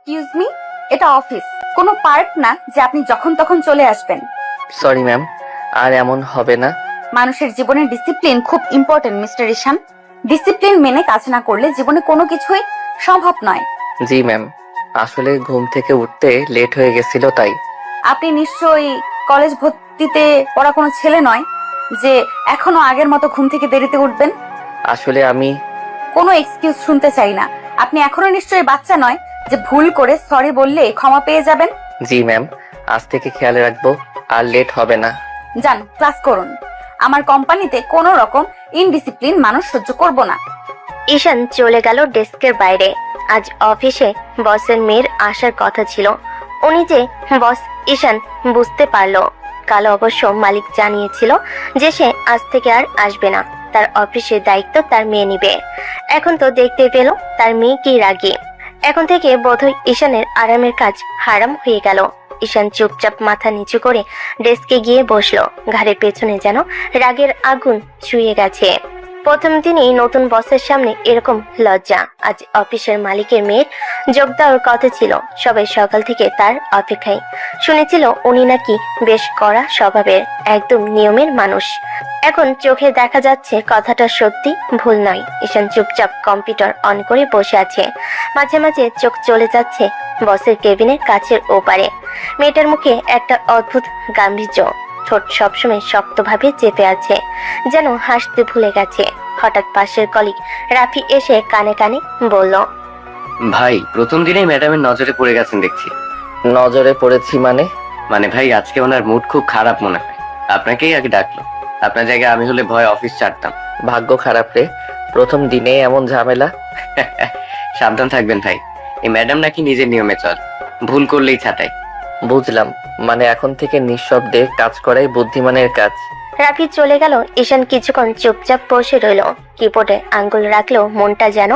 Excuse me, এটা office, কোনো park না যে আপনি যখন তখন চলে আসবেন। সরি ম্যাম, আর এমন হবে না। মানুষের জীবনে ডিসিপ্লিন খুব ইম্পর্টেন্ট মিস্টার ঈশান। ডিসিপ্লিন মেনে কাজ না করলে জীবনে কোনো কিছুই সম্ভব নয়। জি ম্যাম, আসলে ঘুম থেকে উঠতে লেট হয়ে গেছিল তাই। আপনি নিশ্চয়ই কলেজ ভর্তিতে পড়া কোনো ছেলে নয় যে এখনো আগের মতো ঘুম থেকে দেরিতে উঠবেন। আসলে আমি কোনো এক্সকিউজ শুনতে চাই না। আপনি এখনো নিশ্চয়ই বাচ্চা নয় যে ভুল করে সরি বললে ক্ষমা পেয়ে যাবেন। জি ম্যাম, আজ থেকে খেয়াল রাখবো, আর লেট হবে না। যান, ক্লাস করুন। আমার কোম্পানিতে কোনো রকম ইনডিসিপ্লিন মানুষ সহ্য করব না। ঈশান চলে গেল ডেস্কের বাইরে। আজ অফিসে বসের মেয়ের আসার কথা ছিল। উনি যে বস ঈশান বুঝতে পারলো। কাল অবশ্য মালিক জানিয়েছিল যে সে আজ থেকে আর আসবে না, তার অফিসের দায়িত্ব তার মেয়ে নিবে। এখন তো দেখতে পেল তার মেয়ে কি রাগী। এখন থেকে বোধহয় ঈশানের আরামের কাজ হারাম হয়ে গেল। ঈশান চুপচাপ মাথা নিচু করে ডেস্কে গিয়ে বসলো। ঘাড়ের পেছনে যেন রাগের আগুন ছুঁয়ে গেছে। প্রথম দিনই নতুন বসের সামনে এরকম লজ্জা। আজ অফিসের মালিকের মেয়ের যোগ দেওয়ার কথা ছিল। সবাই সকাল থেকে তার অপেক্ষায়। শুনেছিল উনি নাকি বেশ কড়া স্বভাবের, একদম নিয়মের মানুষ। এখন চোখে দেখা যাচ্ছে কথাটা সত্যি, ভুল নয়। ঈশান চুপচাপ কম্পিউটার অন করে বসে আছে। মাঝে মাঝে চোখ চলে যাচ্ছে বসের কেবিনের কাছের ওপারে। মেয়েটার মুখে একটা অদ্ভুত গাম্ভীর্য, ঠোঁট সবসময় শক্তভাবে চেপে আছে, যেন হাসতে ভুলে গেছে। হঠাৎ পাশের কলিগ রাফি এসে কানে কানে বলল, ভাই প্রথম দিনেই ম্যাডামের নজরে পড়ে গেছেন দেখছি। নজরে পড়েছি মানে? মানে ভাই আজকে ওনার মুড খুব খারাপ মনে হয়, আপনাকেই আগে ডাকলো। আপনার জায়গায় আমি হলে ভয় অফিস ছাড়তাম। ভাগ্য খারাপ রে, প্রথম দিনে এমন ঝামেলা। সাবধান থাকবেন ভাই, এই ম্যাডাম নাকি নিজের নিয়মে চল, ভুল করলেই ছাটাই। বুঝলাম, মানে এখন থেকে নিঃশব্দে কাজ করাই বুদ্ধিমানের কাজ। রাফি চলে গেল। ঈশান কিছুক্ষণ চুপচাপ বসে রইল। কিবোর্ডে আঙ্গুল রাখলেও মনটা যেন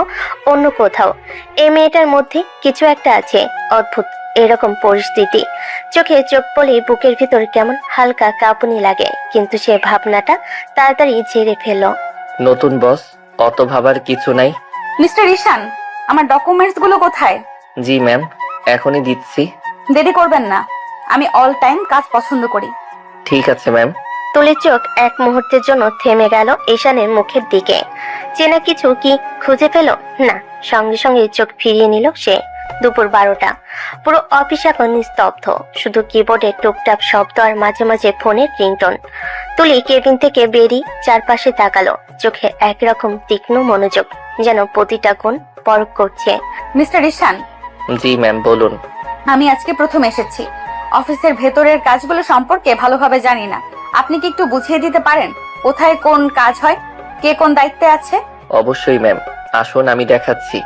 অন্য কোথাও। এই মেয়েটার মধ্যে কিছু একটা আছে অদ্ভুত। এরকম পরিস্থিতি চোখে চোখ পড়লে বুকের ভিতর কেমন হালকা কাঁপুনি লাগে, কিন্তু সে ভাবনাটা তাড়াতাড়ি ঝেড়ে ফেলল। নতুন বস, অত ভাবার কিছু নাই। মিস্টার ঈশান, আমার ডকুমেন্টস গুলো কোথায়? জি ম্যাম, এখনই দিচ্ছি। দেরি করবেন না, আমি অল টাইম কাজ পছন্দ করি। ঠিক আছে ম্যাম। তুলির চোখ এক মুহূর্তের জন্য থেমে গেল ঈশানের মুখের দিকে। চেনা কিছু কি খুঁজে পেল? না, সঙ্গে সঙ্গে চোখ ফিরিয়ে নিল সে। দুপুর 12টা। পুরো অফিস এখন নিস্তব্ধ, শুধু কিবোর্ডে টুকটাক শব্দ আর মাঝে মাঝে ফোনের রিংটোন। তুলি কেবিন থেকে বেরিয়ে চারপাশে তাকালো, চোখে একরকম তীক্ষ্ণ মনোযোগ, যেন প্রতিটা কোণ পরখ করছে। মিস্টার ঈশান, জি ম্যাম, বলুন। আমি আজকে প্রথম এসেছি। অফিসের ভেতরের কাজগুলো সম্পর্কে ভালোভাবে জানি না। আপনি কি একটু বুঝিয়ে দিতে পারেন কোথায় কোন কাজ হয়, কে কোন দায়িত্বে আছে? অবশ্যই ম্যাম, আসুন আমি দেখাচ্ছি।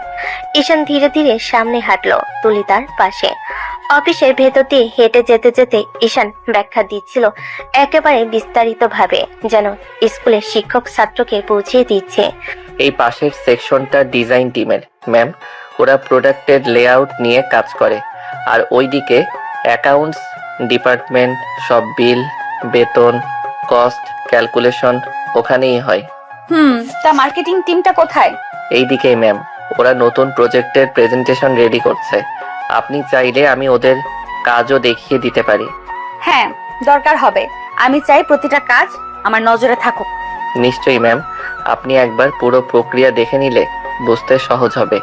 ঈশান ধীরে ধীরে সামনে হাঁটলো, তুলি তার পাশে। অফিসের ভেতর দিয়ে হেঁটে যেতে যেতে ঈশান ব্যাখ্যা দিচ্ছিল একেবারে বিস্তারিত ভাবে, যেন স্কুলের শিক্ষক ছাত্রকে বুঝিয়ে দিচ্ছে। এই পাশের সেকশনটা ডিজাইন টিমের ম্যাম, ওরা প্রোডাক্টের লেআউট নিয়ে কাজ করে। আর ওইদিকে অ্যাকাউন্টস ডিপার্টমেন্ট, সব বিল, বেতন, কস্ট ক্যালকুলেশন ওখানেই হয়। তা মার্কেটিং টিমটা কোথায়? এইদিকেই ম্যাম, ওরা নতুন প্রজেক্টের প্রেজেন্টেশন রেডি করছে। আপনি চাইলে আমি ওদের কাজও দেখিয়ে দিতে পারি। হ্যাঁ, দরকার হবে। আমি চাই প্রতিটা কাজ আমার নজরে থাকুক। নিশ্চয়ই ম্যাম, আপনি একবার পুরো প্রক্রিয়া দেখে নিলে বুঝতে সহজ হবে।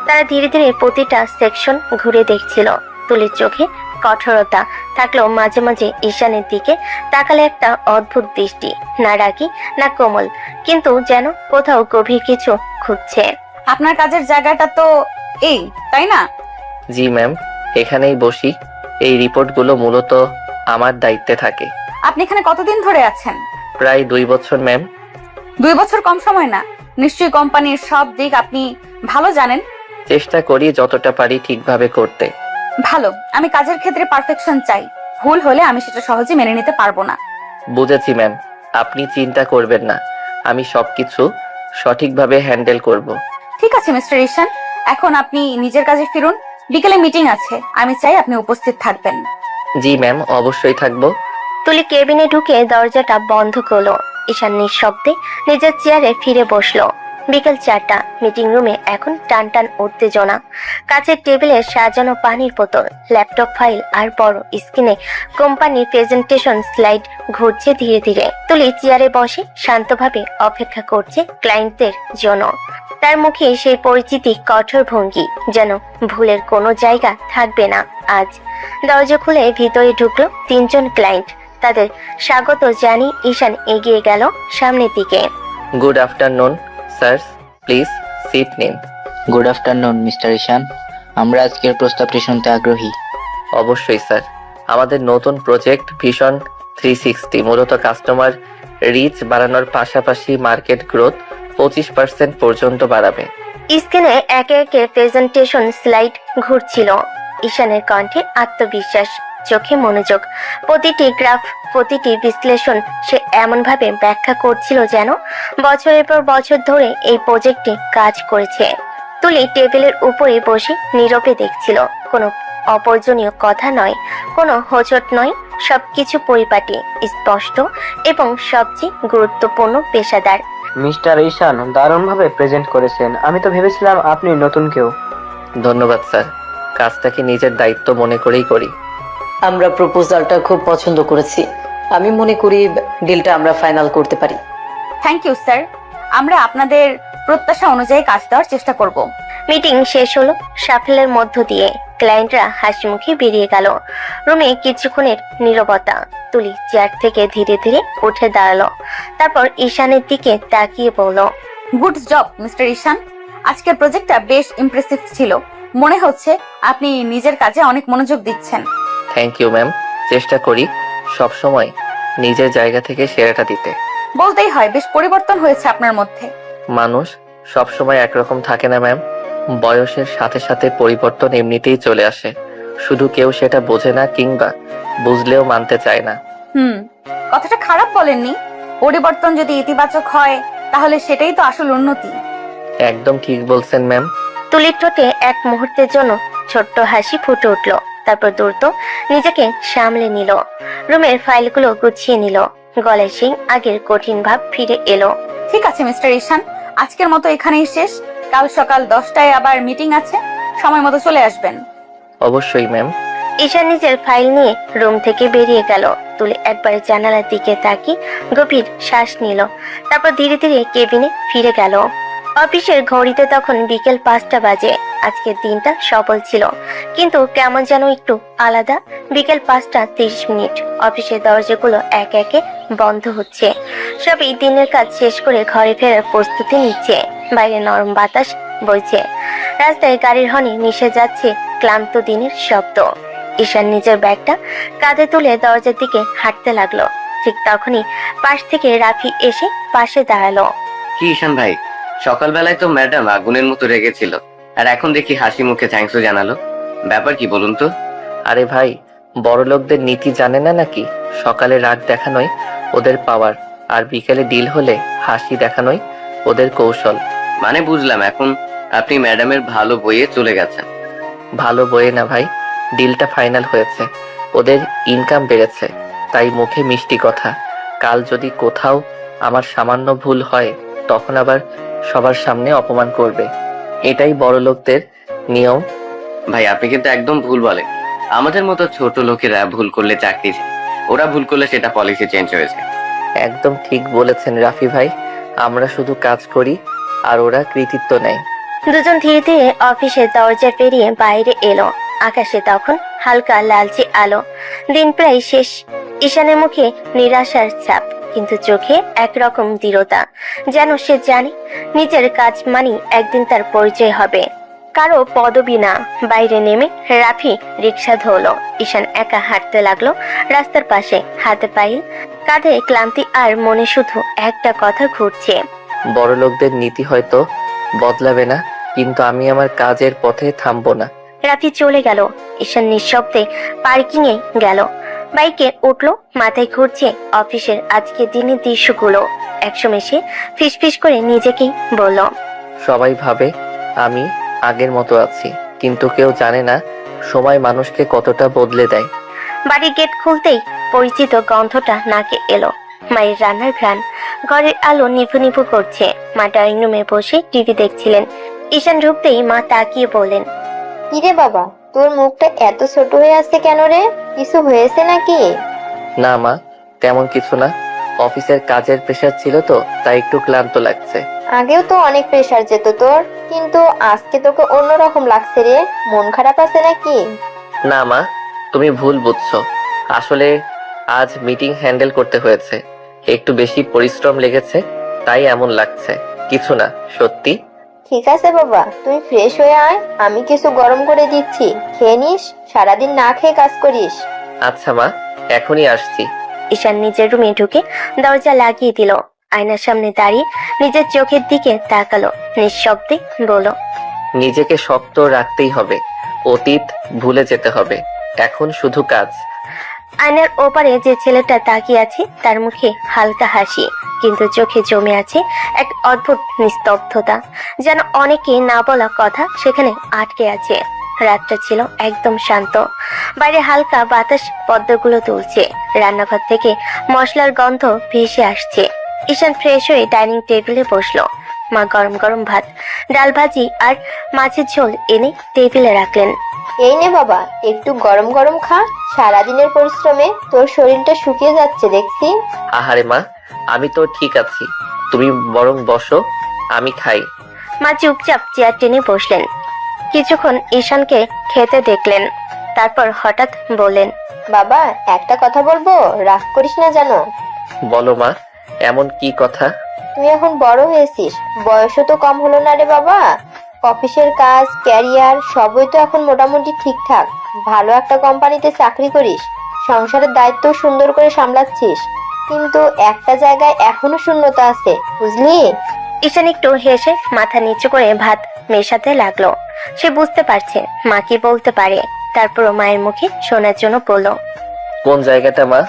তারা ধীরে ধীরে প্রতিটা সেকশন ঘুরে দেখছিল। তুলির চোখে কঠোরতা থাকলেও মাঝে মাঝে ঈশানের দিকে তাকালে একটা অদ্ভুত দৃষ্টি, না রাগী না কোমল, কিন্তু যেন কোথাও গভীর কিছু খুঁজছে। আপনার কাজের জায়গাটা তো এই, তাই না? জি ম্যাম, এখানেই বসি। এই রিপোর্টগুলো মূলত আমার দায়িত্বে থাকে। আপনি এখানে কতদিন ধরে আছেন? প্রায় 2 বছর ম্যাম। 2 বছর কম সময় না। নিশ্চয়ই কোম্পানির সব দিক আপনি ভালো জানেন। চেষ্টা করি যতটা পারি ঠিকভাবে করতে। ভালো, আমি কাজের ক্ষেত্রে পারফেকশন চাই। ভুল হলে আমি সেটা সহজে মেনে নিতে পারবো না। বুঝেছি ম্যাম, আপনি চিন্তা করবেন না, আমি সবকিছু সঠিকভাবে হ্যান্ডেল করব। ঠিক আছে মিস্টার ঈশান, এখন আপনি নিজের কাজে ফিরুন। বিকেলে মিটিং আছে, আমি চাই আপনি উপস্থিত থাকবেন। জি ম্যাম, অবশ্যই থাকবো। তুলি কেবিনে ঢুকে দরজাটা বন্ধ করলো। ঈশান নিঃশব্দে নিজের চেয়ারে ফিরে বসলো। বিকেল 4টা। মিটিং রুমে এখন টান টান উত্তেজনা। কাচের টেবিলে সাজানো পানির বোতল, ল্যাপটপ ফাইল আর বড় স্ক্রিনে কোম্পানির প্রেজেন্টেশন স্লাইড ঘুরছে ধীরে ধীরে। তুলি চেয়ারে বসে শান্তভাবে অপেক্ষা করছে ক্লায়েন্টদের জন্য। তার মুখে সেই পরিচিতি কঠোর ভঙ্গি, যেন ভুলের কোনো জায়গা থাকবে না আজ। দরজা খুলে ভিতরে ঢুকলো 3জন ক্লায়েন্ট। তাদের স্বাগত জানিয়ে ঈশান এগিয়ে গেল সামনের দিকে। Good afternoon sir, please sit নিন। গুড আফটারনুন মিস্টার ঈশান, আমরা আজকের প্রস্তাবটি শুনতে আগ্রহী। অবশ্যই স্যার, আমাদের নতুন প্রজেক্ট ভিশন 360 মূলত কাস্টমার রিচ বাড়ানোর পাশাপাশি মার্কেট গ্রোথ 25% পর্যন্ত বাড়াবে। স্ক্রিনে একে একে প্রেজেন্টেশন স্লাইড ঘুরছিল। ঈশানের কণ্ঠে আত্মবিশ্বাস, চোখে মনোযোগ। প্রতিটি গ্রাফ, প্রতিটি বিশ্লেষণ সে এমনভাবে ব্যাখ্যা করছিল যেন বছরের পর বছর ধরে এই প্রজেক্টে কাজ করেছে। তুলি টেবিলের উপরে বসে নীরবে দেখছিল। কোনো অপ্রয়োজনীয় কথা নয়, কোনো হোঁচট নয়, সবকিছু পরিপাটি, স্পষ্ট এবং সবচেয়ে গুরুত্বপূর্ণ পেশাদার। মিস্টার ঈশান দারুণভাবে প্রেজেন্ট করেছেন। আমি তো ভেবেছিলাম আপনি নতুন কেউ। ধন্যবাদ স্যার, কাজটাকে নিজের দায়িত্ব মনে করেই করি। আমরা প্রপোজালটা খুব পছন্দ করেছি। আমি মনে করি ডিলটা আমরা ফাইনাল করতে পারি। থ্যাংক ইউ স্যার, আমরা আপনাদের প্রত্যাশা অনুযায়ী কাজ দেওয়ার চেষ্টা করব। মিটিং শেষ হলো সাফল্যের মধ্য দিয়ে। ক্লায়েন্টরা হাসি মুখে বেরিয়ে গেল। রুমে কিছুক্ষণের নীরবতা। তুলি চেয়ার থেকে ধীরে ধীরে উঠে দাঁড়ালো। তারপর ঈশানের দিকে তাকিয়ে বলল, গুড জব মিস্টার ঈশান, আজকের প্রজেক্টটা বেশ ইমপ্রেসিভ ছিল। মনে হচ্ছে আপনি নিজের কাজে অনেক মনোযোগ দিচ্ছেন। থ্যাংক ইউ ম্যাম, চেষ্টা করি সব সময় নিজের জায়গা থেকে সেরাটা দিতে। বলতেই হয় বেশ পরিবর্তন হয়েছে আপনার মধ্যে। মানুষ সব সময় একরকম থাকে না ম্যাম, বয়সের সাথে সাথে পরিবর্তন এমনিতেই চলে আসে, শুধু কেউ সেটা বোঝে না কিংবা বুঝলেও মানতে চায় না। কথাটা খারাপ বলেননি। পরিবর্তন যদি ইতিবাচক হয় তাহলে সেটাই তো আসল উন্নতি। একদম ঠিক বলছেন ম্যাম। তুলির ঠোঁটে এক মুহূর্তের জন্য ছোট্ট হাসি ফুটে উঠল। তারপর দ্রুত নিজেকে সামলে নিল। রুমের ফাইলগুলো গুছিয়ে নিল। গলায় সেই আগের কঠিন ভাব ফিরে এলো। ঠিক আছে মিস্টার ঈশান, আজকের মতো এখানেই শেষ। কাল সকাল 10টায় আবার মিটিং আছে, সময় মতো চলে আসবেন। অবশ্যই ম্যাম। ঈশান নিজের ফাইল নিয়ে রুম থেকে বেরিয়ে গেল। তুলে একবার জানালার দিকে তাকিয়ে গভীর শ্বাস নিল। তারপর ধীরে ধীরে কেবিনে ফিরে গেল। অফিসের ঘড়িতে তখন বিকেল 5টা বাজে। আজকের দিনটা সফল ছিল, কিন্তু কেমন যেন একটু আলাদা। বিকেল 5টা 30 অফিসের দরজাগুলো একে একে বন্ধ হচ্ছে। সবাই দিনের কাজ শেষ করে ঘরে ফেরার প্রস্তুতি নিচ্ছে। বাইরে নরম বাতাস বইছে। রাস্তায় গাড়ির হর্নে মিশে যাচ্ছে ক্লান্ত দিনের শব্দ। ঈশান নিজের ব্যাগটা কাঁধে তুলে দরজার দিকে হাঁটতে লাগলো। ঠিক তখনই পাশ থেকে রাফি এসে পাশে দাঁড়ালো। কি ঈশান ভাই, সকালবেলায় তো ম্যাডাম আগুনের মতো রেগেছিল, আর এখন দেখি হাসি মুখে থ্যাঙ্কসও জানালো। ব্যাপার কি বলুন তো? আরে ভাই, বড় লোকদের নীতি জানে না নাকি? সকালে রাগ দেখানোই ওদের পাওয়ার, আর বিকেলে ডিল হলে হাসি দেখানোই ওদের কৌশল। মানে বুঝলাম, এখন আপনি ম্যাডামের ভালো বইয়ে চলে গেছেন। ভালো বয়ে না ভাই, ডিলটা ফাইনাল হয়েছে, ওদের ইনকাম বেড়েছে, তাই মুখে মিষ্টি কথা। কাল যদি কোথাও আমার সামান্য ভুল হয় তখন আবার সবার সামনে অপমান করবে। এটাই বড় লোকদের নিয়ম। ভাই আপনি কিন্তু একদম ভুল বলেন। আমাদের মতো ছোট লোকেরা ভুল করলে চাকরি যায়, ওরা ভুল করলে সেটা পলিসি চেঞ্জ হয়েছে। একদম ঠিক বলেছেন রাফি ভাই, আমরা শুধু কাজ করি আর ওরা কৃতিত্ব নেয়। দুজন ধীরে ধীরে অফিসের দরজা পেরিয়ে বাইরে এলো। আকাশে তখন হালকা লালচে আলো। দিন প্রায় শেষ। ঈশানের মুখে নিরাশার ছাপ, কিন্তু চোখে একরকম দৃঢ়তা, যেন সে জানে নিজের কাজ মানি একদিন তার পরিচয় হবে, কারো পদবি না। বাইরে নেমে রাফি রিক্সা ধরলো। ঈশান একা হাঁটতে লাগলো রাস্তার পাশে, হাতে পাইল, কাঁধে ক্লান্তি, আর মনে শুধু একটা কথা ঘুরছে। বড় লোকদের নীতি হয়তো বদলাবে না, কিন্তু আমি আমার কাজের পথে থামবো না। রাফি চলে গেল। ঈশান নিঃশব্দে পার্কিং এ গেল। বাইকে উঠলো। মাথায় ঘুরছে অফিসের আজকের দিনের দৃশ্যগুলো। একসময় সে ফিসফিস করে নিজেকেই বলল, সবাই ভাবে আমি আগের মতো আছি, কিন্তু কেউ জানে না সময় মানুষকে কতটা বদলে দেয়। বাড়ির গেট খুলতেই পরিচিত গন্ধটা নাকে এলো। মায়ের রান্নার ঘ্রাণ। ঘরের আলো নিভু নিভু করছে। মা ড্রয়িং রুমে বসে টিভি দেখছিলেন। ঈশান ঢুকতেই মা তাকিয়ে বললেন, কিরে বাবা, তোর মুখটা এত ছোট হয়ে আসছে কেন রে? কিছু হয়েছে নাকি? না মা, তেমন কিছু না। অফিসের কাজের প্রেশার ছিল তো, তাই একটু ক্লান্ত লাগছে। আগেও তো অনেক প্রেশার যেত তোর, কিন্তু আজকে তোকে অন্যরকম লাগছে রে। মন খারাপ আছে নাকি? না মা, তুমি ভুল বুঝছো। আসলে আজ মিটিং হ্যান্ডেল করতে হয়েছে, একটু বেশি পরিশ্রম লেগেছে, তাই এমন লাগছে। কিছু না, সত্যি। ঠিক আছে বাবা, তুই ফ্রেশ হয়ে আয়, আমি কিছু গরম করে দিচ্ছি, খেয়ে নিস। সারাদিন না খেয়ে কাজ করিস। আচ্ছা মা, এখনই আসছি। ঈশান নিজের রুমে ঢুকে দরজা লাগিয়ে দিল। আয়নার সামনে দাঁড়িয়ে নিজের চোখের দিকে তাকালো, নিঃশব্দে বলল, নিজেকে শক্ত রাখতেই হবে, অতীত ভুলে যেতে হবে, এখন শুধু কাজ। আয়নার ওপারে যে ছেলেটা তাকিয়ে আছে তার মুখে হালকা হাসি, কিন্তু চোখে জমে আছে এক অদ্ভুত নিস্তব্ধতা, যেন অনেকে না বলা কথা সেখানে আটকে আছে। রাতটা ছিল একদম শান্ত। বাইরে হালকা বাতাস পদ্মগুলো তুলছে। রান্নাঘর থেকে মশলার গন্ধ ভেসে আসছে। ঈশান ফ্রেশ হয়ে ডাইনিং টেবিলে বসলো। মা গরম গরম ভাত, ডাল ভাজি আর মাছের ঝোল এনে টেবিলে রাখলেন। এই নে বাবা, একটু গরম গরম খা। সারাদিনের পরিশ্রমে তোর শরীরটা শুকিয়ে যাচ্ছে দেখছি। আহারে মা, আমি তো ঠিক আছি, তুমি বরং বসো, আমি খাই। মা চুপচাপ চেয়ার টেনে বসলেন। কিছুক্ষণ ঈশানকে খেতে দেখলেন, তারপর হঠাৎ বললেন, বাবা, একটা কথা বলবো, রাগ করিস না জানো। বলো মা, এমন কি কথা? তুই এখন বড় হয়েছিস, বয়সও তো কম হলো না রে বাবা। অফিসের কাজ, ক্যারিয়ার সবই তো এখন মোটামুটি ঠিকঠাক। ভালো একটা কোম্পানিতে চাকরি করিস, সংসারের দায়িত্ব সুন্দর করে সামলাচ্ছিস, কিন্তু একটা জায়গায় এখনো শূন্যতা আছে, বুঝলি? ঈশান একটু হেসে মাথা নিচু করে ভাত মেশাতে লাগলো। সে বুঝতে পারছে মা কি বলতে পারে, তারপরও মায়ের মুখে শোনার জন্য বলল, কোন জায়গাটা মা?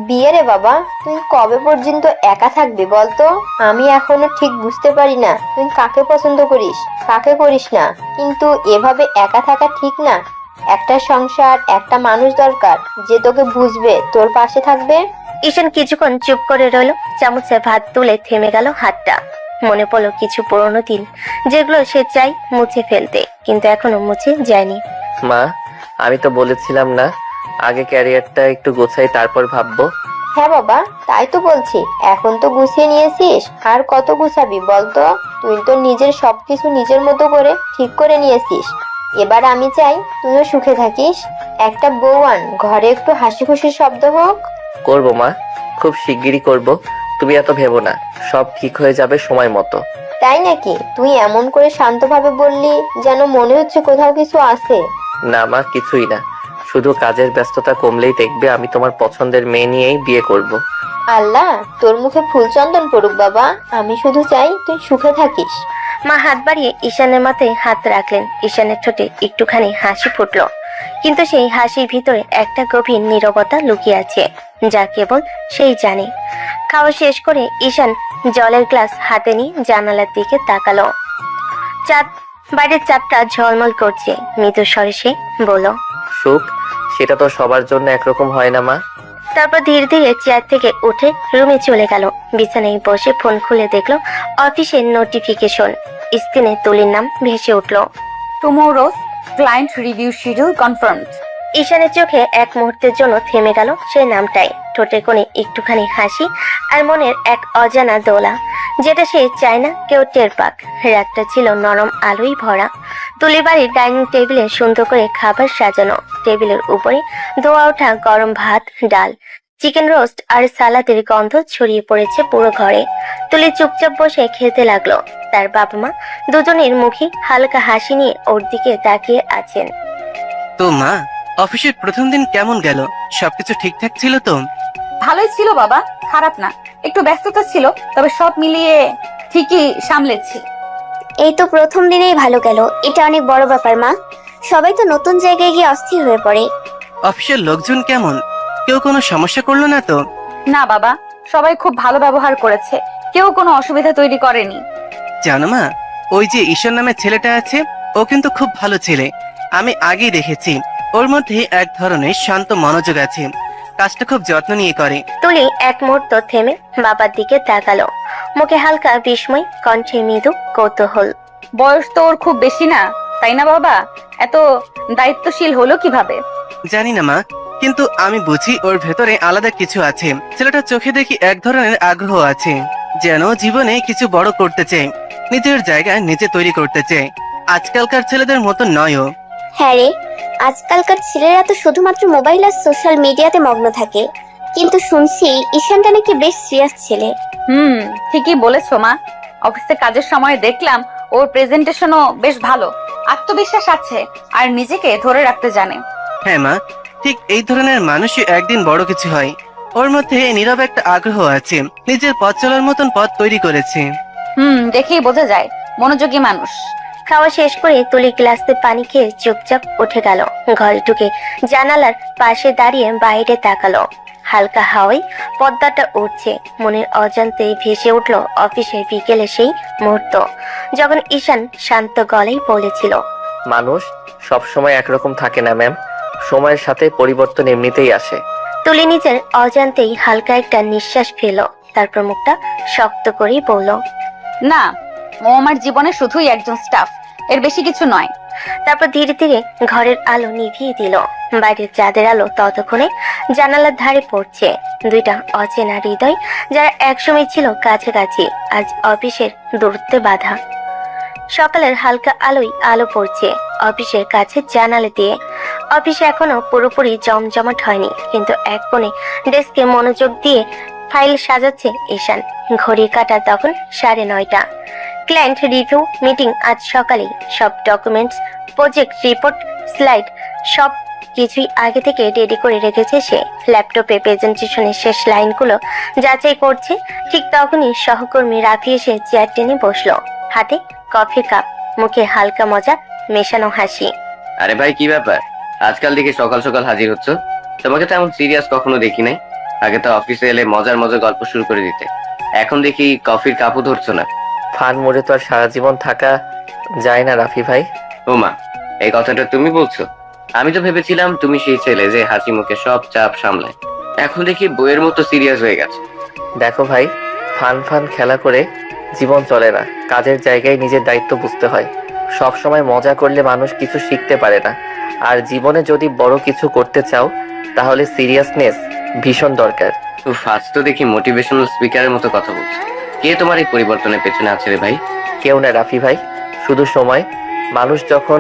বিয়ে রে বাবা, তুই কবে পর্যন্ত একা থাকবি বলতো? আমি এখনো ঠিক বুঝতে পারি না তুই কাকে পছন্দ করিস, কাকে করিস না, কিন্তু এভাবে একা থাকা ঠিক না। একটা সংসার, একটা মানুষ দরকার যে তোকে বুঝবে, তোর পাশে থাকবে। ঈশান কিছুক্ষণ চুপ করে রইল। চামচে ভাত তুলে থেমে গেল হাতটা। মনে পড়লো কিছু পুরনো দিন, যেগুলো সে চাই মুছে ফেলতে, কিন্তু এখনো মুছে যায়নি। মা, আমি তো বলেছিলাম না, আগে ক্যারিয়ারটা একটু গোছাই তারপর ভাববো। হ্যাঁ বাবা, তাই তো বলছি, এখন তো গুছিয়ে নিয়েছিস, আর কত গুছাবি বলতো? তুই তো নিজের সবকিছু নিজের মতো করে ঠিক করে নিয়েছিস। এবার আমি চাই তুইও সুখে থাকিস। একটা বউ আন, ঘরে একটু হাসি খুশির শব্দ হোক। করবো মা, খুব শিগগিরই করব। তুমি এত ভেবো না, সব ঠিক হয়ে যাবে সময় মতো। তাই নাকি? তুই এমন করে শান্তভাবে বললি, যেন মনে হচ্ছে কোথাও কিছু আছে। না মা, কিছুই না, শুধু কাজের ব্যস্ততা কমলেই দেখবে আমি তোমার পছন্দের মেয়ে নিয়েই বিয়ে করব। আল্লাহ তোর মুখে ফুলচন্দন পড়ুক বাবা, আমি শুধু চাই তুই সুখে থাকিস। মা হাত বাড়িয়ে ঈশানের মাথায় হাত রাখলেন। ঈশানের ঠোঁটে একটুখানি হাসি ফুটলো, কিন্তু সেই হাসির ভিতরে একটা গভীর নীরবতা লুকিয়ে আছে, যা কেবল সেই জানে। খাওয়া শেষ করে ঈশান জলের গ্লাস হাতে নিয়ে জানালার দিকে তাকালো। চাঁদ, বাইরের চাঁদটা ঝলমল করছে। মৃদু স্বরে সে বলল, সুখ, সেটা তো সবার জন্য একরকম হয় না মা। তারপর ধীরে ধীরে চেয়ার থেকে উঠে রুমে চলে গেল। বিছানায় বসে ফোন খুলে দেখলো অফিসের নোটিফিকেশন। স্ক্রিনে তুলির নাম ভেসে উঠলো। Tomorrow's client review schedule confirmed. ঈশানের চোখে এক মুহূর্তের জন্য থেমে গেল সেই নামটাই। ঠোঁটের কোণে একটুখানি হাসি আর মনের এক অজানা দোলা, যেটা সে চায় না কেউ টের পাক। রাতটা ছিল নরম আলোয় ভরা। তুলি বাড়ির ডাইনিং টেবিলে সুন্দর করে খাবার সাজানো। টেবিলের উপরে ধোয়া ওঠা গরম ভাত, ডাল, চিকেন রোস্ট আর সালাদের গন্ধ ছড়িয়ে পড়েছে পুরো ঘরে। তুলি চুপচাপ বসে খেতে লাগলো। তার বাবা মা দুজনের মুখে হালকা হাসি নিয়ে ওর দিকে তাকিয়ে আছেন। তো মা, অফিসের প্রথম দিন কেমন গেল? সবকিছু ঠিকঠাক ছিল তো? ভালোই ছিল বাবা, খারাপ না। একটু ব্যস্ততা ছিল, তবে সব মিলিয়ে ঠিকই সামলেছি। এই তো প্রথম দিনেই ভালো গেল, এটা অনেক বড় ব্যাপার মা। সবাই তো নতুন জায়গায় গিয়ে অস্থির হয়ে পড়ে। অফিসের লোকজন কেমন? কেউ কোনো সমস্যা করলো না তো? না বাবা, সবাই খুব ভালো ব্যবহার করেছে, কেউ কোনো অসুবিধা তৈরি করেনি। জানো মা, ওই যে ঈশ্বর নামের ছেলেটা আছে, ও কিন্তু খুব ভালো ছেলে। আমি আগেই দেখেছি, ওর মধ্যে এক ধরনের শান্ত মনোযোগ আছে। কাজটা খুব যত্ন নিয়ে করে। তুলি এক মুহূর্ত থেমে বাবার দিকে তাকালো, মুখে হালকা বিস্ময়, কণ্ঠে মৃদু কৌতূহল। বয়স তো ওর খুব বেশি না, তাই না বাবা? এত দায়িত্বশীল হলো কিভাবে? জানি না মা, কিন্তু আমি বুঝি ওর ভেতরে আলাদা কিছু আছে। ছেলেটা চোখে দেখি এক ধরনের আগ্রহ আছে, যেন জীবনে কিছু বড় করতে চায়, নিজের জায়গা নিজে তৈরি করতে চায়। আজকালকার ছেলেদের মতো নয় ও। হ্যাঁ রে, আজকালকার ছেলেরা তো শুধুমাত্র মোবাইল আর সোশ্যাল মিডিয়াতে মগ্ন থাকে, কিন্তু শুনছি ঈশানটা নাকি বেশ সিরিয়াস ছেলে। ঠিকই বলেছো মা। অফিসে কাজের সময় দেখলাম ওর প্রেজেন্টেশনও বেশ ভালো, আত্মবিশ্বাস আছে আর নিজেকে ধরে রাখতে জানে। হ্যাঁ মা, ঠিক এই ধরনের মানুষই একদিন বড় কিছু হয়। ওর মধ্যে নীরব একটা আগ্রহ আছে, নিজের পথ চলার মতন পথ তৈরি করেছে। দেখেই বোঝা যায় মনোযোগী মানুষ। খাওয়া শেষ করে তুলি গ্লাসে পানি খেয়ে চুপচাপ উঠে গেল। ঘরে ঢুকে জানালার পাশে দাঁড়িয়ে বাইরে তাকালো। হালকা হাওয়ায় পর্দাটা উঠছে, মনের অজান্তেই ভেসে উঠল অফিসের বিকেলে সেই মুহূর্ত, যখন ঈশান শান্ত গলায় বলেছিল, মানুষ সবসময় একরকম থাকে না ম্যাম, সময়ের সাথে পরিবর্তন এমনিতেই আসে। তুলি নিজের অজান্তেই হালকা একটা নিঃশ্বাস ফেল, তারপর মুখটা শক্ত করেই বলল, না, ও আমার জীবনে শুধুই একজন স্টাফ, এর বেশি কিছু নয়। তারপর ধীরে ধীরে ঘরের আলো নিভিয়ে দিল। বাইরের চাঁদের আলো ততক্ষণে জানালার ধারে পড়ছে। দুইটা অচেনা হৃদয়, যারা একসময় ছিল কাছাকাছি, আজ অফিসের দূরত্বে বাধা। সকালের হালকা আলোয় আলো পড়ছে অফিসের কাছে জানালা দিয়ে। অফিসে এখনো পুরোপুরি জমজমাট হয়নি, কিন্তু এক কোণে ডেস্কে মনোযোগ দিয়ে ফাইল সাজাচ্ছে ঈশান। ঘড়ির কাঁটা তখন 9:30। ক্লায়েন্ট রিভিউ মিটিং আজ সকালে। সব ডকুমেন্টস, প্রজেক্ট রিপোর্ট, স্লাইড সব কিছুই আগে থেকে রেডি করে রেখেছে সে। ল্যাপটপে প্রেজেন্টেশনের শেষ লাইনগুলো যাচাই করছে। ঠিক তখনই সহকর্মী রাফি এসে চেয়ার টেনে বসলো, হাতে কফির কাপ, মুখে হালকা মজা মেশানো হাসি। আরে ভাই, কি ব্যাপার? আজকাল দেখি সকাল সকাল হাজির হচ্ছ। তোমাকে তো এমন সিরিয়াস কখনো দেখি নাই। আগে তো অফিসে এলে মজার মজার গল্প শুরু করে দিতে, এখন দেখি কফির কাপও ধরছো না। ফান মোড়ে তো আর সারা জীবন থাকা যায় না রাফি ভাই। ও মা, এই কথাটা তুমি বলছো? আমি তো ভেবেছিলাম তুমি সেই ছেলে যে হাসি মুখে সব চাপ সামলায়, এখন দেখি বইয়ের মতো সিরিয়াস হয়ে গেছে। দেখো ভাই, ফান ফান খেলা করে জীবন চলে না, কাজের জায়গায় নিজের দায়িত্ব বুঝতে হয়। সব সময় মজা করলে মানুষ কিছু শিখতে পারে না, আর জীবনে যদি বড় কিছু করতে চাও তাহলে সিরিয়াসনেস ভীষণ দরকার। তো ফার্স্ট তো দেখি মোটিভেশনাল স্পিকারের মতো কথা বলছো। কে তোমার এই পরিবর্তনের পেছনে আছে রে ভাই? কেউ না রাফি ভাই, শুধু সময়। মানুষ যখন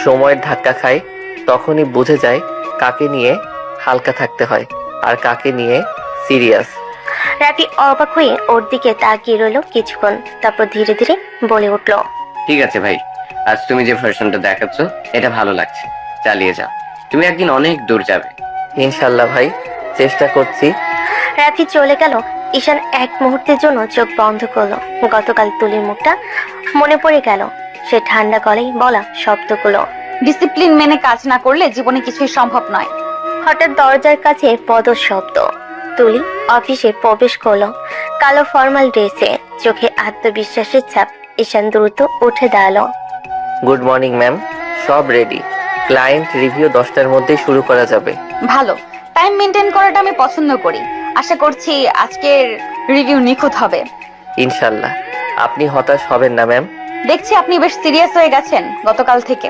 সময়ের ধাক্কা খায় তখনই বুঝে যায় কাকে নিয়ে হালকা থাকতে হয় আর কাকে নিয়ে সিরিয়াস। রাফি অবাক হয়ে ওর দিকে তাকিয়ে রইল কিছুক্ষণ, তারপর ধীরে ধীরে বলে উঠল, ঠিক আছে ভাই, আজ তুমি যে ভার্সনটা দেখাচ্ছ এটা ভালো লাগছে, চালিয়ে যাও। তুমি একদিন অনেক দূর যাবে। ইনশাল্লাহ ভাই, চেষ্টা করছি। রাফি চলে গেল। ঈশান এক মুহূর্তের জন্য চোখ বন্ধ করলো। গতকাল তুলির মুখটা মনে পড়ে গেল, সে ঠান্ডা গলায় বলা শব্দগুলো। ডিসিপ্লিন মেনে কাজ না করলে জীবনে কিছুই সম্ভব নয়। হঠাৎ দরজার কাছে পদর শব্দ। তুলি অফিসে প্রবেশ করলো, কালো ফর্মাল ড্রেসে, চোখে আত্মবিশ্বাসের ছাপ। ঈশান দ্রুত উঠে দাঁড়ালো। গুড মর্নিং ম্যাম, সব রেডি। ক্লায়েন্ট রিভিউ 10টার মধ্যেই শুরু করা যাবে। ভালো, টাইম মেনটেন করাটা আমি পছন্দ করি। আশা করছি আজকের রিভিউ নিখুঁত হবে। ইনশাল্লাহ। আপনি হতাশ হবেন না ম্যাম। দেখছি আপনি বেশ সিরিয়াস হয়ে গেছেন গতকাল থেকে।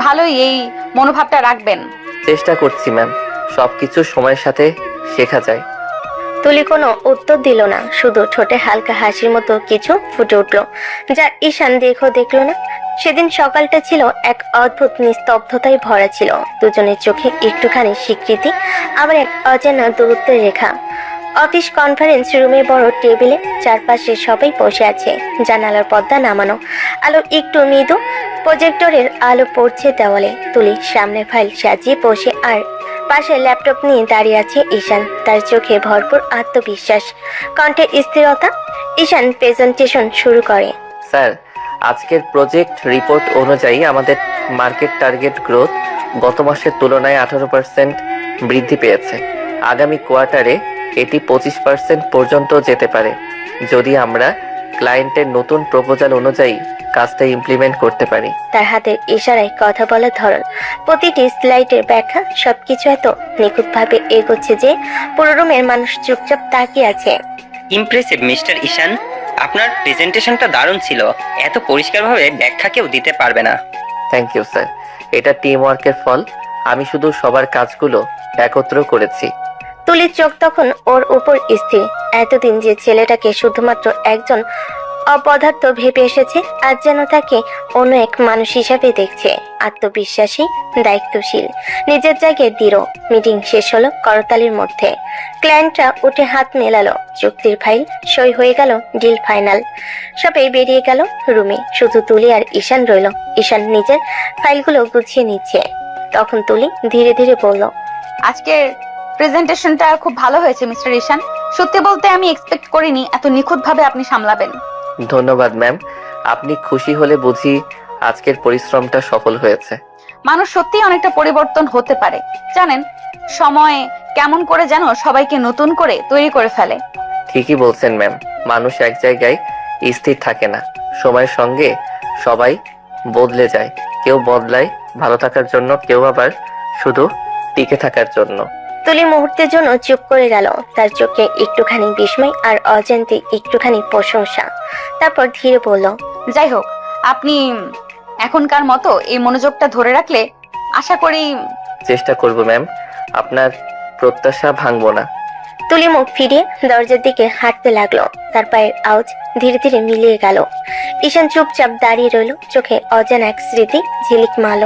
ভালোই, এই মনোভাবটা রাখবেন। চেষ্টা করছি ম্যাম, সবকিছু সময়ের সাথে শেখা যায়। তুলি কোনো উত্তর দিল না, শুধু ঠোঁটে হালকা হাসির মতো কিছু ফুটে উঠলো, যা ঈশান দেখলো না। সেদিন সকালটা ছিল এক অদ্ভুত নিস্তব্ধতায় ভরা ছিল। দুজনের চোখে একটুখানি স্বীকৃতি, আবার এক অজানা দূরত্বের রেখা। অফিস কনফারেন্স রুমে বড় টেবিলে চারপাশে সবাই বসে আছে। জানালার পর্দা নামানো, আলো একটু মৃদু, প্রজেক্টরের আলো পড়ছে দেওয়ালে। তুলি সামনে ফাইল সাজিয়ে বসে, আর পাশে ল্যাপটপ নিয়ে দাঁড়িয়ে আছে ঈশান। তার চোখে ভরপুর আত্মবিশ্বাস, কণ্ঠে স্থিরতা। ঈশান প্রেজেন্টেশন শুরু করে। স্যার, আজকের প্রজেক্ট রিপোর্ট অনুযায়ী আমাদের মার্কেট টার্গেট গ্রোথ গত মাসের তুলনায় 18% বৃদ্ধি পেয়েছে। আগামী কোয়ার্টারে এটি 25% পর্যন্ত যেতে পারে, যদি আমরা ক্লায়েন্টের নতুন প্রপোজাল অনুযায়ী কাজটা ইমপ্লিমেন্ট করতে পারি। তার হাতের ইশারায় কথা বলার ধরন, প্রতিটি স্লাইডের ব্যাখ্যা সবকিছু এত নিখুঁতভাবে এগোচ্ছে যে পুরো রুমের মানুষ চুপচাপ তাকিয়ে আছে। ইমপ্রেসিভ মিস্টার ঈশান, আপনার প্রেজেন্টেশনটা দারুণ ছিল। এত পরিষ্কারভাবে ব্যাখ্যা কেউ দিতে পারবে না। Thank you sir. এটা টিম ওয়ার্কের ফল। আমি শুধু সবার কাজগুলো একত্র করেছি। তুলির চোখ তখন ওর উপর স্থির। এতদিন যে ছেলেটাকে শুধুমাত্র একজন অপদার্থ ভেবে এসেছে, আজ যেন তাকে অন্য এক মানুষ হিসাবে দেখছে। আত্মবিশ্বাসী, দায়িত্বশীল, নিজের জায়গায় দৃঢ়। মিটিং শেষ হলো করতালির মধ্যে। ক্লায়েন্টরা উঠে হাত মেলালো, চুক্তির ফাইল সই হয়ে গেল, ডিল ফাইনাল। সবাই বেরিয়ে গেল রুমে, শুধু তুলি আর ঈশান রইল। ঈশান নিজের ফাইলগুলো গুছিয়ে নিচ্ছে। তখন তুলি ধীরে ধীরে বলল, আজকের প্রেজেন্টেশনটা খুব ভালো হয়েছে মিস্টার ঈশান। সত্যি বলতে আমি এক্সপেক্ট করিনি এত নিখুঁতভাবে আপনি সামলাবেন। ধন্যবাদ ম্যাম। আপনি খুশি হলে বুঝি আজকের পরিশ্রমটা সফল হয়েছে। মানুষ সত্যিই অনেকটা পরিবর্তন হতে পারে জানেন, সময় কেমন করে যেন সবাইকে নতুন করে তৈরি করে ফেলে। ঠিকই বলছেন ম্যাম। মানুষ এক জায়গায় স্থির থাকে না, সময়ের সঙ্গে সবাই বদলে যায়। কেউ বদলায় ভালো থাকার জন্য, কেউ আবার শুধু টিকে থাকার জন্য। তুলি মুহূর্তের জন্য চুপ করে গেল। তার চোখে একটুখানি বিস্ময় আর অজান্তে একটুখানি প্রশংসা। তারপর ধীরে বলল, যাই হোক, আপনি এখনকার মতো এই মনোযোগটা ধরে রাখলে আশা করি। চেষ্টা করব ম্যাম, আপনার প্রত্যাশা ভাঙবো না। তুলি মুখ ফিরিয়ে দরজার দিকে হাঁটতে লাগলো। তার পায়ের আওয়াজ ধীরে ধীরে মিলিয়ে গেল। ঈশান চুপচাপ দাঁড়িয়ে রইল, চোখে অজানা এক স্মৃতি ঝিলিক মারল।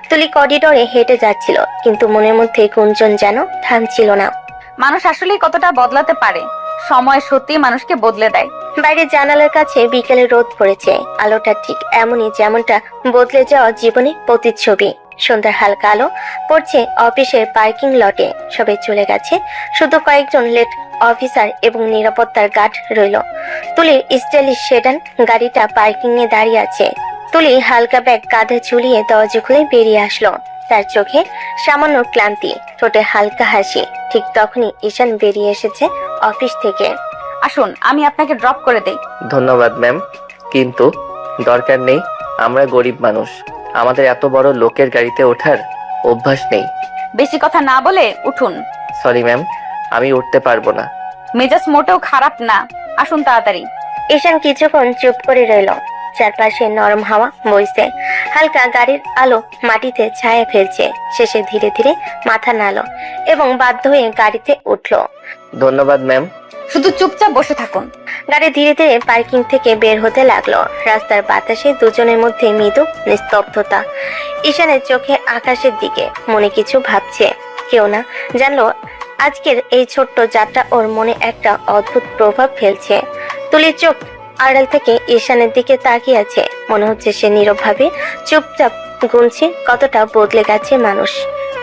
তুলি করিডোরে হেঁটে যাচ্ছিল, কিন্তু মনের মধ্যে গুঞ্জন যেন থামছিল না। মানুষ আসলেই কতটা বদলাতে পারে। সময় সত্যি মানুষকে বদলে দেয়। বাইরে জানালার কাছে বিকেলে রোদ পড়েছে। আলোটা ঠিক এমনই যেমনটা বদলে যাওয়া জীবনের প্রতিচ্ছবি। সন্ধ্যার হালকা আলো পড়ছে অফিসের পার্কিং লটে। সবাই চলে গেছে, শুধু কয়েকজন লেট অফিসার এবং নিরাপত্তার গার্ড রইল। তুলির স্টাইলিশ সেডান গাড়িটা পার্কিং এ দাঁড়িয়ে আছে। তুলি হালকা ব্যাগ কাঁধে ঝুলিয়ে দরজা খুলে বেরিয়ে আসলো। তার চোখে সামান্য ক্লান্তি, ঠোঁটে হালকা হাসি। ঠিক তখনই ঈশান বেরিয়ে এসেছে অফিস থেকে। আসুন, আমি আপনাকে ড্রপ করে দেই। ধন্যবাদ ম্যাম, কিন্তু দরকার নেই। আমরা গরিব মানুষ, আমাদের এত বড় লোকের গাড়িতে ওঠার অভ্যাস নেই। বেশি কথা না বলে উঠুন। সরি ম্যাম, আমি উঠতে পারবো না। মেজাজ মোটেও খারাপ না, আসুন তাড়াতাড়ি। ঈশান কিছুক্ষণ চুপ করে রইল। চারপাশে নরম হাওয়া বইছে, হালকা গাড়ির আলো মাটিতে ছায়া ফেলছে। শেষে ধীরে ধীরে মাথা নাড়ল এবং বাধ্য হয়ে গাড়িতে উঠল। ধন্যবাদ ম্যাম। শুধু চুপচাপ বসে থাকুন। গাড়ি ধীরে ধীরে পার্কিং থেকে বের হতে লাগলো। রাস্তার বাতাসে দুজনের মধ্যে মৃদু নিস্তব্ধতা। ঈশানের চোখে আকাশের দিকে, মনে কিছু ভাবছে। কেউ না জানলো আজকের এই ছোট্ট যাত্রা ওর মনে একটা অদ্ভুত প্রভাব ফেলছে। তুলির চোখ আড়াল থেকে ঈশানের দিকে তাকিয়ে আছে। মনে হচ্ছে সে নীরবভাবে চুপচাপ গুনছে কতটা বদলে গেছে মানুষ,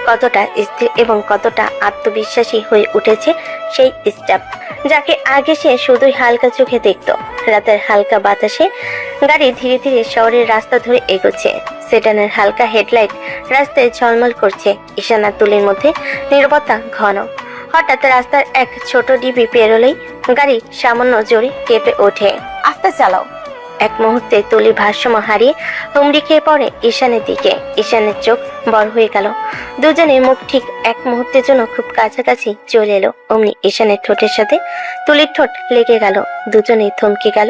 কতটা স্থির এবং কতটা আত্মবিশ্বাসী হয়ে উঠেছে সেই স্টাফ, যাকে আগে সে শুধুই হালকা চোখে দেখত। রাতের হালকা বাতাসে গাড়ি ধীরে ধীরে শহরের রাস্তা ধরে এগোচ্ছে। সেডানের হালকা হেডলাইট রাস্তায় ঝলমল করছে। ঈশান আর তুলির মধ্যে নীরবতা ঘন। হঠাৎ রাস্তার এক ছোট ডিবি পেরোলেই গাড়ি সামান্য জোরে কেঁপে ওঠে। আস্তে চালাও। এক মুহূর্তে তুলি ভারসাম্য হারিয়ে হুমড়ি খেয়ে পড়ে ঈশানের দিকে। ঈশানের চোখ বড় হয়ে গেল। দুজনের মুখ ঠিক এক মুহূর্তের জন্য খুব কাছাকাছি চলে এলো। অমনি ঈশানের ঠোঁটের সাথে তুলির ঠোঁট লেগে গেল। দুজনেই থমকে গেল।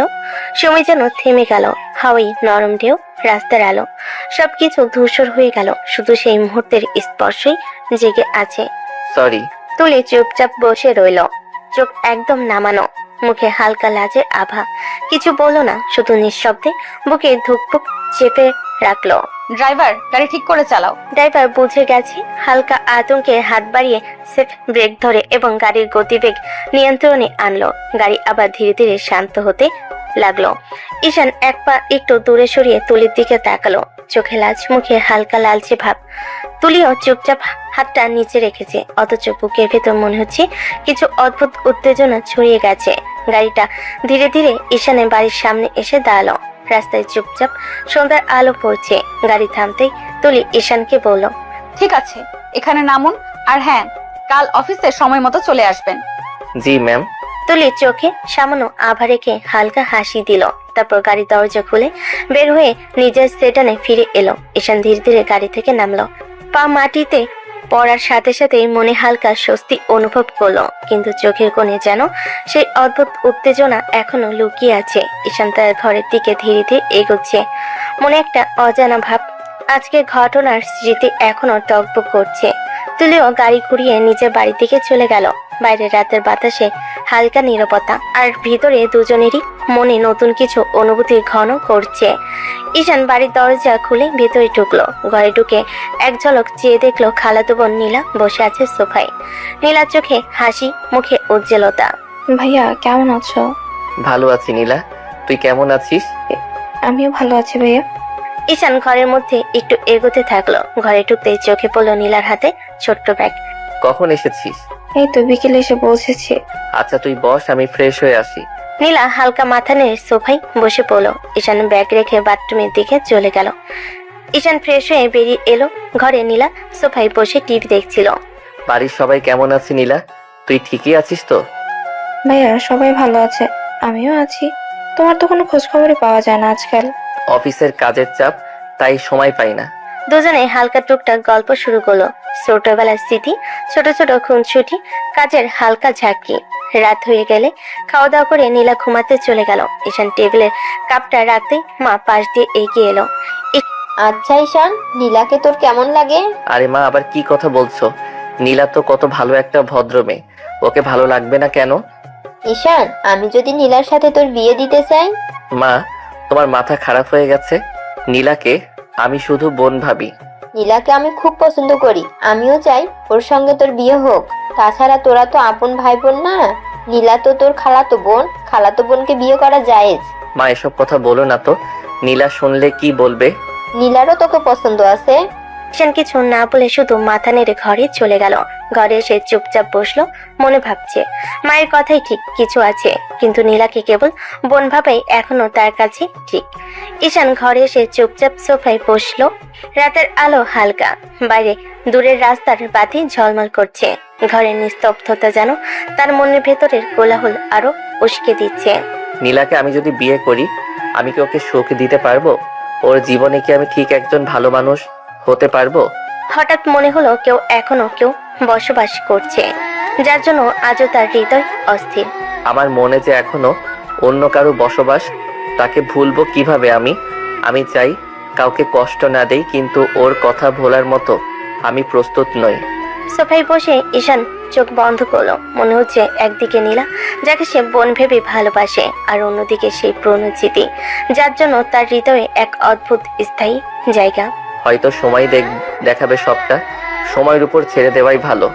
সময় যেন থেমে গেল। হাওয়াই নরম ঢেউ, রাস্তার আলো, সবকিছু ধূসর হয়ে গেল। শুধু সেই মুহূর্তের স্পর্শই জেগে আছে। সরি। তুলি চুপচাপ বসে রইল, চোখ একদম নামানো, মুখে হালকা লাজের আভা। কিছু বলল না, শুধু নিঃশব্দে বুকে ধুকপুক চেপে রাখলো। ড্রাইভার, গাড়ি ঠিক করে চালাও। ড্রাইভার বুঝে গেছে। হালকা আতঙ্কে হাত বাড়িয়ে সেফ ব্রেক ধরে এবং গাড়ির গতিবেগ নিয়ন্ত্রণে আনলো। গাড়ি আবার ধীরে ধীরে শান্ত হতে লাগলো। ঈশান এক পা একটু দূরে সরিয়ে তুলির দিকে তাকালো। চোখে লাজ, মুখে হালকা লালচে ভাব। তুলিও চুপচাপ হাতটা নিচে রেখেছে, অথচ বুকের ভেতর মনে হচ্ছে কিছু অদ্ভুত উত্তেজনা ছড়িয়ে গেছে। গাড়িটা ধীরে ধীরে ঈশানের বাড়ির সামনে এসে দাঁড়ালো। রাস্তায় চুপচাপ সন্ধ্যার আলো পড়ছে। গাড়ি থামতেই তুলি ঈশানকে বলল, ঠিক আছে, এখানে নামুন। আর হ্যাঁ, কাল অফিসে সময় মতো চলে আসবেন। জি ম্যাম। তুলির চোখে সামান্য আভা রেখে হালকা হাসি দিল। তারপর গাড়ির দরজা খুলে বের হয়ে নিজের সেডানে ফিরে এলো। ঈশান ধীরে ধীরে গাড়ি থেকে নামলো। পা মাটিতে পড়ার সাথে সাথেই মনে হালকা স্বস্তি অনুভব করলো, কিন্তু চোখের কোণে যেন সেই অদ্ভুত উত্তেজনা এখনো লুকিয়ে আছে। ঈশান তার ঘরের দিকে ধীরে ধীরে এগোচ্ছে, মনে একটা অজানা ভাব। আজকের ঘটনার স্মৃতি এখনো টকবক করছে। তুলিও গাড়ি ঘুরিয়ে নিজের বাড়ির দিকে চলে গেল। বাইরে রাতের বাতাসে হালকা নীরবতা, আর ভিতরে দুজনেরই মনে নতুন কিছু অনুভূতি ঘন করছে। ঈশান বাড়ির দরজা খুলে ভেতরে ঢুকলো। ঘরে ঢুকে এক ঝলক চেয়ে দেখলো খালাতো বোন নীলা বসে আছে সোফায়। নীলার চোখে হাসি, মুখে উজ্জ্বলতা। ভাইয়া কেমন আছো? ভালো আছি নীলা, তুই কেমন আছিস? আমিও ভালো আছি ভাইয়া। ঈশান ঘরের মধ্যে একটু এগোতে থাকলো। ঘরে ঢুকতেই চোখে পড়লো নীলার হাতে ছোট্ট ব্যাগ। কখন এসেছিস? এই তো বিকেলে এসে পৌঁছেছি। আচ্ছা তুই বস, আমি ফ্রেশ হয়ে আসি। নীলা হালকা মাথা নেড়ে সোফায় বসে পড়লো। ঈশান ব্যাগ রেখে বাথরুমের দিকে চলে গেল। ঈশান ফ্রেশ হয়ে বেরিয়ে এলো। ঘরে নীলা সোফায় বসে টিভি দেখছিল। বাড়ির সবাই কেমন আছে নীলা? তুই ঠিকই আছিস তো? ভাইয়া সবাই ভালো আছে, আমিও আছি। তোমার তো কোনো খোঁজ খবরই পাওয়া যায় না আজকাল। অফিসের কাজের চাপ, তাই সময় পাই না। দুজনে হালকা টুকটাক গল্প শুরু করলো। ছোটবেলার স্মৃতি, ছোট ছোট খুনসুটি, কাজের হালকা ঝাঁকি। রাত হয়ে গেলে খাওয়া দাওয়া করে নীলা ঘুমাতে চলে গেল। ঈশান টেবিলের কাপটা রাখতেই মা পাশ দিয়ে এগিয়ে এলো। আচ্ছা ঈশান, নীলাকে তোর কেমন লাগে? আরে মা, আবার কি কথা বলছো? নীলা তো কত ভালো একটা ভদ্র মেয়ে, ওকে ভালো লাগবে না কেন? ঈশান, আমি যদি নীলার সাথে তোর বিয়ে দিতে চাই? মা, তোমার মাথা খারাপ হয়ে গেছে। নীলাকে আমি শুধু বোন ভাবি। নীলাকে আমি খুব পছন্দ করি, আমিও চাই ওর সঙ্গে তোর বিয়ে হোক। তাছাড়া তোরা তো আপন ভাই বোন না? নীলা তো তোর খালাতো বোন, খালাতো বোনকে বিয়ে করা জায়েজ। মা এসব কথা বলো না তো, নীলা শুনলে কি বলবে? নীলারও তোকে পছন্দ আছে। ঈশান কিছু না বলে শুধু মাথা নেড়ে ঘরে চলে গেল। ঘরে এসে চুপচাপ বসলো, মনে ভাবছে মায়ের কথাই ঠিক, কিছু আছে, কিন্তু নীলাকে কেবল বোন ভাবাই এখনো তার কাছে ঠিক। ঈশান ঘরে এসে চুপচাপ সোফায় বসলো। রাতের আলো হালকা, বাইরে দূরের রাস্তার বাতি ঝলমল করছে। ঘরের নিস্তব্ধতা যেন তার মনের ভেতরের কোলাহল আরো উস্কে দিচ্ছে। নীলাকে আমি যদি বিয়ে করি, আমি কি ওকে সুখ দিতে পারবো? ওর জীবনে কি আমি ঠিক একজন ভালো মানুষ হতে পারবো? হঠাৎ মনে হলো এখনো কেউ বসবাস করছে, যার জন্য আজও তার হৃদয় অস্থির। আমার মনে যে এখনো অন্য কারো বসবাস, তাকে ভুলবো কিভাবে আমি? আমি চাই কাউকে কষ্ট না দেই, কিন্তু ওর কথা ভোলার মতো আমি প্রস্তুত নই। সোফায় বসে ঈশান চোখ বন্ধ করলো। মনে হচ্ছে একদিকে নীলা, যাকে সে বোন ভেবে ভালোবাসে, আর অন্যদিকে সেই পুরনো স্মৃতি, যার জন্য তার হৃদয়ে এক অদ্ভুত স্থায়ী জায়গা। হয়তো সময় দেখাবে সবটা, সময়ের উপর ছেড়ে দেওয়াই ভালো।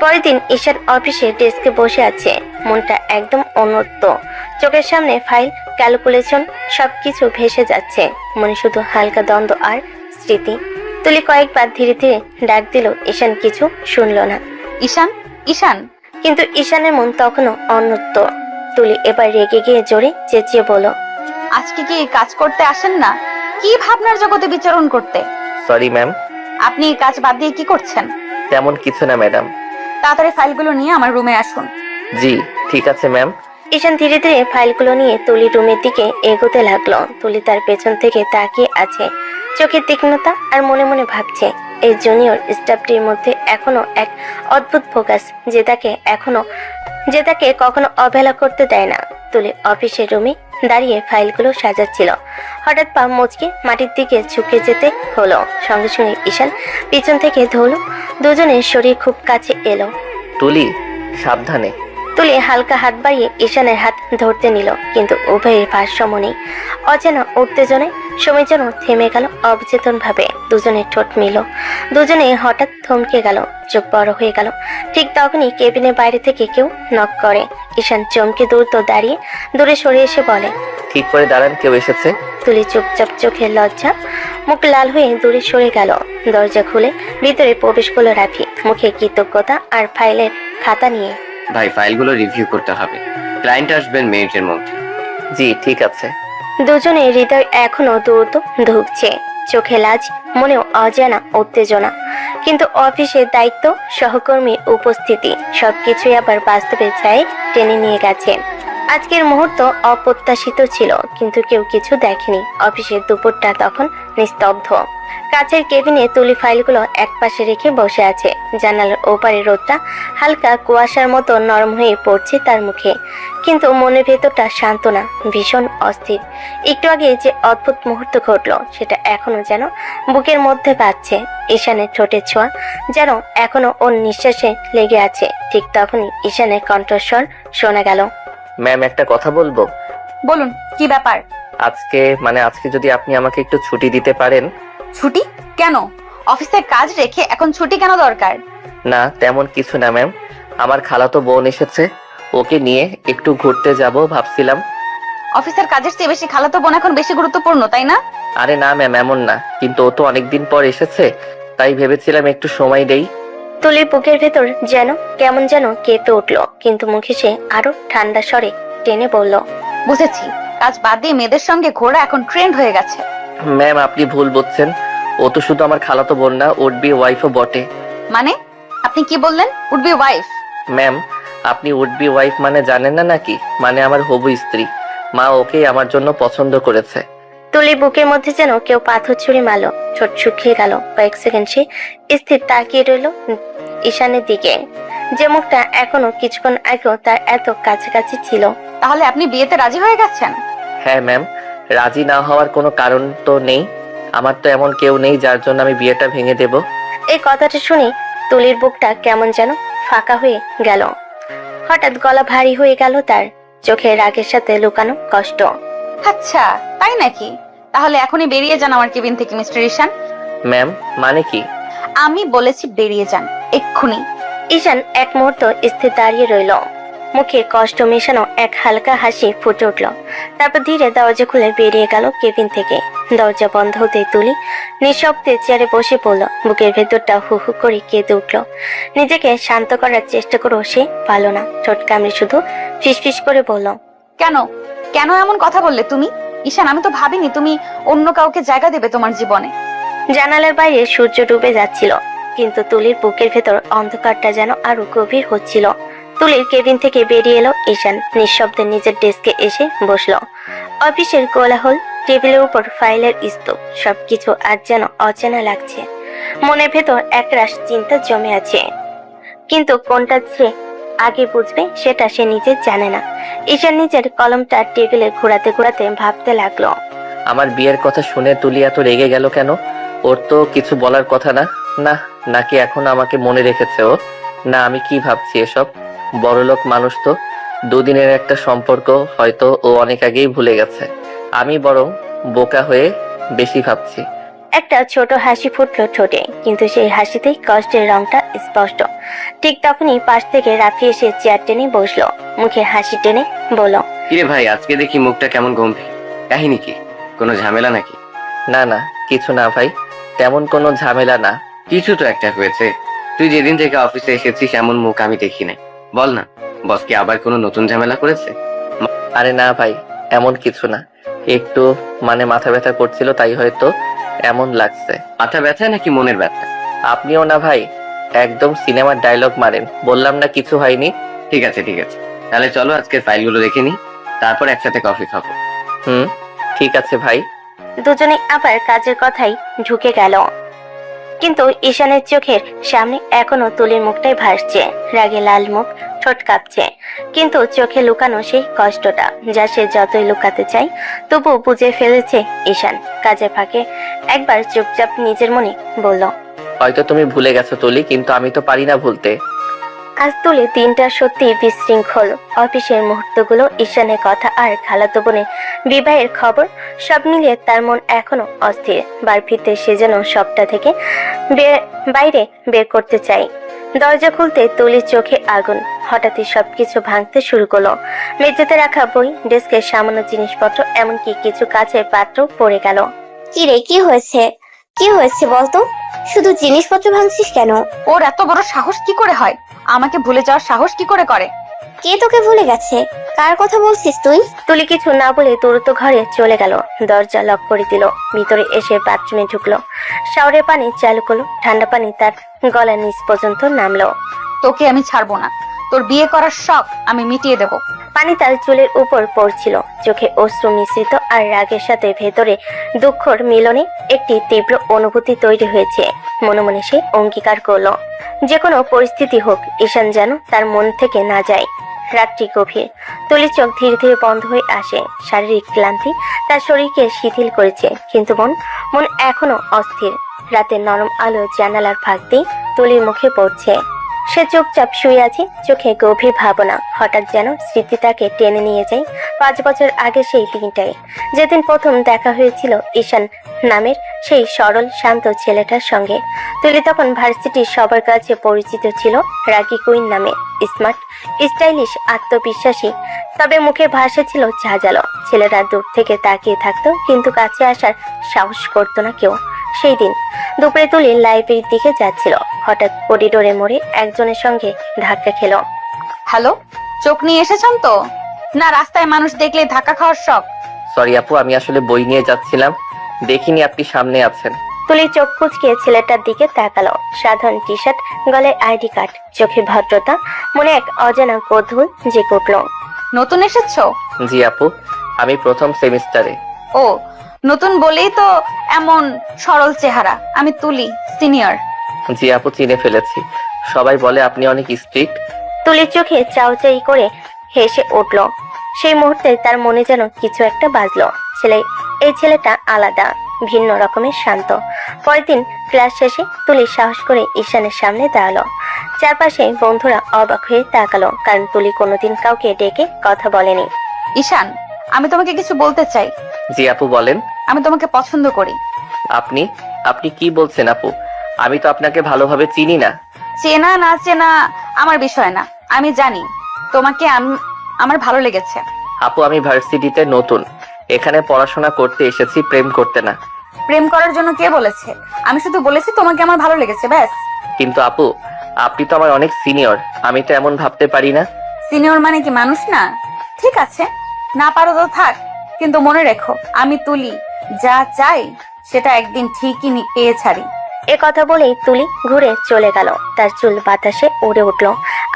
পরের দিন ঈশান অফিসে ডেস্কে বসে আছে, মনটা একদম অন্যত্র। চোখের সামনে ফাইল, ক্যালকুলেশন সবকিছু ভেসে যাচ্ছে। মনে শুধু হালকা দ্বন্দ্ব আর স্মৃতি। তুলি কয়েকবার ধীরে ধীরে ডাক দিল, ঈশান কিছু শুনলো না। ঈশান, ঈশান। কিন্তু ঈশানের মন তখনও অন্যত্র। তুলি এবার রেগে গিয়ে জোরে চেঁচিয়ে বলো, আজকে কি কাজ করতে আসেন না? কি ভাবনার জগতে বিচরণ করতে? Sorry ma'am. আপনি কাজ বাদ দিয়ে কি করছেন? তেমন কিছু না ম্যাডাম। তাড়াতাড়ি ফাইলগুলো নিয়ে আমার রুমে আসুন। জি ঠিক আছে ম্যাম। ঈশান ধীরে ধীরে ফাইলগুলো নিয়ে তুলি রুমের দিকে এগোতে লাগলো। তুলি তার পেছন থেকে তাকিয়ে আছে, চোখের তীক্ষ্ণতা আর মনে মনে ভাবছে এই জুনিয়র স্টাফটির মধ্যে এখনো এক অদ্ভুত ফোকাস, যে তাকে কখনো অবহেলা করতে দেয় না। তুলি অফিসের রুমে দাঁড়িয়ে ফাইলগুলো সাজাচ্ছিল। হঠাৎ পা মুচকে মাটির দিকে ঝুঁকে যেতে হলো। সঙ্গে সঙ্গে ঈশান পিছন থেকে ধরলো। দুজনের শরীর খুব কাছে এলো। তুলি, সাবধানে। তুলি হালকা হাত বাড়িয়ে ঈশানের হাত ধরতে নিল, কিন্তু উভয়ের ভারসাম্য নেই। অচেনা উত্তেজনায় সময় যেন থেমে গেল অবচেতন ভাবে। দুজনের ঠোঁট মিল, দুজনে হঠাৎ থমকে গেল, চোখ বড় হয়ে গেল। ঠিক তখনই কেবিনের বাইরে থেকে কেউ নক করে। ঈশান চমকে দ্রুত দাঁড়িয়ে দূরে সরে এসে বলে, ঠিক করে দাঁড়ান, কেউ এসেছে। তুলি চুপচাপ, চোখের লজ্জা মুখ লাল হয়ে দূরে সরে গেল। দরজা খুলে ভিতরে প্রবেশ করলো রাফি, মুখে কৃতজ্ঞতা আর ফাইলের খাতা নিয়ে। ভাই, ফাইলগুলো রিভিউ করতে হবে, ক্লায়েন্ট আসবেন মিনিটের মধ্যে। জি ঠিক আছে। দুজনের হৃদয় এখনো দ্রুত ধুকছে, চোখে লাজ, মনেও অজানা উত্তেজনা। কিন্তু অফিসের দায়িত্ব, সহকর্মীর উপস্থিতি সবকিছুই আবার বাস্তবে ছায় টেনে নিয়ে গেছে। আজকের মুহূর্ত অপ্রত্যাশিত ছিল, কিন্তু কেউ কিছু দেখেনি। অফিসের দুপুরটা তখন নিস্তব্ধ। কাছের কেবিনে তুলি ফাইলগুলো একপাশে রেখে বসে আছে। জানালার ওপারে রোদটা হালকা কুয়াশার মতো নরম হয়ে পড়ছে তার মুখে, কিন্তু মনের ভেতরটা শান্ত না, ভীষণ অস্থির। একটু আগে যে অদ্ভুত মুহূর্ত ঘটলো সেটা এখনো যেন বুকের মধ্যে বাজছে। ঈশানের ঠোঁটের ছোঁয়া যেন এখনো ওর নিঃশ্বাসে লেগে আছে। ঠিক তখনই ঈশানের কণ্ঠস্বর শোনা গেল। ম্যাম, একটা কথা বলবো। বলুন, কি ব্যাপার? আজকে যদি আপনি আমাকে একটু ছুটি দিতে পারেন। ছুটি? কেন? অফিসের কাজ রেখে এখন ছুটি কেন দরকার? না, তেমন কিছু না ম্যাম। আমার খালাতো বোন এসেছে, ওকে নিয়ে একটু ঘুরতে যাব ভাবছিলাম। অফিসের কাজের চেয়ে বেশি খালাতো বোন এখন বেশি গুরুত্বপূর্ণ, তাই না? আরে না ম্যাম, এমন না, কিন্তু ও তো অনেকদিন পর এসেছে, তাই ভেবেছিলাম একটু সময় দেই। তুলির বুকের ভেতর যেন কেমন যেন কেঁপে উঠলো, কিন্তু মুখে সে আরো ঠান্ডা স্বরে টেনে বলল, বুঝেছি, কাজ বাদ দিয়ে মেয়েদের সঙ্গে ঘোরা এখন ট্রেন্ড হয়ে গেছে। ম্যাম, আপনি ভুল বুঝছেন। ও তো শুধু আমার খালাতো বোন না, উড বি ওয়াইফও বটে। মানে আপনি কি বললেন? Would be wife? ম্যাম, আপনি উড বি ওয়াইফ মানে জানেন না নাকি? মানে আমার হবু স্ত্রী। মা ওকেই আমার জন্য পছন্দ করেছে। তুলির বুকের মধ্যে যেন কেউ পাথর ছুঁড়ে মারলো। ঠোঁট শুকিয়ে গেল। কয়েক সেকেন্ড সে স্থির তাকিয়ে রইল ঈশানের দিকে, যে মুখটা এখনো কিছুক্ষণ আগেও তার এত কাছাকাছি ছিল। তাহলে আপনি বিয়েতে রাজি হয়ে গেছেন? হ্যাঁ ম্যাম, রাজি না হওয়ার কোনো কারণ তো নেই। আমার তো এমন কেউ নেই যার জন্য আমি বিয়েটা ভেঙে দেব। এই কথাটা শুনে তুলির বুকটা কেমন যেন ফাঁকা হয়ে গেল। হঠাৎ গলা ভারী হয়ে গেল তার, চোখে রাগের সাথে লুকানো কষ্ট। আচ্ছা, তাই নাকি? তাহলে এখনই বেরিয়ে যান আমার কেবিন থেকে, মিস্টার ঈশান। ম্যাম, মানে কি? আমি বলেছি বেরিয়ে যান এক্ষুনি। ঈশান এক মুহূর্ত স্থির দাঁড়িয়ে রইল, মুখে কষ্ট মেশানো এক হালকা হাসি ফুটে উঠল। তারপর ধীরে দরজা খুলে বেরিয়ে গেল কেবিন থেকে। দরজা বন্ধ হতে তুলি নিঃশব্দে চেয়ারে বসে পড়ল। বুকের ভেতরটা হু হু করে কেঁদে উঠল। নিজেকে শান্ত করার চেষ্টা করেও সে পারল না। ঠোঁট কামড়ে শুধু ফিসফিস করে বলল, কেন কেন এমন কথা বললে তুমি? ঈশান, আমি তো ভাবিনি তুমি অন্য কাউকে জায়গা দেবে তোমার জীবনে। জানালার বাইরে সূর্য ডুবে যাচ্ছিল, কিন্তু তুলির বুকের ভেতর অন্ধকারটা যেন আরো গভীর হচ্ছিল। তুলির কেবিন থেকে বেরিয়ে এলো ঈশান। নিঃশব্দে নিজের ডেস্কে এসে বসলো। অফিসের কোলাহল, টেবিলের উপর ফাইলের স্তূপ, সবকিছু আজ যেন অচেনা লাগছে। মনের ভেতর একরাশ চিন্তা জমে আছে, কিন্তু কোনটা সে আগে বুঝবে সেটা সে নিজে জানে না। ঈশান নিজের কলমটা টেবিলে ঘোরাতে ঘোরাতে ভাবতে লাগলো, আমার বিয়ের কথা শুনে তুলি এত রেগে গেল কেন? ওর তো কিছু বলার কথা না। না, নাকি এখন আমাকে মনে রেখেছে ও? না, আমি কি ভাবছি এসব? বড়লোক মানুষ তো, দুদিনের একটা সম্পর্ক হয়তো ও অনেক আগেই ভুলে গেছে। আমি বরং বোকা হয়ে বেশি ভাবছি। একটা ছোট হাসি ফুটলো ঠোঁটে, কিন্তু সেই হাসিতেই কষ্টের রংটা স্পষ্ট। ঠিক তখনই পাশ থেকে রাফি এসে চেয়ার টেনে বসলো, মুখে হাসি টেনে বলল, কিরে ভাই, আজকে দেখি মুখটা কেমন গম্ভীর। কাহিনী কি? কোনো ঝামেলা নাকি? না না, কিছু না ভাই, তেমন কোনো ঝামেলা না। কিছু তো একটা হয়েছে। তুই যেদিন থেকে অফিসে এসেছিস এমন মুখ আমি দেখি নাই। বল না, বস কি আবার কোনো নতুন ঝামেলা করেছে? আরে না ভাই, এমন কিছু না। একটু মাথা ব্যথা করছিল, তাই হয়তো এমন লাগছে। মাথা ব্যথা নাকি মনের ব্যথা? আপনিও না ভাই, একদম সিনেমার ডায়লগ মারেন। বললাম না কিছু হয়নি। ঠিক আছে ঠিক আছে, তাহলে চলো আজকের ফাইলগুলো দেখে নি, তারপর একসাথে কফি খাবো। ঠিক আছে ভাই। দুজনে আবার কাজের কথাই ঢুকে গেল, কিন্তু ঈশানের চোখের সামনে এখনো তুলির মুখটাই ভাসছে। রাগে লাল মুখ, ঠোঁট কাঁপছে, কিন্তু চোখে লুকানো সেই কষ্টটা, যা সে যতই লুকাতে চায় তবু বুঝে ফেলেছে ঈশান। কাজের ফাঁকে একবার চুপচাপ নিজের মনে বলল, হয়তো তুমি ভুলে গেছো তুলি, কিন্তু আমি তো পারি না ভুলতে। আজ তুলি দিনটা সত্যি বিশৃঙ্খল। অফিসের মুহূর্তগুলো, ঈশানের কথা আর খালাতো বোনের বিবাহের খবর, সব মিলিয়ে তার মন এখনো অস্থির। বার ফিরতে সে যেন সবটা থেকে বাইরে বের করতে চায়। দরজা খুলতে তুলির চোখে আগুন। হঠাৎই সবকিছু ভাঙতে শুরু করলো। মেঝেতে রাখা বই, ডেস্কের সামান্য জিনিসপত্র, এমনকি কিছু কাচের পাত্র পড়ে গেল। কি রে, কি হয়েছে? কি হয়েছে বলতো? শুধু জিনিসপত্র ভাঙছিস কেন? ওর এত বড় সাহস কি করে হয়? আমাকে ভুলে যাওয়ার সাহস কি করে করে? কে তোকে ভুলে গেছে? কার কথা বলছিস তুই? তুলি কিছু না বলে দ্রুত ঘরে চলে গেল। দরজা লক করে দিল। ভিতরে এসে বাথরুমে ঢুকলো। শাওয়ারের পানি চালু করলো। ঠান্ডা পানি তার গলার নিচ পর্যন্ত নামলো। তোকে আমি ছাড়বো না। তোর বিয়ে করার শখ আমি মিটিয়ে দেব। পানি তার চুলের উপর পড়ছিল, চোখে অশ্রু মিশ্রিত আর রাগের সাথে ভেতরে দুঃখর মিলনে একটি তীব্র অনুভূতি তৈরি হয়েছে। মনে মনে সে অঙ্গীকার করলো, যে কোনো পরিস্থিতি হোক ঈশান যেন তার মন থেকে না যায়। রাত্রি গভীর, তুলির চোখ ধীরে ধীরে বন্ধ হয়ে আসে। শারীরিক ক্লান্তি তার শরীরকে শিথিল করেছে, কিন্তু মন এখনো অস্থির। রাতের নরম আলো জানালার ফাঁক দিয়ে তুলির মুখে পড়ছে। সে চুপচাপ শুয়ে আছে, চোখে গভীর ভাবনা। হঠাৎ যেন স্মৃতি তাকে টেনে নিয়ে যায় 5 বছর আগে সেই দিনটায়, যেদিন প্রথম দেখা হয়েছিল ঈশান নামের সেই সরল শান্ত ছেলেটার সঙ্গে। তুলি তখন ভার্সিটির সবার কাছে পরিচিত ছিল রাগী কুইন নামে। স্মার্ট, স্টাইলিশ, আত্মবিশ্বাসী, তবে মুখের ভাষা ছিল ঝাঁঝালো। ছেলেরা দূর থেকে তাকিয়ে থাকতো, কিন্তু কাছে আসার সাহস করতো না কেউ। সেই দিন দুপুরে তুলি লাইব্রেরির দিকে যাচ্ছিল, হঠাৎ করিডোরে মোড়ে একজনের সঙ্গে ধাক্কা খেলো। হ্যালো, চোখ নিয়ে এসেছেন তো? না রাস্তায় মানুষ দেখলে ধাক্কা খাওয়ার শখ? সরি আপু, আমি আসলে বই নিয়ে যাচ্ছিলাম, দেখিনি আপনি সামনে আছেন। তুলি চোখ কুচকে ছেলেটার দিকে তাকালো। সাধারণ টি শার্ট, গলায় আইডি কার্ড, চোখে ভদ্রতা, মনে এক অজানা কৌতূহল জেগে উঠল। নতুন এসেছো? জি আপু, আমি প্রথম সেমিস্টারে। ও, নতুন বলেই তো এমন সরল চেহারা। আমি তুলি, সিনিয়র। জি আপু, চিনে ফেলেছি। সবাই বলে আপনি অনেক স্ট্রিক্ট। তুলির চোখে চাউচাই করে হেসে উঠল। সেই মুহূর্তে তার মনে যেন কিছু একটা বাজলো। এই ছেলেটা আলাদা, ভিন্ন রকমের শান্ত। পরের দিন ক্লাস শেষে তুলি সাহস করে ঈশানের সামনে দাঁড়ালো। চারপাশে বন্ধুরা অবাক হয়ে তাকালো, কারণ তুলি কোনোদিন কাউকে ডেকে কথা বলেনি। ঈশান, আমি তোমাকে কিছু বলতে চাই। জি আপু, বলেন। আমি তোমাকে পছন্দ করি। আপনি আপনি কি বলছেন আপু? আমি তো আপনাকে ভালোভাবে চিনি না। চেনা না চেনা আমার বিষয় না, আমি জানি তোমাকে আমার ভালো লেগেছে। আপু, আমি ভার্সিটিতে নতুন, এখানে পড়াশোনা করতে এসেছি, প্রেম করতে না। প্রেম করার জন্য কে বলেছে? আমি শুধু বলেছি তোমাকে আমার ভালো লেগেছে, ব্যাস। কিন্তু আপু, আপনি তো আমার অনেক সিনিয়র, আমি তো এমন ভাবতে পারি না। সিনিয়র মানে কি মানুষ না? ঠিক আছে, না পারো তো থাক, কিন্তু মনে রেখো আমি তুলি, যা চাই সেটা একদিন ঠিকই পেয়ে ছাড়ি। এ কথা বলেই তুলি ঘুরে চলে গেল। তার চুল বাতাসে উড়ে উঠল,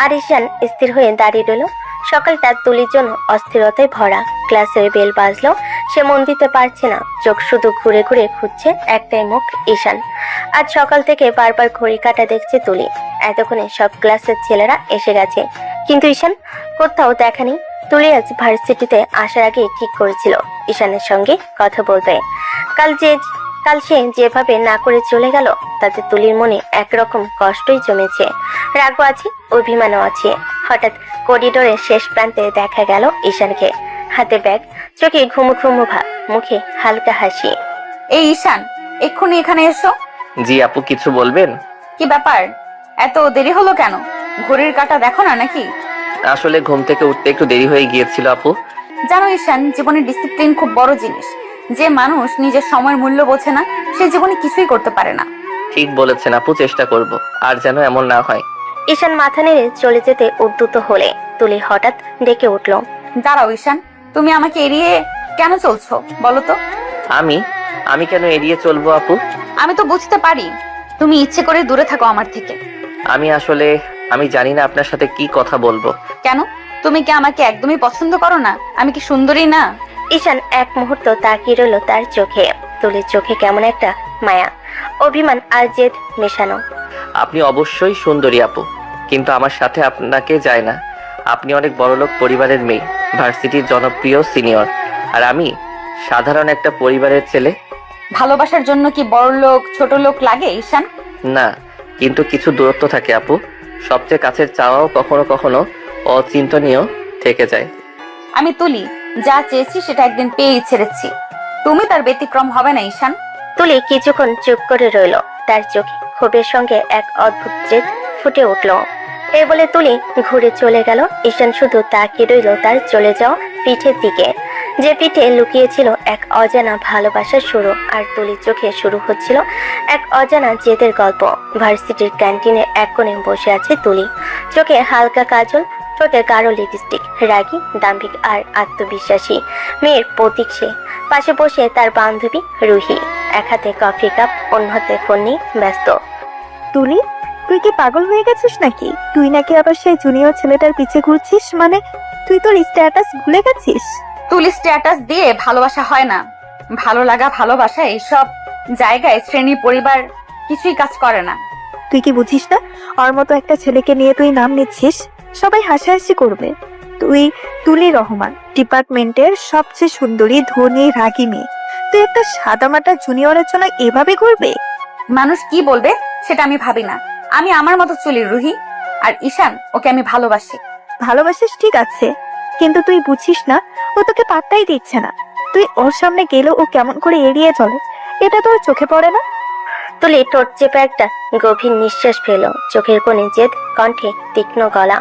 আর ঈশান স্থির হয়ে দাঁড়িয়ে রইল। সকালটা তুলির জন্য অস্থিরতায় ভরা। ক্লাসের বেল বাজলো, সে মন দিতে পারছে না। চোখ শুধু ঘুরে ঘুরে খুঁজছে একটাই মুখ, ঈশান। আজ সকাল থেকে বারবার ঘড়ি কাটা দেখছে তুলি। এতক্ষণে সব ক্লাসের ছেলেরা এসে গেছে, কিন্তু ঈশান কোথাও দেখা নেই। তুলি আজ ভার্সিটিতে আসার আগে ঠিক করেছিল ঈশানের সঙ্গে কথা বলবে। কাল সে যেভাবে না করে চলে গেল, তাতে তুলির মনে একরকম কষ্টই জমেছে। রাগও আছে, অভিমানও আছে। হঠাৎ করিডোরের শেষ প্রান্তে দেখা গেল ঈশানকে। হাতে ব্যাগ, চোখে ঘুমু ঘুমু ভাব, মুখে হালকা হাসি। এই ঈশান, এক্ষুনি এখানে এসো। জি আপু, কিছু বলবেন? কি ব্যাপার, এত দেরি হলো কেন? ঘড়ির কাঁটা দেখো না নাকি? আসলে ঘুম থেকে উঠতে একটু দেরি হয়ে গিয়েছিল আপু। জানো ঈশান, জীবনে ডিসিপ্লিন খুব বড় জিনিস। যে মানুষ নিজের সময়ের মূল্য বোঝে না, সে জীবনে কিছুই করতে পারে না। ঠিক বলেছেন আপু, চেষ্টা করব, আর যেন এমন না হয়। ঈশান মাথা নেড়ে চলে যেতে উদ্যত হলে তুলি হঠাৎ ডেকে উঠল। দাঁড়াও ঈশান, তুমি আমাকে এড়িয়ে কেন চলছো বলো তো? আমি কেন এড়িয়ে চলবো আপু? আমি তো বুঝতে পারি তুমি ইচ্ছে করে দূরে থাকো আমার থেকে। আমি জানি না আপনার সাথে কি কথা বলবো। কেন? তুমি কি আমাকে একদমই পছন্দ করো না? আমি কি সুন্দরী না? ঈশান এক মুহূর্ত তাকিয়ে রইল তার চোখে। তুলির চোখে কেমন একটা মায়া, অভিমান আর জেদ মেশানো। আপনি অবশ্যই সুন্দরী আপু, কিন্তু আমার সাথে আপনাকে যায় না। আপনি অনেক বড়লোক পরিবারের মেয়ে, ভার্সিটির জনপ্রিয় সিনিয়র, আর আমি সাধারণ একটা পরিবারের ছেলে। ভালোবাসার জন্য কি বড় লোক ছোট লোক লাগে ঈশান? না, কিন্তু কিছু দূরত্ব থাকে আপু। সবচেয়ে কাছের চাওয়াও কখনো কখনো অচিন্তনীয় থেকে যায়। আমি তুলি, যা চেয়েছি সেটা একদিন পেয়েই ছেড়েছি। তুমি তার ব্যতিক্রম হবে না ঈশান। তুলি কিছুক্ষণ চুপ করে রইল। তার চোখে ক্ষোভের সঙ্গে এক অদ্ভুত জেদ ফুটে উঠল। এই বলে তুলি ঘুরে চলে গেল। ঈশান শুধু তাকিয়ে রইল তার চলে যাওয়া পিঠের দিকে, যে পিঠে লুকিয়েছিল এক অজানা ভালোবাসার শুরু। আর তুলির চোখে শুরু হচ্ছিল এক অজানা জেদের গল্প। ভার্সিটির ক্যান্টিনের এক কোণে বসে আছে তুলি, চোখে হালকা কাজল, ঠোঁটে গাঢ় লিপস্টিক। রাগী, দাম্ভিক আর আত্মবিশ্বাসী মেয়ের প্রতীক সে। পাশে বসে তার বান্ধবী রুহি, এক হাতে কফি কাপ, অন্য হাতে ফোন নিয়ে ব্যস্ত। তুলি, তুই কি পাগল হয়ে গেছিস নাকি? তুই নাকি আবার সেই জুনিয়র ছেলেটার পিছে ঘুরছিস? মানে তুই তুই তোর স্ট্যাটাস ভুলে গেছিস? তুলি স্ট্যাটাস দিয়ে ভালোবাসা হয় না। ভালো লাগা, ভালোবাসা এইসব জায়গায় শ্রেণী পরিবার কিছুই কাজ করে না। তুই কি বুঝিস না? ওর মতো একটা ছেলেকে নিয়ে তুই নাম নিচ্ছিস, সবাই হাসাহাসি করবে। তুই তুলি রহমান, ডিপার্টমেন্টের সবচেয়ে সুন্দরী, ধনী, রাগী মেয়ে। তুই একটা সাদামাটা জুনিয়রের জন্য এভাবে করবে? মানুষ কি বলবে সেটা আমি ভাবি না। আমি আমার মতো চলি রুহি। আর ঈশান, ওকে আমি ভালোবাসি। ভালোবাসিস ঠিক আছে, কিন্তু তুই বুঝিস না, ও তোকে পাত্তাই দিচ্ছে না। তুই ওর সামনে গেলেও ও কেমন করে এড়িয়ে চলে, এটা তোর চোখে পড়ে না? তুলি ঠোঁট চেপে একটা গভীর নিঃশ্বাস ফেলো, চোখের কোণে জেদ, কণ্ঠে তীক্ষ্ণ গলা।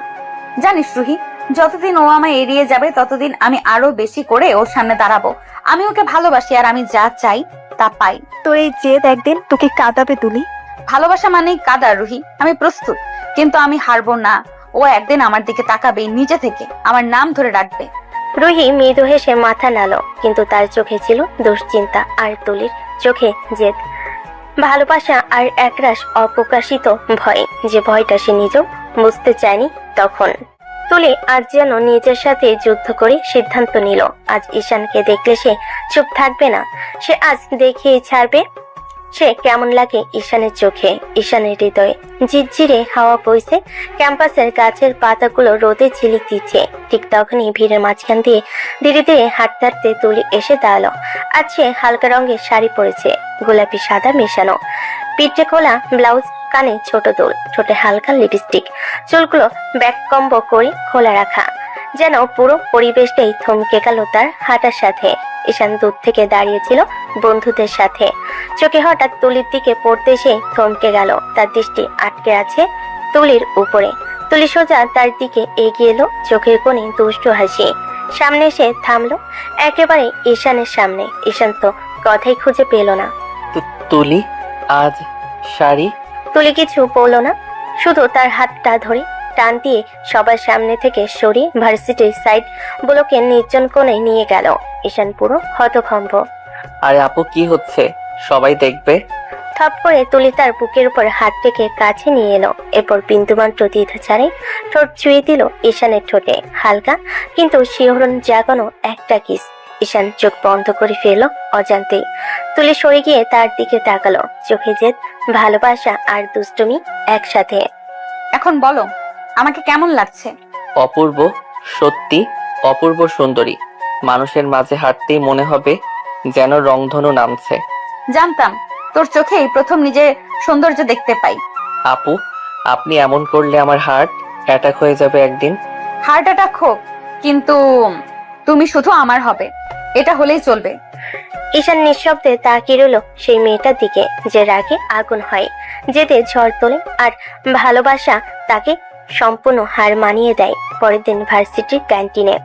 জানিস রুহি, যতদিন ও আমায় এড়িয়ে যাবে ততদিন আমি আরো বেশি করে ওর সামনে দাঁড়াবো। আমি ওকে ভালোবাসি, আর আমি যা চাই তা পাই। তোর এই জেদ একদিন তোকে কাঁদাবে তুলি। ভালোবাসা মানেই কাদা রুহি, আমি প্রস্তুত। কিন্তু আমি হারবো না। ও একদিন আমার দিকে তাকাবে, নিজে থেকে আমার নাম ধরে ডাকবে। রুহি মৃদু হেসে মাথা নাড়ল, কিন্তু তার চোখে ছিল দুশ্চিন্তা, আর তুলির চোখে জেদ, ভালোবাসা আর একরাশ অপ্রকাশিত ভয়, যে ভয়টা সে নিজেও বুঝতে চায়নি তখন। তুলি আজ যেন নিজের সাথে যুদ্ধ করে সিদ্ধান্ত নিল, আজ ঈশানকে দেখলে সে চুপ থাকবে না। সে আজ দেখিয়ে ছাড়বে সে কেমন লাগে ঈশানের চোখে, ঈশানের হৃদয়ে। ঝিরঝিরে হাওয়া বইছে, ক্যাম্পাসের গাছের পাতাগুলো রোদে ঝিলিক দিচ্ছে। ঠিক তখনই ভিড়ের মাঝখান দিয়ে ধীরে ধীরে হাঁটতে হাঁটতে তুলি এসে দাঁড়ালো। আজ সে হালকা রঙের শাড়ি পরেছে, গোলাপি সাদা মেশানো, পিঠে খোলা ব্লাউজ, কানে ছোট দুল, ঠোঁটে হালকা লিপস্টিক, চুলগুলো ব্যাককম্ব করে খোলা রাখা, যেন পুরো পরিবেশটাই থমকে গেল তার হাঁটার সাথে। ঈশান দূর থেকে দাঁড়িয়েছিল বন্ধুদের সাথে, চোখে হঠাৎ তুলির দিকে পড়তে সে থমকে গেল। তার দৃষ্টি আটকে আছে তুলির উপরে। তুলি সোজা তার দিকে এগিয়ে এলো, চোখের কোণে দুষ্ট হাসি। সামনে এসে থামলো, একেবারে ঈশানের সামনে। ঈশান তো কথাই খুঁজে পেল না। তুলি, আজ শাড়ি? তুলি কিছু বলল না, শুধু তার হাতটা ধরে টান দিয়ে সবার সামনে থেকে সরিয়ে ভার্সিটির সাইড ব্লকে নির্জন কোণে নিয়ে গেল। ঈশান পুরো হতভম্ব। আরে আপু, কি হচ্ছে? সবাই দেখবে। থপ করে তুলি তার বুকের উপর হাত রেখে কাছে নিয়ে এলো, এরপর বিন্দুমাত্র দ্বিধা ছাড়াই ঠোঁট ছুঁয়ে দিল ঈশানের ঠোঁটে। হালকা কিন্তু শিহরণ জাগানো একটা কিস। ঈশান চোখ বন্ধ করে ফেলল অজান্তেই। তুলি সরে গিয়ে তার দিকে তাকালো, চোখে জেদ, ভালোবাসা আর দুষ্টুমি একসাথে। এখন বলো, আমাকে কেমন লাগছে? অপূর্ব, সত্যি অপূর্ব সুন্দরী। মানুষের মাঝে হাঁটতেই মনে হবে যেন রংধনু নামছে। জানতাম তোর চোখেই প্রথম নিজের সৌন্দর্য দেখতে পাই। আপু, আপনি এমন করলে আমার হার্ট অ্যাটাক হয়ে যাবে একদিন। হার্ট অ্যাটাক হোক, কিন্তু তুমি শুধু আমার হবে, এটা হলেই চলবে। ঈশান নিঃশব্দে তাকিয়ে রইল সেই মেয়েটার দিকে, যে রাগে আগুন হয়, জেদে ঝড় তোলে, আর ভালোবাসা তাকে সম্পূর্ণ হার মানিয়ে দেয়। পরের দিন ভার্সিটির ক্যান্টিনে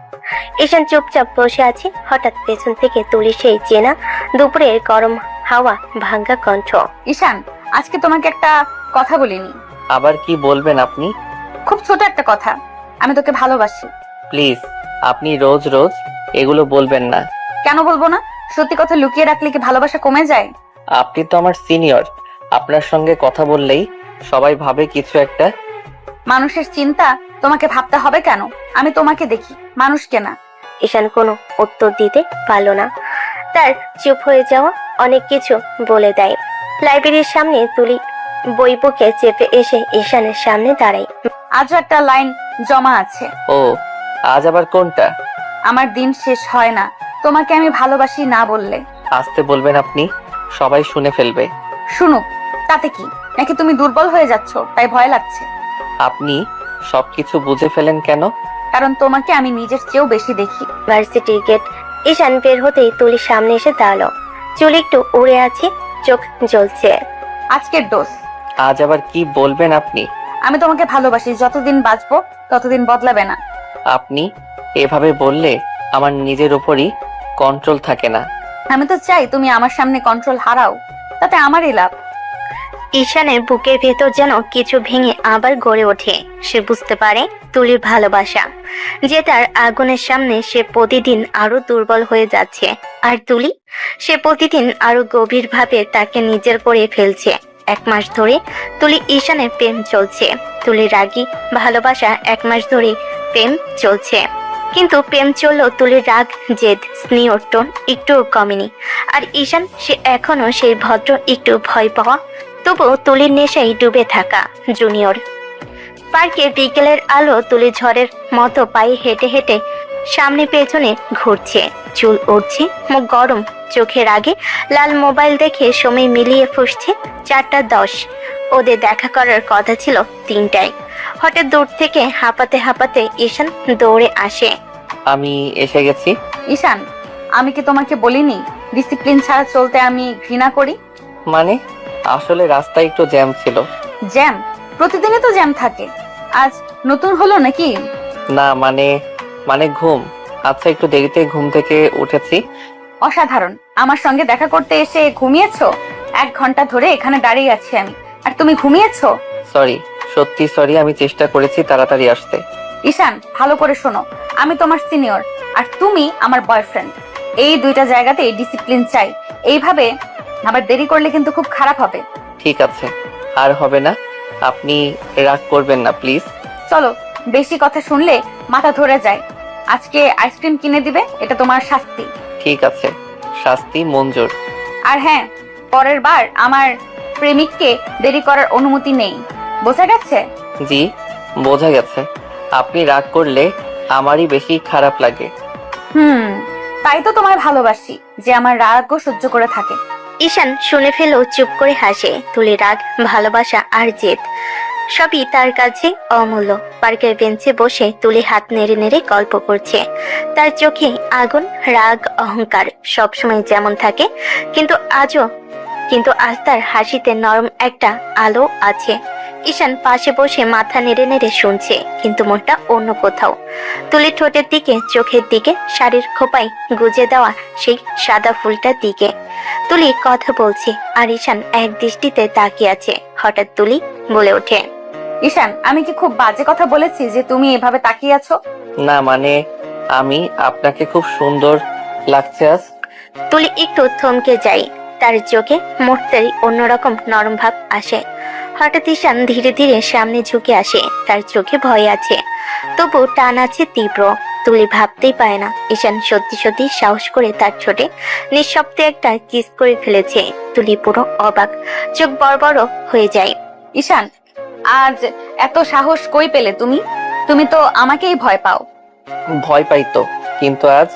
ঈশান চুপচাপ বসে আছে। হঠাৎ পেছন থেকে তুলি সেই চেনা দুপুরের গরম হাওয়া ভাঙ্গা কণ্ঠ। ঈশান, আজকে তোমাকে একটা কথা বলিনি। আবার কি বলবেন আপনি? খুব ছোট একটা কথা, আমি তোকে ভালোবাসি। প্লিজ, আপনি রোজ রোজ এগুলো বলবেন না। কেন বলবো না? সত্যি কথা লুকিয়ে রাখলে কি ভালোবাসা কমে যায়? আপনি তো আমার সিনিয়র, আপনার সঙ্গে কথা বললেই সবাই ভাবে কিছু একটা। মানুষের চিন্তা তোমাকে ভাবতে হবে কেন? আমি তোমাকে দেখি, মানুষকে না। ঈশান কোনো উত্তর দিতে পারল না, তার চুপ হয়ে যাওয়া অনেক কিছু বলে দেয়। লাইব্রেরির সামনে তুলি বই বুকে চেপে এসে ঈশানের সামনে দাঁড়ায়। আজও একটা লাইন জমা আছে। ও, আজ আবার কোনটা? আমার দিন শেষ হয় না তোমাকে আমি ভালোবাসি না বললে। আসতে বলবেন আপনি, সবাই শুনে ফেলবে। শুনুক, তাতে কি? নাকি তুমি দুর্বল হয়ে যাচ্ছ তাই ভয় লাগছে? আপনি সবকিছু বুঝে ফেলেন কেন? কারণ তোমাকে আমি নিজের চেয়েও বেশি দেখি। ভার্সিটির গেট ঈশান বের হতেই তুলির সামনে এসে দাঁড়ালো, চুল একটু উড়ে আছে, চোখ জ্বলছে। আজকের ডোজ। আজ আবার কি বলবেন আপনি? আমি তোমাকে ভালোবাসি, যতদিন বাঁচবো ততদিন বদলাবে না। আপনি এভাবে বললে আমার নিজের উপরই কন্ট্রোল থাকে না। আমি তো চাই তুমি আমার সামনে কন্ট্রোল হারাও, তাতে আমারই লাভ। ঈশানের বুকের ভেতর যেন কিছু ভেঙে আবার গড়ে ওঠে। সে বুঝতে পারে তুলির ভালোবাসা, যে তার আগুনের সামনে সে প্রতিদিন আরো দুর্বল হয়ে যাচ্ছে, আর তুলি, সে প্রতিদিন আরো গভীরভাবে তাকে নিজের করে ফেলছে। 1 মাস ধরে তুলি ঈশানের প্রেম চলছে, তুলির রাগী ভালোবাসা 1 মাস ধরে প্রেম চলছে। কিন্তু প্রেম চললেও তুলির রাগ, জেদ, স্নেহর টোন একটুও কমেনি। আর ঈশান, সে এখনো সেই ভদ্র, একটু ভয় পাওয়া, তবুও তুলির নেশায় ডুবে থাকা জুনিয়র। পার্কে বিকেলের আলো তুলি ঝড়ের মতো পায়ে হেঁটে হেঁটে সামনে পেছনে ঘুরছে, চুল উড়ছে, মুখ গরম, চোখের আগে লাল মোবাইল দেখে সময় মিলিয়ে ফুসছে 4:10। ওদের দেখা করার কথা ছিল 3টায়। হঠাৎ দূর থেকে হাঁপাতে হাঁপাতে ঈশান দৌড়ে আসে। আমি এসে গেছি। ঈশান, আমি কি তোমাকে বলিনি ডিসিপ্লিন ছাড়া চলতে আমি ঘৃণা করি? মানে আসলে রাস্তায় একটু জ্যাম ছিল। জ্যাম? প্রতিদিনই তো জ্যাম থাকে, আজ নতুন হলো নাকি? না মানে ঘুম। আচ্ছা, একটু দেরিতে ঘুম থেকে উঠেছি। অসাধারণ, আমার সঙ্গে দেখা করতে এসে ঘুমিয়েছো? 1 ঘন্টা ধরে এখানে দাঁড়িয়ে আছি আমি, আর তুমি ঘুমিয়েছো? সরি, সত্যি সরি, আমি চেষ্টা করেছি তাড়াতাড়ি আসতে। ঈশান, ভালো করে শোনো, আমি তোমার সিনিয়র আর তুমি আমার বয়ফ্রেন্ড। এই 2টা জায়গাতেই ডিসিপ্লিন চাই। এইভাবে আবার দেরি করলে কিন্তু খুব খারাপ হবে। ঠিক আছে, আর হবে না। আপনি রাগ করবেন না প্লিজ। চলো, বেশি কথা শুনলে মাথা ধরে যায়। আজকে আইসক্রিম কিনে দিবে, এটা তোমার শাস্তি। ঠিক আছে, শাস্তি মঞ্জুর। আর হ্যাঁ, পরের বার আমার প্রেমিককে দেরি করার অনুমতি নেই, বোঝা গেছে? জি, বোঝা গেছে। আপনি রাগ করলে আমারই বেশি খারাপ লাগে। তাই তো তোমায় ভালোবাসি, যে আমার রাগও সহ্য করে থাকে। ঈশান শুনে ফেলেও চুপ করে হাসে। তুলির রাগ, ভালোবাসা আর জেদ সবই তার কাছে অমূল্য। পার্কের বেঞ্চে বসে তুলি হাত নেড়ে নেড়ে গল্প করছে। তার চোখে আগুন, রাগ, অহংকার সবসময় যেমন থাকে, কিন্তু আজ তার হাসিতে নরম একটা আলো আছে। ঈশান পাশে বসে মাথা নেড়ে নেড়ে শুনছে, কিন্তু মনটা অন্য কোথাও। তুলি ঠোঁটের দিকে, চোখের দিকে, শাড়ির খোপায় গুজে দেওয়া সেই সাদা ফুলটার দিকে। তুলি কথা বলছে আর ঈশান এক দৃষ্টিতে তাকিয়ে আছে। হঠাৎ তুলি বলে ওঠে, ঈশান, আমি কি খুব বাজে কথা বলেছি যে তুমি এভাবে তাকিয়ে আছো? না মানে আমি আপনাকে খুব সুন্দর লাগছে আজ। তুলি একটু থমকে যায়, তার চোখে মুহূর্তেই অন্যরকম নরম ভাব আসে। হঠাৎ ঈশান ধীরে ধীরে সামনে ঝুঁকে আসে। তার চোখে ভয় আছে, তবু টান আছে তীব্র। তুলি ভাবতেই পারে না ঈশান সত্যি সত্যি সাহস করে তার ঠোঁটে নিঃশব্দে একটা কিস করে ফেলেছে। তুলি পুরো অবাক, চোখ বড় বড় হয়ে যায়। ঈশান, আজ এত সাহস কই পেলে তুমি? তুমি তো আমাকেই ভয় পাও। ভয় পাই তো, কিন্তু আজ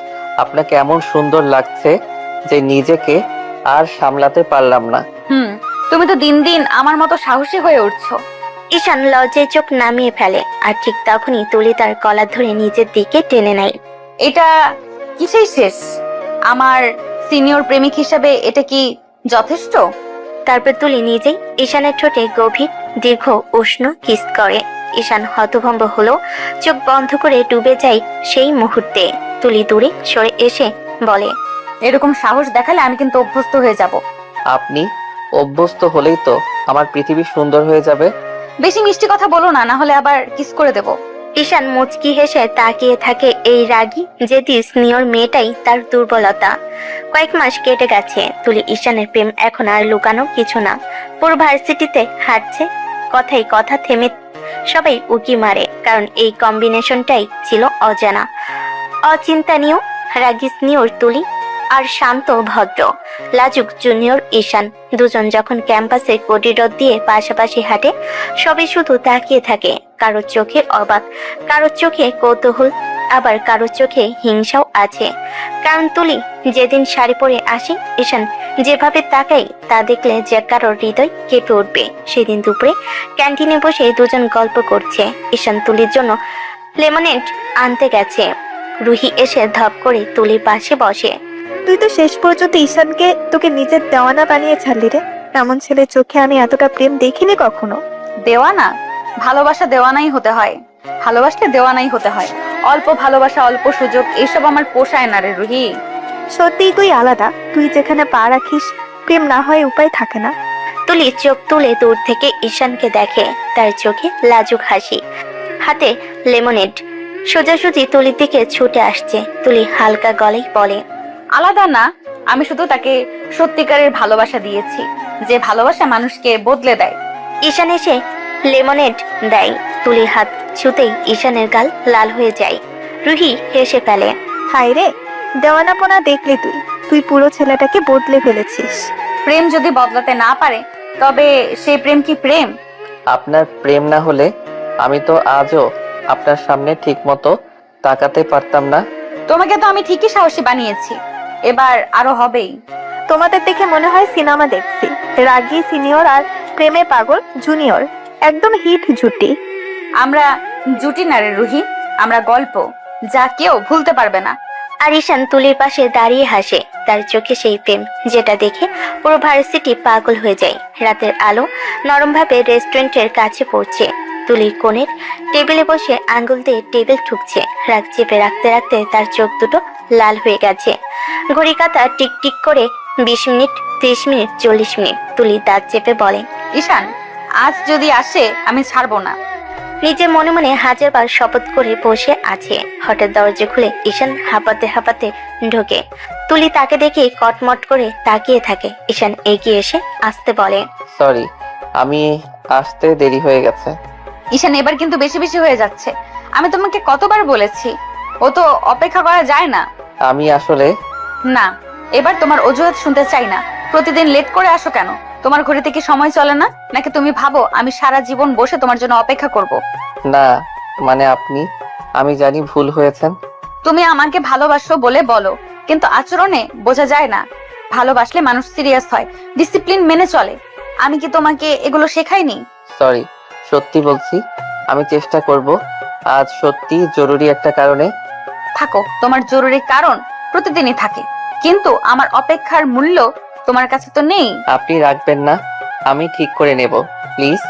আপনাকে এমন সুন্দর লাগছে যে নিজেকে আর সামলাতে পারলাম না। তুমি তো দিন দিন আমার মতো সাহসী হয়ে উঠছো। ঈশান লজ্জায় চোখ নামিয়ে ফেলে, আর ঠিক তখনই তুলি তার কলার ধরে নিজের দিকে টেনে নেয়। এটা কিসেই শেষ? আমার সিনিয়র প্রেমিক হিসাবে এটা কি যথেষ্ট? তারপর তুলি নিজেই ঈশানের ঠোঁটে গভীর, দীর্ঘ, উষ্ণ কিস করে। ঈশান হতভম্ব হলো, চোখ বন্ধ করে ডুবে যায় সেই মুহূর্তে। তুলি দূরে সরে এসে বলে, এরকম সাহস দেখালে আমি কিন্তু অভ্যস্ত হয়ে যাব। আপনি অভ্যস্ত হলেই তো আমার পৃথিবী সুন্দর হয়ে যাবে। বেশি মিষ্টি কথা বলো না, না হলে আবার কিস করে দেব। ঈশান মুচকি হেসে তাকিয়ে থাকে। এই রাগী, জেদি সিনিয়র মেয়েটাই তার দুর্বলতা। কয়েক মাস কেটে গেছে। তুলি ঈশানের প্রেম এখন আর লুকানো কিছু না। পুরো ভার্সিটিতে হাঁটছে, কথাই কথা থেমে সবাই উকি মারে, কারণ এই কম্বিনেশনটাই ছিল অজানা, অচিন্তনীয়। রাগী সিনিয়র তুলি আর শান্ত, ভদ্র, লাজুক জুনিয়র ঈশান। দুজন যখন ক্যাম্পাসে করিডোর দিয়ে পাশাপাশি হাঁটে, সবাই শুধু তাকিয়ে থাকে। কারোর চোখে অবাক, কারোর চোখে কৌতূহল, আবার কারোর চোখে হিংসাও আছে। কারণ তুলি যেদিন শাড়ি পরে আসে, ঈশান যেভাবে তাকাই তা দেখলে যে কারোর হৃদয় কেঁপে উঠবে। সেদিন দুপুরে ক্যান্টিনে বসে দুজন গল্প করছে। ঈশান তুলির জন্য লেমনেড আনতে গেছে। রুহি এসে ধপ করে তুলির পাশে বসে। তুই তো শেষ পর্যন্ত ঈশানকে তোকে নিজের দেওয়ানা বানিয়ে ছাড়লি রে। এমন ছেলের চোখে আমি এতটা প্রেম দেখিনি কখনো। দেওয়ানা? ভালোবাসা দেওয়ানাই হতে হয়, ভালোবাসলে দেওয়ানাই হতে হয়। অল্প ভালোবাসা, অল্প সুযোগ, এসব আমার পোষায় না রে রুহি। সত্যিই তুই আলাদা। তুই যেখানে পা রাখিস প্রেম না হয় উপায় থাকে না। তুলি চোখ তুলে দূর থেকে ঈশানকে দেখে। তার চোখে লাজুক হাসি, হাতে লেমনেড। সোজাসুজি তুলির দিকে ছুটে আসছে। তুলি হালকা গলায় বলে, আলাদা না, আমি শুধু তাকে সত্যিকারের ভালোবাসা দিয়েছি, যে ভালোবাসা মানুষকে বদলে দেয়। ঈশান এসে লেমনেড দেয়। তুলি হাত ছুতেই ঈশানের গাল লাল হয়ে যায়। রুহি হেসে ফেলে। হায় রে, দেওয়ানাপনা দেখলি তুই, তুই পুরো ছেলেটাকে বদলে ফেলেছিস। প্রেম যদি বদলাতে না পারে তবে সেই প্রেম কি প্রেম? আপনার প্রেম না হলে আমি তো আজও আপনার সামনে ঠিক মতো তাকাতে পারতাম না। তোমাকে তো আমি ঠিকই সাহসী বানিয়েছি, এবার আরো হবেই। তোমাদের দেখে মনে হয় সিনেমা দেখছি। রাগী সিনিয়র আর প্রেমে পাগল জুনিয়র, একদম হিট জুটি। আমরা জুটি না রে রুহি, আমরা গল্প, যা কেউ ভুলতে পারবে না। আর ঈশান তুলির পাশে দাঁড়িয়ে হাসে। তার চোখে সেই প্রেম যেটা দেখে পুরো ভার্সিটি পাগল হয়ে যায়। রাতের আলো নরমভাবে রেস্টুরেন্টের কাছে পড়ছে। তুলির কোণের টেবিলে বসে আঙ্গুল দিয়ে টেবিল ঠুকছে। রাগ চেপে রাখতে রাখতে তার চোখ দুটো লাল হয়ে গেছে। ঘড়ি কাঁটা টিক টিক করে 20 মিনিট, 30 মিনিট, 40 মিনিট। তুলি দাঁত চেপে বলে, ঈশান আজ যদি আসে আমি ছাড়বো না। নিজে মনে মনে হাজারবার শপথ করে বসে আছে। হঠাৎ দরজা খুলে ঈশান হাঁপাতে হাঁপাতে ঢোকে। তুলি তাকে দেখে কটমট করে তাকিয়ে থাকে। ঈশান এগিয়ে এসে আসতে বলে, সরি, আমি আসতে দেরি হয়ে গেছে। ঈশান এবার কিন্তু বেশি বেশি হয়ে যাচ্ছে। আমি তোমাকে কতবার বলেছি, ও তো অপেক্ষা করা যায় না। আমি আসলে না, এবার তোমার অজুহাত শুনতে চাই না। প্রতিদিন লেট করে আসো কেন? তোমার ঘড়িতে কি সময় চলে না? নাকি তুমি ভাবো আমি সারা জীবন বসে তোমার জন্য অপেক্ষা করব? না, মানে আমি জানি ভুল হয়েছেন। তুমি আমাকে ভালোবাসো বলে বলো, কিন্তু আচরণে বোঝা যায় না। ভালোবাসলে মানুষ সিরিয়াস হয়, ডিসিপ্লিন মেনে চলে। আমি কি তোমাকে এগুলো শেখাইনি? সরি, সত্যি বলছি, আমি চেষ্টা করব। আজ সত্যি জরুরি একটা কারণে। থাকো, তোমার জরুরি কারণ প্রতিদিনই থাকে, কিন্তু আমার অপেক্ষার মূল্য তোমার কাছে তো নেই। আপনি রাখবেন না, আমি ঠিক করে নেব, প্লিজ।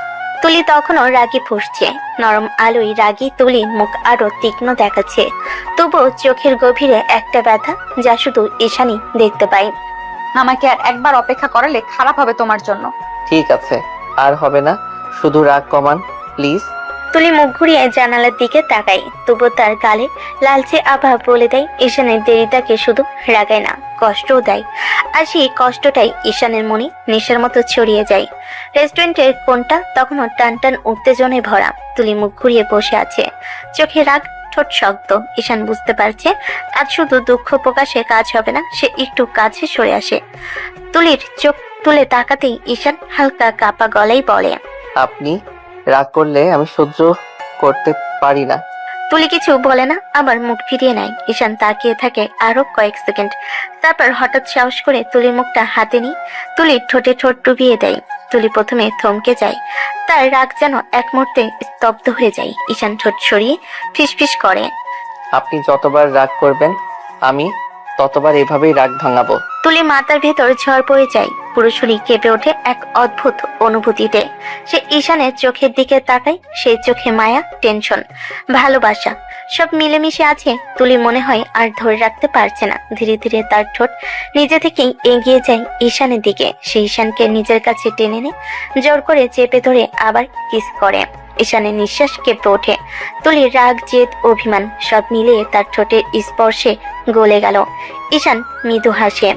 তুলি তখনও রাগি ফুঁসছে। নরম আলোয় রাগি তুলি মুখ আরো তীক্ষ্ণ দেখাচ্ছে। তবুও চোখের গভীরে একটা ব্যথা যা শুধু ঈশানই দেখতে পায়। আমাকে আর একবার অপেক্ষা করালে খারাপ হবে তোমার জন্য। ঠিক আছে, আর হবে না, শুধু রাগ কমান প্লিজ। তুলি মুখ ঘুরিয়ে জানালার দিকে তাকায়। তবু তার গালে লালচে আভা বলে দেয় ঈশানের দেরি তাকে শুধু রাগায় না, কষ্টও দেয়। আর সেই কষ্টটাই ঈশানের মনে নেশার মতো ছড়িয়ে যায়। রেস্টুরেন্টের কোণটা তখনও টান টান উত্তেজনায় ভরা। তুলি মুখ ঘুরিয়ে বসে আছে, চোখে রাগ, ঠোঁট শক্ত। ঈশান বুঝতে পারছে আজ শুধু দুঃখ প্রকাশে কাজ হবে না। সে একটু কাছে সরে আসে। তুলির চোখ তুলে তাকাতেই ঈশান হালকা কাপা গলায় বলে, আপনি রাগ করলে আমি সহ্য করতে পারি না। তুলি কিছু বলে না, আবার মুখ ফিরিয়ে নেয়। ঈশান তাকিয়ে থাকে আরো কয়েক সেকেন্ড। তারপর হঠাৎ সাহস করে তুলির মুখটা হাতে নিয়ে তুলির ঠোঁটে ঠোঁট ডুবিয়ে দেয়। তুলি প্রথমে থমকে যায়, তার রাগ যেন এক মুহূর্তে স্তব্ধ হয়ে যায়। ঈশান ঠোঁট সরিয়ে ফিসফিস করে, আপনি যতবার রাগ করবেন আমি ততবার এভাবেই রাগ ভাঙাবো। তুলি মাথার ভেতর ঝড় বয়ে যায়। পুরো শরীর কেঁপে ওঠে এক অদ্ভুত অনুভূতিতে। সে ঈশানের চোখের দিকে তাকায়। সেই চোখে মায়া, টেনশন, ভালোবাসা সব মিলেমিশে আছে। তুলি মনে হয় আর ধরে রাখতে পারছে না। ধীরে ধীরে তার ঠোঁট নিজে থেকেই এগিয়ে যায় ঈশানের দিকে। সে ঈশানকে নিজের কাছে টেনে নেয়, জোর করে চেপে ধরে আবার কিস করে। ঈশানের নিঃশ্বাস কেঁপে ওঠে। তুলির রাগ, জেদ, অভিমান সব মিলিয়ে তার ঠোঁটের স্পর্শে গলে গেল। ঈশান মৃদু হাসে।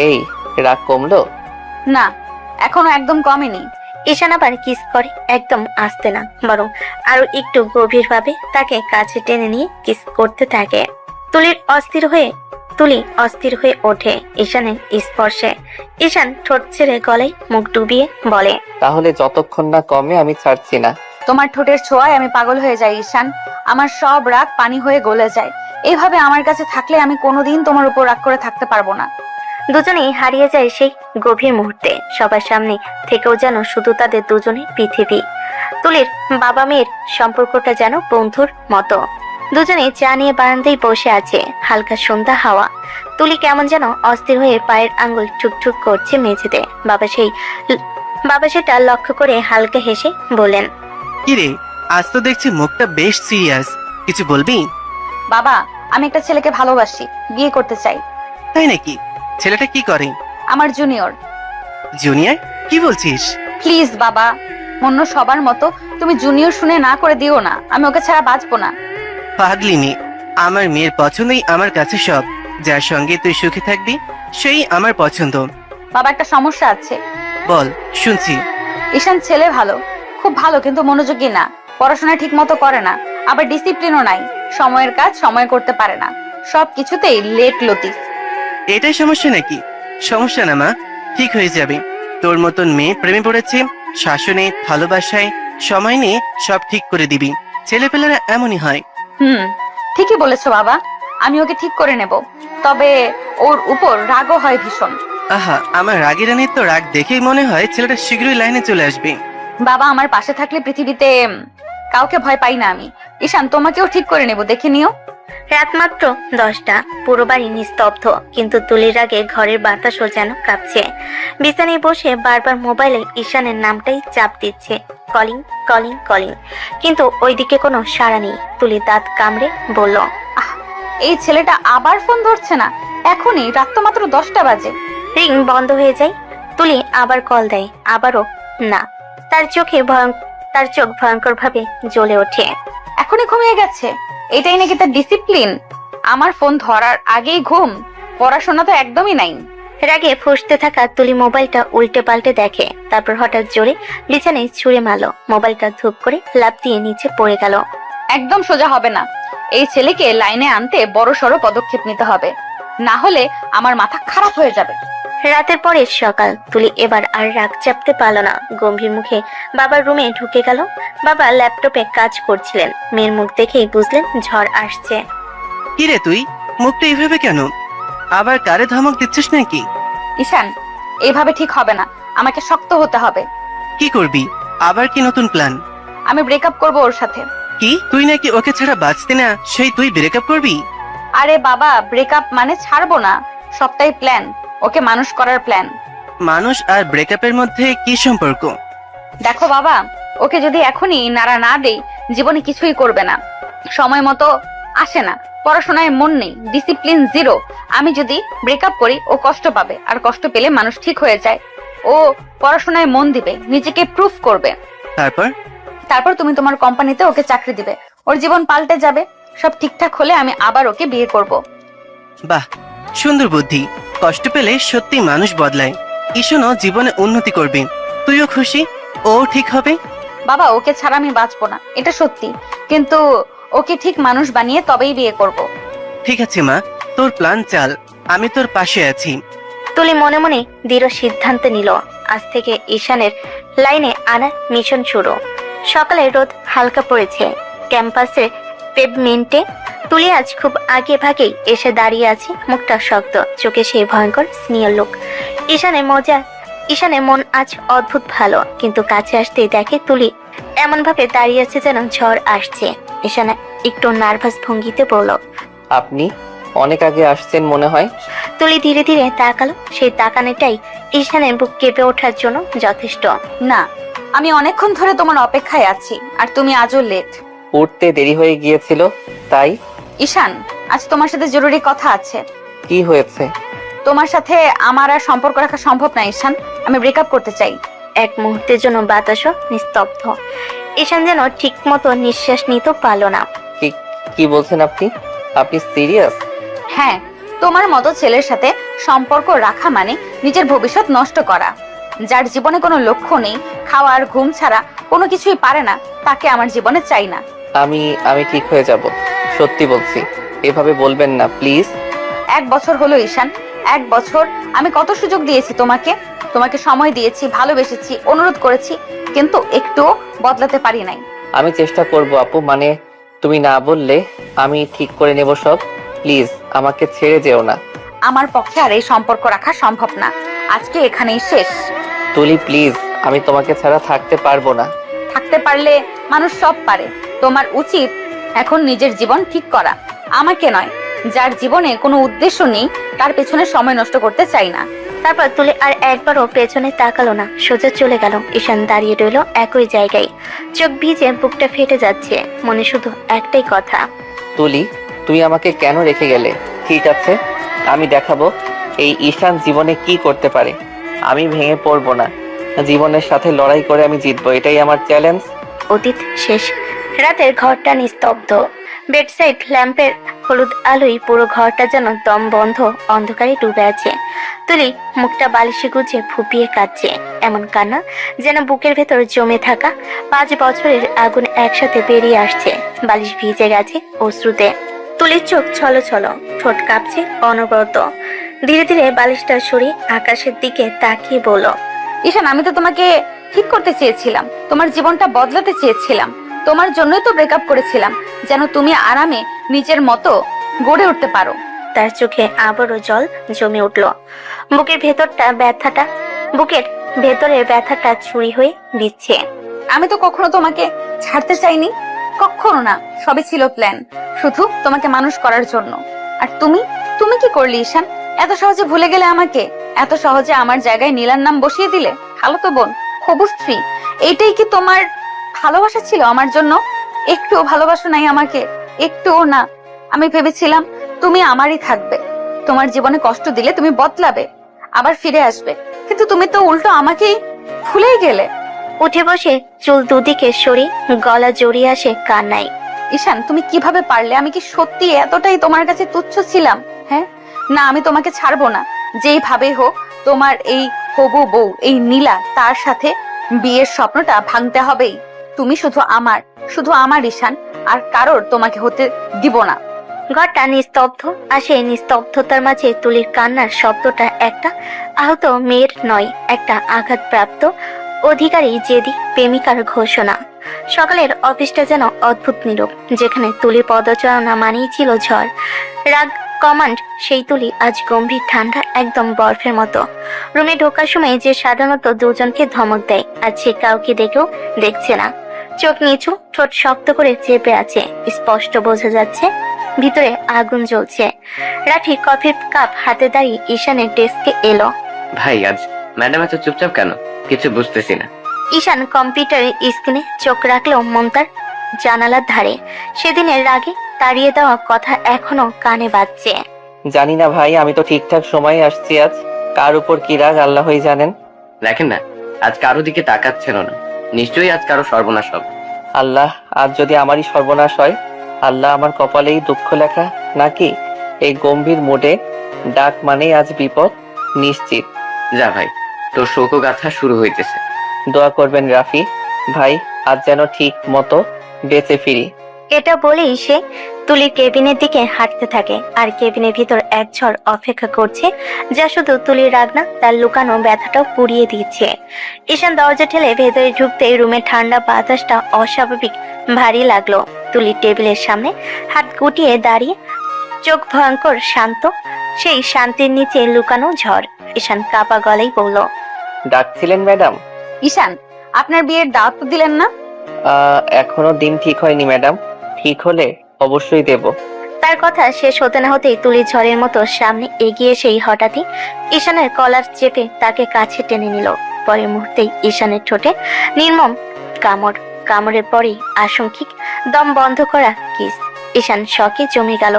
এই রাগ কমলো? না, এখনো একদম কমেনি। ঈশান আবার কিস করে, একদম আস্তে না, বরং আরো একটু গভীর ভাবে তাকে কাছে টেনে নিয়ে কিস করতে থাকে। তুলি অস্থির হয়ে ওঠে ঈশানের স্পর্শে। ঈশান ঠোঁট ছেড়ে গলায় মুখ ডুবিয়ে বলে, তাহলে যতক্ষণ না কমে আমি ছাড়ছি না। তোমার ঠোঁটের ছোঁয়ায় আমি পাগল হয়ে যাই ঈশান। আমার সব রাগ পানি হয়ে গলে যায়। এইভাবে আমার কাছে থাকলে আমি কোনোদিন তোমার উপর রাগ করে থাকতে পারবো না। দুজনেই হারিয়ে যায় সেই গভীর মুহূর্তে। সবার সামনে থেকেও যেন শুধু তাদের দুজনের পৃথিবী। তুলির বাবা মেয়ের সম্পর্কটা যেন বন্ধুর মতো। দুজনে চা নিয়ে বারান্দায় বসে আছে। হালকা সন্ধ্যা হাওয়া। তুলি কেমন যেন অস্থির হয়ে পায়ের আঙ্গুল ঠুকঠুক করছে মেঝেতে। বাবা সেটা লক্ষ্য করে হালকা হেসে বললেন, কিরে, আজ তো দেখছি মুখটা বেশ সিরিয়াস, কিছু বলবি? বাবা, আমি একটা ছেলেকে ভালোবাসি, বিয়ে করতে চাই। তাই নাকি? ছেলেটা কি করে? আমার জুনিয়র। জুনিয়র? কি বলছিস? প্লিজ বাবা, অন্য সবার মতো তুমি জুনিয়র শুনে না করে দিও না। আমি ওকে ছাড়া বাঁচবো না। পাগলি মেয়ে, আমার মেয়ের পছন্দই আমার কাছে সব। যার সঙ্গে তুই সুখী থাকবি সেই আমার পছন্দ। বাবা, একটা সমস্যা আছে। বল, শুনছি। ঈশান ছেলে ভালো, খুব ভালো, কিন্তু মনোযোগী না। পড়াশোনা ঠিক মতো করে না, আবার ডিসিপ্লিনও নাই। সময়ের কাজ সময় করতে পারে না, সব কিছুতেই লেট লতিফ। এটাই সমস্যা নাকি? সমস্যা না মা, ঠিক হয়ে যাবে। তোর মতন মেয়ে প্রেমে পড়েছে, শাসনে ভালোবাসায় সময় নিয়ে সব ঠিক করে দিবি। ছেলেপেলেরা এমনই হয়। ঠিকই বলেছো বাবা, আমি ওকে ঠিক করে নেব, তবে ওর উপর রাগও হয় ভীষণ। আহা, আমার রাগী রানীর তো রাগ দেখেই মনে হয় ছেলেটা শীঘ্রই লাইনে চলে আসবে। বাবা আমার পাশে থাকলে পৃথিবীতে কাউকে ভয় পাই না আমি। ঈশান, তোমাকেও ঠিক করে নেব, দেখে নিও। রাত মাত্র 10টা, পুরো বাড়ি নিস্তব্ধ, কিন্তু তুলির আগে ঘরের বাতাসও যেন কাঁপছে। বিছানায় বসে বারবার মোবাইলে ঈশানের নামটাই চাপ দিচ্ছে, কলিং কলিং কলিং, কিন্তু ওইদিকে কোনো সাড়া নেই। তুলি দাঁত কামড়ে বলল, এই ছেলেটা আবার ফোন ধরছে না, এখনই রাত তো মাত্র 10টা বাজে। রিং বন্ধ হয়ে যায়। তুলি আবার কল দেয়, আবারও না। তার চোখ ভয়ঙ্কর ভাবে জ্বলে ওঠে। এখনই ঘুমিয়ে গেছে, এটাই নাকি তার ডিসিপ্লিন? আমার ফোন ধরার আগেই ঘুম, পড়াশোনা তো একদমই নাই। রাগে ফুঁসতে থাকা তুলি মোবাইলটা উল্টে পাল্টে দেখে, তারপর হঠাৎ জোরে বিছানায় ছুঁড়ে মারল। মোবাইলটা ধূপ করে লাফ দিয়ে নিচে পড়ে গেল। একদম সোজা হবে না, এই ছেলেকে লাইনে আনতে বড় সড়ো পদক্ষেপ নিতে হবে, না হলে আমার মাথা খারাপ হয়ে যাবে। রাতের পরে সকাল, তুলি এবার আর রাগ চাপতে পারল না। গম্ভীর মুখে বাবার রুমে ঢুকে গেল। বাবা ল্যাপটপে কাজ করছিলেন। মেয়ের মুখ দেখেই বুঝলেন ঝড় আসছে। কিরে তুই, মুখটা এইভাবে কেন? আবার কারে ধমক দিচ্ছিস নাকি? ঈশান, এইভাবে ঠিক হবে না, আমাকে শক্ত হতে হবে। কি করবি? আবার কি নতুন প্ল্যান? আমি ব্রেকআপ করব ওর সাথে। কি, তুই নাকি ওকে ছাড়া বাঁচতে না, সেই তুই ব্রেকআপ করবি? আরে বাবা, ব্রেকআপ মানে ছাড়বো না, সবটাই প্ল্যান, ওকে মানুষ করার প্ল্যান। মানুষ আর ব্রেকআপের মধ্যে কি সম্পর্ক? দেখো বাবা, ওকে যদি এখনই নাড়া না দেই, জীবনে কিছুই করবে না, সময় মতো আসে না, পড়াশোনায় মন নেই, ডিসিপ্লিন জিরো। আমি যদি ব্রেকআপ করি, ও কষ্ট পাবে, আর কষ্ট পেলে মানুষ ঠিক হয়ে যায়। ও পড়াশোনায় মন দিবে, নিজেকে প্রুফ করবে। তারপর তুমি তোমার কোম্পানিতে ওকে চাকরি দিবে, ওর জীবন পাল্টে যাবে। সব ঠিকঠাক হলে আমি আবার ওকে বিয়ে করব। বাহ, সুন্দর বুদ্ধি। কষ্ট পেলে সত্যি মানুষ বদলায়। ঈশানও জীবনে উন্নতি করবে, তুইও খুশি, ও ঠিক হবে। বাবা, ওকে ছাড়া আমি বাঁচবো না, এটা সত্যি, কিন্তু ওকে ঠিক মানুষ বানিয়ে তবেই বিয়ে করব। ঠিক আছে মা, তোর প্ল্যান চাল, আমি তোর পাশে আছি। তুলি মনে মনে দৃঢ় সিদ্ধান্ত নিল, আজ থেকে ঈশানের লাইনে আনার মিশন শুরু। সকালে রোদ হালকা পড়েছে। ক্যাম্পাসে পেভমেন্টে তুলি আজ খুব আগে ভাগেই এসে দাঁড়িয়ে আছে, মুখটা শক্ত, চোখে সেই ভয়ঙ্কর স্নেহ লোক। ঈশানের মন আজ অদ্ভুত ভালো, কিন্তু কাছে আসতেই দেখে তুলি এমন ভাবে দাঁড়িয়ে আছে যেন ঝড় আসছে। ঈশান একটু নার্ভাস ভঙ্গিতে বলল, আপনি অনেক আগে আসছেন মনে হয়। তুলি ধীরে ধীরে তাকালো। সেই তাকানোটাই ঈশানের বুক কেঁপে ওঠার জন্য যথেষ্ট। না, আমি অনেকক্ষণ ধরে তোমার অপেক্ষায় আছি, আর তুমি আজও লেট। উঠতে দেরি হয়ে গিয়েছিল তাই। ঈশান, আজ তোমার সাথে জরুরি কথা আছে। কি হয়েছে? তোমার সাথে আমার আর সম্পর্ক রাখা সম্ভব না ঈশান, আমি ব্রেকআপ করতে চাই। এক মুহূর্তের জন্য বাতাসও নিস্তব্ধ। ঈশান যেন ঠিক মতো নিঃশ্বাস নিতে পারল না। কি বলছেন আপনি? আপনি সিরিয়াস? হ্যাঁ, তোমার মতো ছেলের সাথে সম্পর্ক রাখা মানে নিজের ভবিষ্যৎ নষ্ট করা। যার জীবনে কোনো লক্ষ্য নেই, খাওয়া আর ঘুম ছাড়া কোনো কিছুই পারে না, তাকে আমার জীবনে চাই না। আমি ঠিক হয়ে যাব, সত্যি বলছি, এভাবে বলবেন না প্লিজ। 1 বছর হলো ঈশান, 1 বছর আমি কত সুযোগ দিয়েছি তোমাকে সময় দিয়েছি, ভালোবেসেছি, অনুরোধ করেছি, কিন্তু একটুও বদলাতে পারি নাই। আমি চেষ্টা করব আপু, মানে তুমি না বললে আমি ঠিক করে নেব সব। প্লিজ আমাকে ছেড়ে যেও না। আমার পক্ষে আর এই সম্পর্ক রাখা সম্ভব না, আজকে এখানেই শেষ। তুলি প্লিজ, আমি তোমাকে ছাড়া থাকতে পারবো না। থাকতে পারলে মানুষ সব পারে, তোমার উচিত এখন নিজের জীবন ঠিক করা, আমাকে নয়। যার জীবনে কোনো উদ্দেশ্য নেই, তার পেছনে সময় নষ্ট করতে চাই না। তারপর তুলে আর একবারও পেছনে তাকালো না, সোজা চলে গেল। ঈশান দাঁড়িয়ে রইল একই জায়গায়, চোখ ভিজে, বুকটা ফেটে যাচ্ছে, মনে শুধু একটাই কথা, তুলি তুমি আমাকে কেন রেখে গেলে? ঠিক আছে, আমি দেখাবো এই ঈশান জীবনে কি করতে পারে। আমি ভেঙে পড়বো না, জীবনের সাথে লড়াই করে আমি জিতবো, এটাই আমার চ্যালেঞ্জ। অতীত শেষ। রাতের ঘরটা নিস্তব্ধ। বেডসাইড ল্যাম্পের হলুদ আলোয় পুরো ঘরটা যেন দম বন্ধ অন্ধকারে ডুবে আছে। তুলি মুখটা বালিশে গুজে ফুপিয়ে কাঁদছে। এমন কান্না যেন বুকের ভেতর জমে থাকা 5 বছরের আগুন একসাথে বেরিয়ে আসছে। বালিশ ভিজে গেছে অশ্রুতে। তুলির চোখ ছলছল, ঠোঁট কাঁপছে অনবরত। ধীরে ধীরে বালিশটা সরিয়ে আকাশের দিকে তাকিয়ে বলল, ঈশান, আমি তো তোমাকে ঠিক করতে চেয়েছিলাম, তোমার জীবনটা বদলাতে চেয়েছিলাম। তোমার জন্যই তো ব্রেকআপ করেছিলাম, যেন তুমি আরামে নিজের মতো গড়ে উঠতে পারো। তার চোখে আবারও জল জমে উঠল। বুকের ভেতরের ব্যথাটা চুরি হয়ে দিচ্ছে। আমি তো কখনো তোমাকে ছাড়তে চাইনি, কখনো না। সবই ছিল প্ল্যান, শুধু তোমাকে মানুষ করার জন্য। আর তুমি তুমি কি করলে ঈশান? এত সহজে ভুলে গেলে আমাকে, এত সহজে আমার জায়গায় নীলার নাম বসিয়ে দিলে। খালাতো বোন, হবু স্ত্রী, এইটাই কি তোমার ভালোবাসা ছিল আমার জন্য? একটুও ভালোবাসা নাই আমাকে, একটুও না। আমি ভেবেছিলাম তুমি আমারই থাকবে, তোমার জীবনে কষ্ট দিলে তুমি বদলাবে, আবার ফিরে আসবে, কিন্তু তুমি তো উল্টো আমাকেই ভুলেই গেলে। উঠে বসে চুল দুদিকে সরিয়ে গলা জড়িয়ে আসে কান্নায়। ঈশান, তুমি কিভাবে পারলে? আমি কি সত্যি এতটাই তোমার কাছে তুচ্ছ ছিলাম? হ্যাঁ, না, আমি তোমাকে ছাড়বো না। যেইভাবে হোক তোমার এই হবু বউ, এই নীলা, তার সাথে বিয়ের স্বপ্নটা ভাঙতে হবেই। তুমি শুধু আমার ঈশান, আর কারোর তোমাকে হতে দিব না। ঘরটা নিস্তব্ধ। আর সেই নিস্তব্ধতার মাঝে তুলির কান্নার শব্দটা একটা আহত মেয়ের নয়, একটা আঘাতপ্রাপ্ত অধিকারী জেদি প্রেমিকার ঘোষণা। সকালের অফিসটা যেন অদ্ভুত নীরব, যেখানে তুলির পদচারণা মানেই ছিল ঝড়, রাগ, কমান্ড। সেই তুলি আজ গম্ভীর, ঠান্ডা, একদম বরফের মতো। রুমে ঢোকার সময় যে সাধারণত দুজনকে ধমক দেয়, আজ সে কাউকে দেখেও দেখছে না। চোখ নিচু, ঠোঁট শক্ত করে চেপে আছে। স্পষ্ট বোঝা যাচ্ছে ভিতরে আগুন জ্বলছে। রাফি কফির কাপ হাতে দাঁড়িয়ে ঈশানের ডেস্কে এলো। ভাই, আজ ম্যাডাম এত চুপচাপ কেন? কিছু বুঝতেছি না। ঈশান কম্পিউটারের স্ক্রিনে চোখ রাখলো মন তার জানালার ধারে। সেদিনের রাগে তাড়িয়ে দেওয়া কথা এখনো কানে বাজছে। জানি না ভাই, আমি তো ঠিকঠাক সময়ে আসছি। আজ কার উপর কি রাগ আল্লাহই জানেন। দেখেন না, আজ কারো দিকে তাকাচ্ছিল না। নিশ্চয়ই আজ কারো সর্বনাশ হবে। আল্লাহ, আজ যদি আমারই সর্বনাশ হয়, আল্লাহ আমার কপালেই দুঃখ লেখা নাকি? এই গম্ভীর মোডে ডাক মানেই আজ বিপদ নিশ্চিত। যা ভাই, তোর শোকগাথা শুরু হইতেছে। দোয়া করবেন রাফি ভাই, আজ যেন ঠিক মতো বেঁচে ফিরি। এটা বলেই সে তুলির কেবিনের দিকে হাঁটতে থাকে। আর কেবিনের ভিতর এক ঝড় অপেক্ষা করছে, যা শুধু তুলির রাগ না, তার লুকানো ব্যথাটাও পুড়িয়ে দিচ্ছে। ঈশান দরজা ঠেলে ভেতরে ঢুকতে রুমের ঠান্ডা বাতাসটা অস্বাভাবিক ভারী লাগলো। তুলির টেবিলের সামনে হাত গুটিয়ে দাঁড়িয়ে, চোখ ভয়ঙ্কর শান্ত। সেই শান্তির নিচে লুকানো ঝড়। ঈশান কাপা গলায় বলল, ডাকছিলেন ম্যাডাম? ঈশান, আপনার বিয়ের দাওয়াত তো দিলেন না? এখনো দিন ঠিক হয়নি ম্যাডাম, ঠিক হলে অবশ্যই দেব। তার কথা শেষ হতে না হতেই তুলি ঝড়ের মতো সামনে এগিয়ে সেই হঠাৎই ঈশানের কলার চেপে তাকে কাছে টেনে নিল। পরের মুহূর্তেই ঈশানের ঠোঁটে নির্মম কামড়ের পরেই আশঙ্কিক দম বন্ধ করা কিস। ঈশান শকে জমে গেল।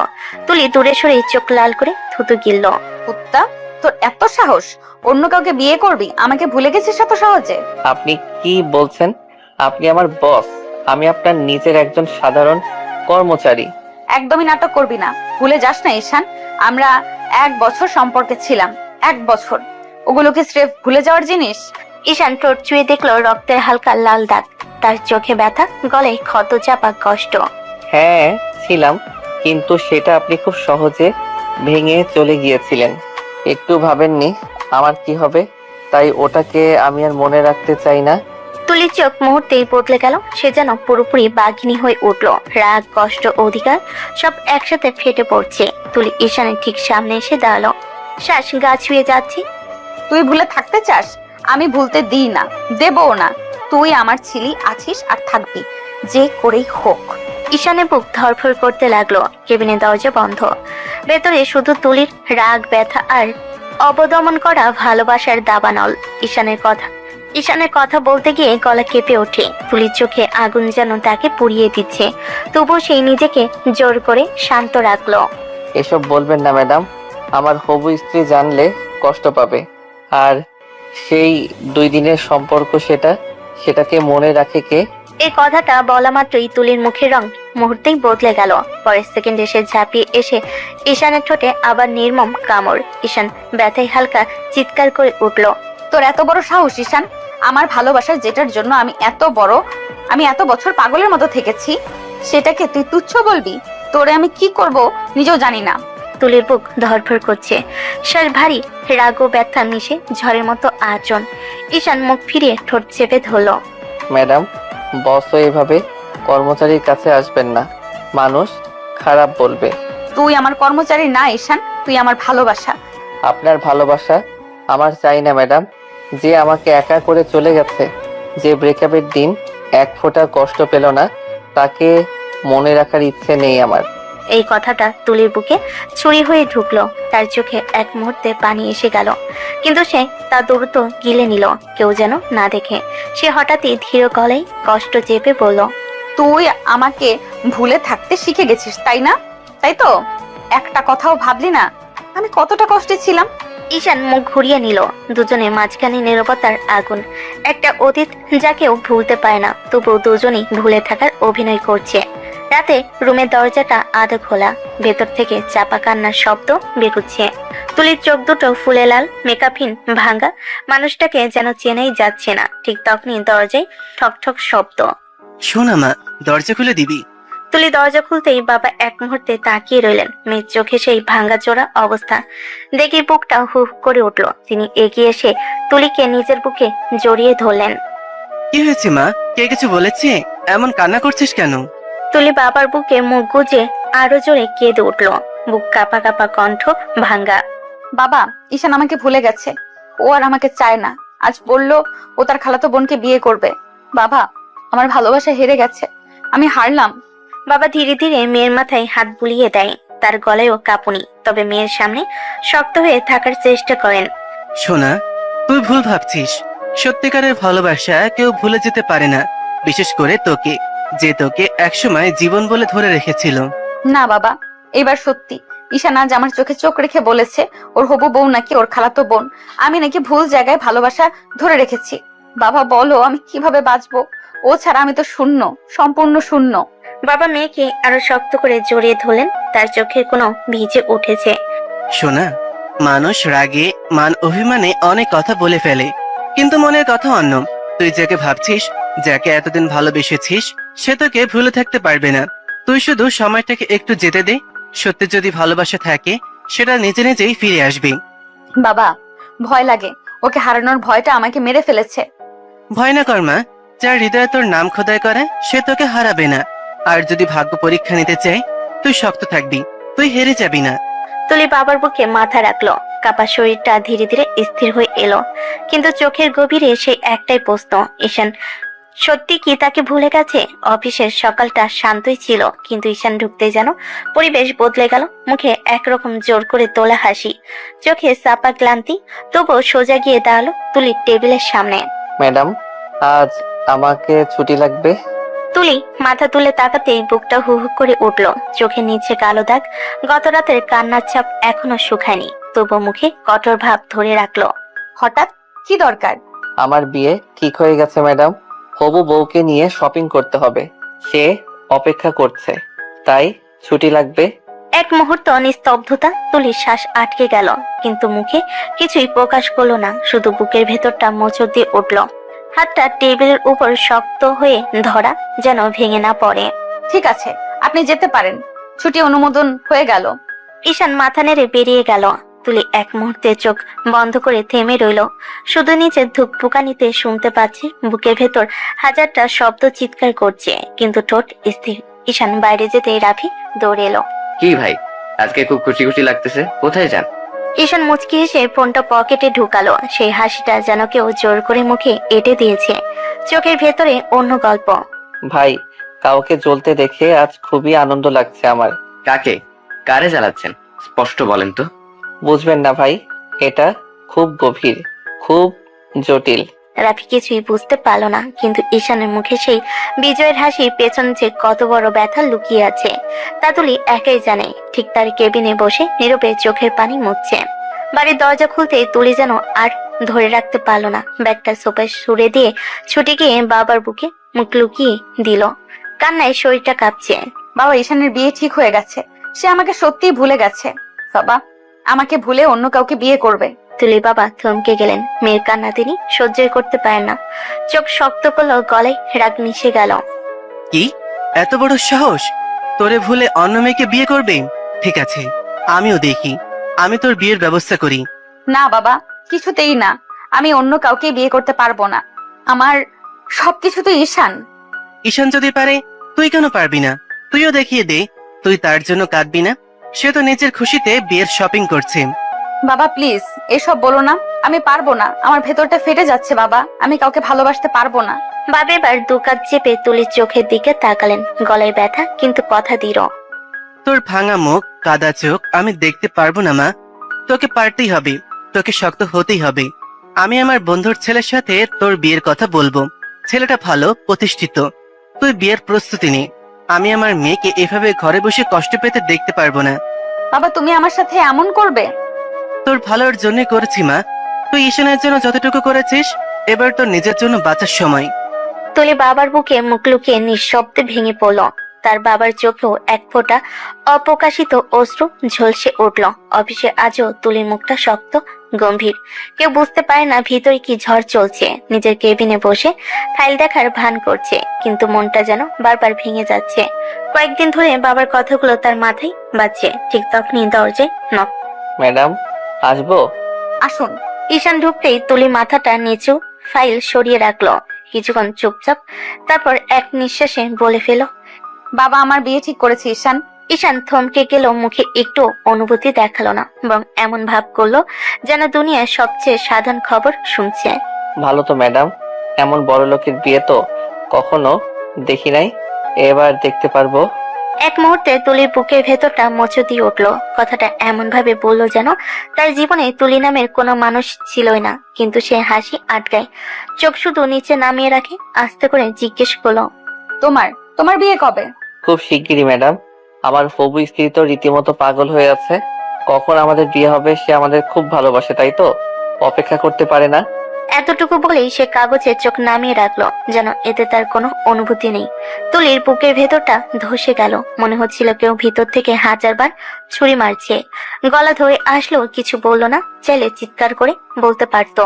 তুলি দূরে সরে চোখ লাল করে থুতু গিলল। কুত্তা, তোর এত সাহস! অন্য কাউকে বিয়ে করবি? আমাকে ভুলে গেছিস এত সহজে? আপনি কি বলছেন? আপনি আমার বস, আমি আপনার নিজের একজন সাধারণ কর্মচারী। একদমই নাটক করবি না। ভুলে যাস না ঈশান, আমরা 1 বছর সম্পর্কে ছিলাম। 1 বছর, ওগুলোকে স্রেফ ভুলে যাওয়ার জিনিস? ঈশান ঠোঁট চুয়ে দেখলো রক্তের হালকা লাল দাগ। তার চোখে ব্যথা, গলায় ক্ষত চাপা কষ্ট। হ্যাঁ ছিলাম, কিন্তু সেটা আপনি খুব সহজে ভেঙে চলে গিয়েছিলেন। একটু ভাবেননি আমার কি হবে, তাই ওটাকে আমি আর মনে রাখতে চাই না। তুলির চোখ মুহূর্তেই বদলে গেল। সে যেন পুরোপুরি বাঘিনী হয়ে উঠল। রাগ, কষ্ট, অধিকার সব একসাথে ফেটে পড়ছে। তুলি ঈশানের ঠিক সামনে এসে দাঁড়ালো। শ্বাস গা ছুঁয়ে যাচ্ছে। তুই ভুলে থাকতে চাস? আমি ভুলতে দিই না, দেবও না। তুই আমার ছিলি, আছিস আর থাকবি, যে করেই হোক। ঈশানের বুক ধরফর করতে লাগলো। কেবিনের দরজা বন্ধ। ভেতরে শুধু তুলির রাগ, ব্যথা আর অবদমন করা ভালোবাসার দাবানল। ঈশানের কথা বলতে গিয়ে গলা কেঁপে ওঠে। তুলির চোখে আগুন যেন তাকে পুড়িয়ে দিচ্ছে। তবুও সেই নিজেকে জোর করে শান্ত রাখলো। এসব বলবেন না ম্যাডাম, আমার হবু স্ত্রী জানলে কষ্ট পাবে। আর সেই 2 দিনের সম্পর্ক, সেটাকে মনে রাখে কে? এই কথাটা বলা মাত্রই তুলির মুখের রং মুহূর্তেই বদলে গেল। পরের সেকেন্ডে সে ঝাঁপিয়ে এসে ঈশানের ঠোঁটে আবার নির্মম কামড়। ঈশান ব্যথায় হালকা চিৎকার করে উঠল। তোর এত বড় সাহস ঈশান, আমার ভালোবাসার যেটার জন্য আমি এত বছর পাগলের মতো থেকেছি, সেটাকে তুই তুচ্ছ বলবি? তোরে আমি কি করব নিজেও জানি না। তুলির বুক ধরফর করছে, শ্বাস ভারী, রাগ ও ব্যথা মিশে ঝড়ের মতো আচরণ। ঈশান মুখ ফিরিয়ে ঠোঁট চেপে ধরল। ম্যাডাম, বসও এভাবে কর্মচারীর কাছে আসবেন না, মানুষ খারাপ বলবে। তুই আমার কর্মচারী না ঈশান, তুই আমার ভালোবাসা। আপনার ভালোবাসা আমার চাই না ম্যাডাম। যে আমাকে একা করে চলে গেছে, যে ব্রেকআপের দিন এক ফোঁটা কষ্ট পেল না, তাকে মনে রাখার ইচ্ছে নেই আমার। এই কথাটা তুলির বুকে ছুরি হয়ে ঢুকলো। তার চোখে এক মুহূর্তে পানি এসে গেল, কিন্তু সে তা দ্রুত গিলে নিল, কেউ যেন না দেখে। সে হঠাৎই ধীর গলায় কষ্ট চেপে বলল, তুই আমাকে ভুলে থাকতে শিখে গেছিস, তাই না? তাই তো? একটা কথাও ভাবলি না আমি কতটা কষ্টে ছিলাম? ঈশান মুখ ঘুরিয়ে নিল। দুজনে মাঝখানে নীরবতার আগুন, একটা অতীত যা কেউ ভুলতে পারে না, তবুও দুজনেই ভুলে থাকার অভিনয় করছে। রাতে রুমের দরজাটা আধা খোলা, ভেতর থেকে চাপা কান্নার শব্দ বেরোচ্ছে। তুলির চোখ দুটো ফুলে লাল, মেকআপহীন, ভাঙ্গা, মানুষটাকে যেন চেনাই যাচ্ছে না। ঠিক তখনই দরজায় ঠক ঠক শব্দ। শোনা মা, দরজা খুলে দিবি? তুলি দরজা খুলতেই বাবা এক মুহূর্তে তাকিয়ে রইলেন। মেয়ের চোখে সেই ভাঙ্গা চোরা অবস্থা দেখে বুকটা হু হু করে উঠল। তিনি এগিয়ে এসে তুলিকে নিজের বুকে জড়িয়ে ধরলেন। কি হয়েছে মা? কে কিছু বলেছে? এমন কান্না করছিস কেন? তুলি বাবার বুকে মুখ গুজে আরো জোরে কেঁদে উঠল, বুক কাঁপা কাঁপা, কণ্ঠ ভাঙ্গা। বাবা, ঈশান আমাকে ভুলে গেছে, ও আর আমাকে চায় না। আজ বললো ও তার খালাতো বোনকে বিয়ে করবে। বাবা, আমার ভালোবাসা হেরে গেছে, আমি হারলাম। বাবা ধীরে ধীরে মেয়ের মাথায় হাত বুলিয়ে দেয়। তার গলায়ও কাঁপুনি, তবে মেয়ের সামনে শক্ত হয়ে থাকার চেষ্টা করেন। সোনা, তুই ভুল ভাবছিস। সত্যিকারের ভালোবাসা কেউ ভুলে যেতে পারে না, বিশেষ করে তোকে, যে তোকে একসময় জীবন বলে ধরে রেখেছিল। না বাবা, এবার সত্যি। ঈশান আজ আমার চোখে চোখ রেখে বলেছে ওর হবু বউ নাকি ওর খালাতো বোন। আমি নাকি ভুল জায়গায় ভালোবাসা ধরে রেখেছি। বাবা বলো আমি কিভাবে বাঁচবো? ও ছাড়া আমি তো শূন্য, সম্পূর্ণ শূন্য। বাবা মেয়েকে আরো শক্ত করে জড়িয়ে ধরলেন। তার চোখের কোনো ভিজে উঠেছে। সোনা, মানুষ রাগে, মান অভিমানে অনেক কথা বলে ফেলে, কিন্তু মনের কথা অন্য। তুই যাকে ভাবছিস, যাকে এতদিন ভালোবেসেছিস, সে তোকে ভুলে থাকতে পারবে না। তুই শুধু সময়টাকে একটু যেতে দে। সত্যি যদি ভালোবাসা থাকে, সেটা নিজে নিজেই ফিরে আসবে। বাবা, ভয় লাগে, ওকে হারানোর ভয়টা আমাকে মেরে ফেলেছে। ভয় না কর মা, যার হৃদয়ে তোর নাম খোদাই করে সে তোকে হারাবে না। আর যদি ভাগ্য পরীক্ষা নিতে চাই, তুই শক্ত থাকবি, তুই হেরে যাবি না। তুলি বাবার বুকে মাথা রাখলো। কাপা শরীরটা ধীরে ধীরে স্থির হয়ে এলো, কিন্তু চোখের গভীরে সেই একটাই প্রশ্ন, ঈশান সত্যি কি তাকে ভুলে গেছে? অফিসের সকালটা শান্তই ছিল, কিন্তু ঈশান ঢুকতেই যেন পরিবেশ বদলে গেল। মুখে একরকম জোর করে তোলা হাসি, চোখে চাপা ক্লান্তি। তবুও সোজা গিয়ে দাঁড়ালো তুলির টেবিলের সামনে। ম্যাডাম, আজ আমাকে ছুটি লাগবে। তুলি মাথা তুলে তাকাতেই বুকটা হু হু করে উঠল। চোখের নিচে কালো দাগ, গত রাতের কান্নার ছাপ এখনো শুকায়নি, তবু মুখে কঠোর ভাব ধরে রাখলো। হঠাৎ কি দরকার? আমার বিয়ে ঠিক হয়ে গেছে ম্যাডাম, হবু বউকে নিয়ে শপিং করতে হবে, সে অপেক্ষা করছে, তাই ছুটি লাগবে। এক মুহূর্ত নিস্তব্ধতা, তুলির শ্বাস আটকে গেল, কিন্তু মুখে কিছুই প্রকাশ করলো না, শুধু বুকের ভেতরটা মোচড় দিয়ে উঠল। হাতটা টেবিলের উপর শক্ত হয়ে ধরা, যেন ভেঙে না পড়ে। ঠিক আছে, আপনি যেতে পারেন, ছুটি অনুমোদন হয়ে গেল। ঈশান মাথা নেড়ে বেরিয়ে গেল। তুলি এক মুহূর্তে চোখ বন্ধ করে থেমে রইল, শুধু নিচে ধুকপুকানিতে শুনতে পাচ্ছে বুকের ভেতর হাজারটা শব্দ চিৎকার করছে, কিন্তু ঠোঁট স্থির। ঈশান বাইরে যেতে রাফি দৌড়ে এলো। কি ভাই, আজকে খুব খুশি খুশি লাগতেছে, কোথায় যান? ঈশান মুচকি হেসে ফোনটা পকেটে ঢুকালো। সেই হাসিটা যেন কেউ জোর করে মুখে এঁটে দিয়েছে, চোখের ভেতরে অন্য গল্প। ভাই, কাউকে জ্বলতে দেখে আজ খুবই আনন্দ লাগছে আমার। কাকে, কারে জ্বালাচ্ছেন? স্পষ্ট বলেন তো। বুঝবেন না ভাই, এটা খুব গভীর, খুব জটিল। রাফি কিছুই বুঝতে পারলো না, কিন্তু ঈশানের মুখে সেই বিজয়ের হাসি পেছন যে কত বড় ব্যথা লুকিয়ে আছে তা তুলি একাই জানে। ঠিক তার কেবিনে বসে নীরবে চোখের পানি মুছছে। বাড়ির দরজা খুলতে তুলি যেন আর ধরে রাখতে পারলো না, ব্যাগটা সোফায় সরে দিয়ে ছুটে গিয়ে বাবার বুকে মুখ লুকিয়ে দিল। কান্নায় শরীরটা কাঁপছে। বাবা, ঈশানের বিয়ে ঠিক হয়ে গেছে, সে আমাকে সত্যিই ভুলে গেছে। বাবা, আমাকে ভুলে অন্য কাউকে বিয়ে করবে, তুলির বাবা থমকে গেলেন। মেয়ের কান্না তিনি সহ্যই করতে পারেন না। চোখ শক্ত করলো, গলায় রাগ মিশে গেল। কি এত বড় সাহস? তোরে ভুলে অন্য মেয়েকে বিয়ে করবে? ঠিক আছে, আমিও দেখি, আমি তোর বিয়ের ব্যবস্থা করি। না বাবা, কিছুতেই না। আমি অন্য কাউকে বিয়ে করতে পারবো না। আমার সবকিছু তো ঈশান। ঈশান যদি পারে, তুই কেন পারবি না? তুইও দেখিয়ে দে, তুই তার জন্য কাঁদবি না। সে তো নিজের খুশিতে বিয়ের শপিং করছে। বাবা প্লিজ এসব বলো না, আমি পারবো না। আমার ভেতরটা ফেটে যাচ্ছে বাবা, আমি কাউকে ভালোবাসতে পারবো না। বাবা এবার দুকাত চেপে তুলির চোখের দিকে তাকালেন। গলায় ব্যথা, কিন্তু কথা দৃঢ়। তোর ভাঙা মুখ, কাদা চোখ আমি দেখতে পারবো না মা। তোকে পারতেই হবে, তোকে শক্ত হতেই হবে। আমি আমার বন্ধুর ছেলের সাথে তোর বিয়ের কথা বলবো। ছেলেটা ভালো, প্রতিষ্ঠিত। তুই বিয়ের প্রস্তুতি নে। আমি আমার মেয়েকে এভাবে ঘরে বসে কষ্ট পেতে দেখতে পারবো না। বাবা তুমি আমার সাথে এমন করবে? তোর ভালোর জন্য করেছি মা। তুই ঈশানের জন্য যতটুকু করেছিস, এবার তোর নিজের জন্য বাঁচার সময়। তুলি বাবার বুকে মুখ লুকিয়ে নিঃশব্দে ভেঙে পড়ল। তার বাবার চোখেও এক ফোঁটা অপ্রকাশিত অশ্রু ঝলসে উঠল। অফিসে আজও তুলির মুখটা শক্ত, গম্ভীর। কেউ বুঝতে পারে না ভিতরে কি ঝড় চলছে। নিজের কেবিনে বসে ফাইল দেখার ভান করছে, কিন্তু মনটা যেন বারবার ভেঙে যাচ্ছে। কয়েকদিন ধরে বাবার কথাগুলো তার মাথায় বাজছে। ঠিক তখনই দরজায় নক। ম্যাডাম, আসবো? আসুন। ঈশান ঢুকতেই তুলি মাথাটা নিচু, ফাইল সরিয়ে রাখলো। কিছুক্ষণ চুপচাপ, তারপর এক নিঃশ্বাসে বলে ফেল, বাবা আমার বিয়ে ঠিক করেছে ঈশান। ঈশান থমকে গেল, মুখে একটু অনুভূতি দেখালো না, বরং এমন ভাব করলো যেন দুনিয়ার সবচেয়ে সাধারণ খবর শুনছে। ভালো তো ম্যাডাম, এমন বড় লোকের বিয়ে তো কখনো দেখি নাই, এবার দেখতে পারবো। এক মুহূর্তে তুলির বুকের ভেতরটা মোচড় দিয়ে উঠলো। কথাটা এমন ভাবে বললো যেন তার জীবনে তুলি নামের কোনো মানুষ ছিলই না। কিন্তু সে হাসি আটকায়, চোখ শুধু নিচে নামিয়ে রাখে। আস্তে করে জিজ্ঞেস করলো, তোমার বিয়ে কবে? খুব শিগগিরই ম্যাডাম। আমার হবু স্ত্রী তো রীতিমতো পাগল হয়ে আছে। কখন আমাদের বিয়ে হবে, সে আমাদের খুব ভালোবাসে, তাই তো অপেক্ষা করতে পারে না। এতটুকু বলেই সে কাগজে চোখ নামিয়ে রাখলো, যেন এতে তার কোনো অনুভূতি নেই। তুলির বুকের ভেতরটা ধসে গেল। মনে হচ্ছিল কেউ ভিতর থেকে 1000 বার ছুরি মারছে। গলা ধরে আসলো, কিছু বললো না। চাইলে চিৎকার করে বলতে পারতো,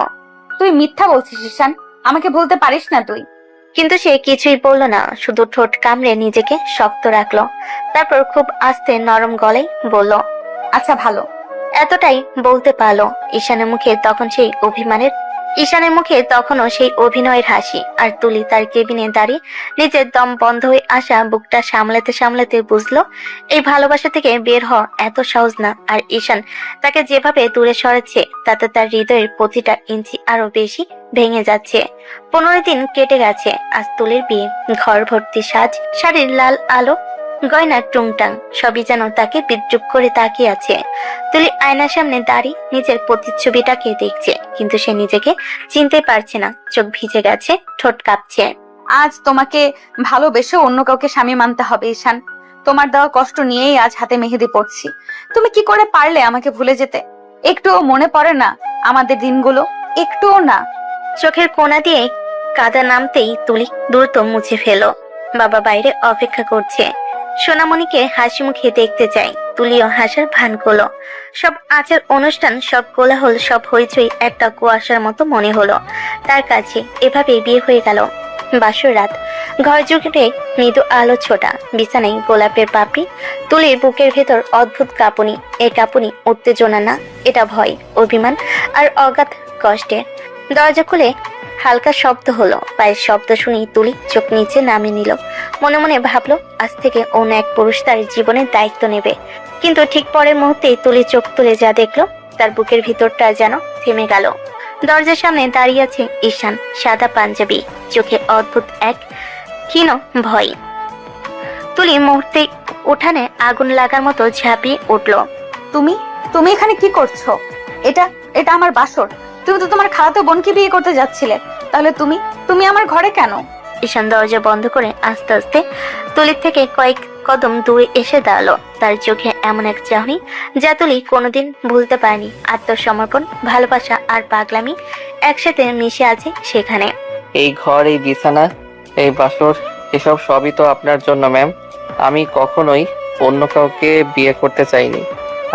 তুই মিথ্যা বলছিস ঈশান, আমাকে বলতে পারিস না তুই। কিন্তু সে কিছুই বললো না, শুধু ঠোঁট কামড়ে নিজেকে শক্ত রাখলো। তারপর খুব আস্তে নরম গলায় বলল, আচ্ছা ভালো। এতটাই বলতে পারলো। ঈশানের মুখে তখনও সেই অভিনয়ের হাসি। আর তুলি তার কেবিনে দাঁড়িয়ে নিজের দম বন্ধ হয়ে আসা বুকটা সামলাতে সামলাতে বুঝলো এই ভালোবাসা থেকে বের হওয়া এত সহজ না। আর ঈশান তাকে যেভাবে দূরে সরাচ্ছে, তাতে তার হৃদয়ের প্রতিটা ইঞ্চি আরো বেশি ভেঙে যাচ্ছে। 15 দিন কেটে গেছে। আজ তুলির বিয়ে। ঘর ভর্তি সাজ, শাড়ির লাল আলো, গয়নার টুংটাং, সবই যেন তাকে বিদ্রুপ করে তাকিয়ে আছে। তুলি আয়নার সামনে দাঁড়িয়ে নিজের প্রতিচ্ছবিটাকে দেখছে, কিন্তু সে নিজেকে চিনতে পারছে না। চোখ ভিজে গেছে, ঠোঁট কাঁপছে। আজ তোমাকে ভালোবেসে অন্য কাউকে স্বামী মানতে হবে ঈশান। তোমার দেওয়া কষ্ট নিয়েই আজ হাতে মেহেদি পড়ছি। তুমি কি করে পারলে আমাকে ভুলে যেতে? একটুও মনে পড়ে না আমাদের দিনগুলো? একটুও না। চোখের কোণা দিয়ে কাদা নামতেই তুলি দ্রুত মুছে ফেলো। বাবা বাইরে অপেক্ষা করছে। সোনামণিকে হাসি মুখে দেখতে চাই। তুলিও হাসার ভান করলো। সব আচার অনুষ্ঠান, সব কোলাহল, সব হইচই একটা কুয়াশার মতো মনে হলো তার কাছে। এভাবে বিয়ে হয়ে গেল। বাসর রাত, ঘর জুড়ে মৃদু আলো ছোটা, বিছানায় গোলাপের পাপড়ি। তুলির বুকের ভেতর অদ্ভুত কাঁপুনি। এই কাঁপুনি উত্তেজনা না, এটা ভয়, অভিমান আর অগাধ কষ্টে। দরজা খুলে হালকা শব্দ হলো। পায়ের শব্দ শুনি তুলি চোখ নিচে নামিয়ে নিল। মনে মনে ভাবলো আজ থেকে অন্য এক পুরুষ তার জীবনের দায়িত্ব নেবে। কিন্তু ঠিক পরের মুহূর্তেই তুলি চোখ তুলে যা দেখলো, তার বুকের ভিতরটা যেন থেমে গেল। দরজার সামনে দাঁড়িয়ে আছে ঈশান, সাদা পাঞ্জাবি, চোখে অদ্ভুত এক ক্ষীণ ভয়। তুলি মুহূর্তে উঠানে আগুন লাগার মতো ঝাঁপিয়ে উঠলো। তুমি এখানে কি করছো? এটা আমার বাসর। তুমি তো তোমার খালাতো বোনকে বিয়ে করতে যাচ্ছিলে, তাহলে তুমি আমার ঘরে কেন? ঈশান দরজা বন্ধ করে আস্তে আস্তে তুলির থেকে কয়েক কদম দূরে এসে দাঁড়ালো। তার চোখে এমন এক চাহনি যা তুলি কোনোদিন ভুলতে পারেনি। আত্মসমর্পণ, ভালোবাসা আর পাগলামি একসাথে মিশে আছে সেখানে। এই ঘর, এই বিছানা, এই বাসর, এসব সবই তো আপনার জন্য ম্যাম। আমি কখনোই অন্য কাউকে বিয়ে করতে চাইনি,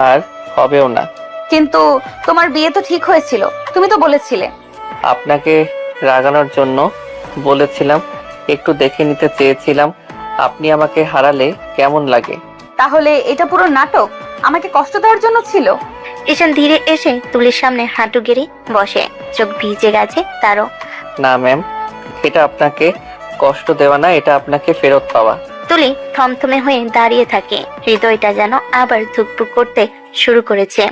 আর হবেও না। কিন্তু তোমার বিয়ে তো ঠিক হয়েছিল, তুমি তো বলেছিলে। আপনাকে রাগানোর জন্য বলেছিলাম, একটু দেখে নিতে চেয়েছিলাম আপনি আমাকে হারালে কেমন লাগে। তাহলে এটা পুরো নাটক, আমাকে কষ্ট দেওয়ার জন্য ছিল? ঈশান ধীরে এসে তুলির সামনে হাঁটু গেড়ে বসে, চোখ ভিজে গেছে তারও। না ম্যাম, এটা আপনাকে কষ্ট দেওয়া না, এটা আপনাকে ফেরত পাওয়া। তুলি থমথমে হয়ে দাঁড়িয়ে থাকে, হৃদয়টা যেন আবার ধুকপুক করতে শুরু করেছে।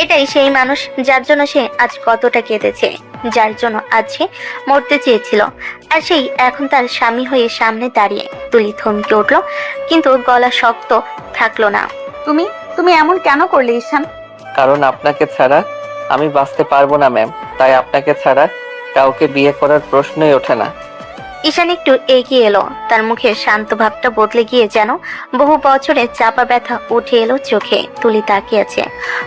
এটাই সেই মানুষ যার জন্য সে আজ কতটা কেঁদেছে, যার জন্য আজ সে মরতে চেয়েছিল, আর সেই এখন তার স্বামী হয়ে সামনে দাঁড়িয়ে। তুলি থমকে উঠল, কিন্তু গলা শক্ত থাকলো না। তুমি তুমি এমন কেন করলে ঈশান? কারণ আপনাকে ছাড়া আমি বাঁচতে পারবো না ম্যাম, তাই আপনাকে ছাড়া কাউকে বিয়ে করার প্রশ্নই ওঠে না। ঈশান একটু এগিয়ে এলো, তার মুখের শান্ত ভাবটা বদলে গিয়ে যেন বহু বছরের চাপা ব্যথা উঠে এলো চোখে। তুলি তাকিয়ে আছে,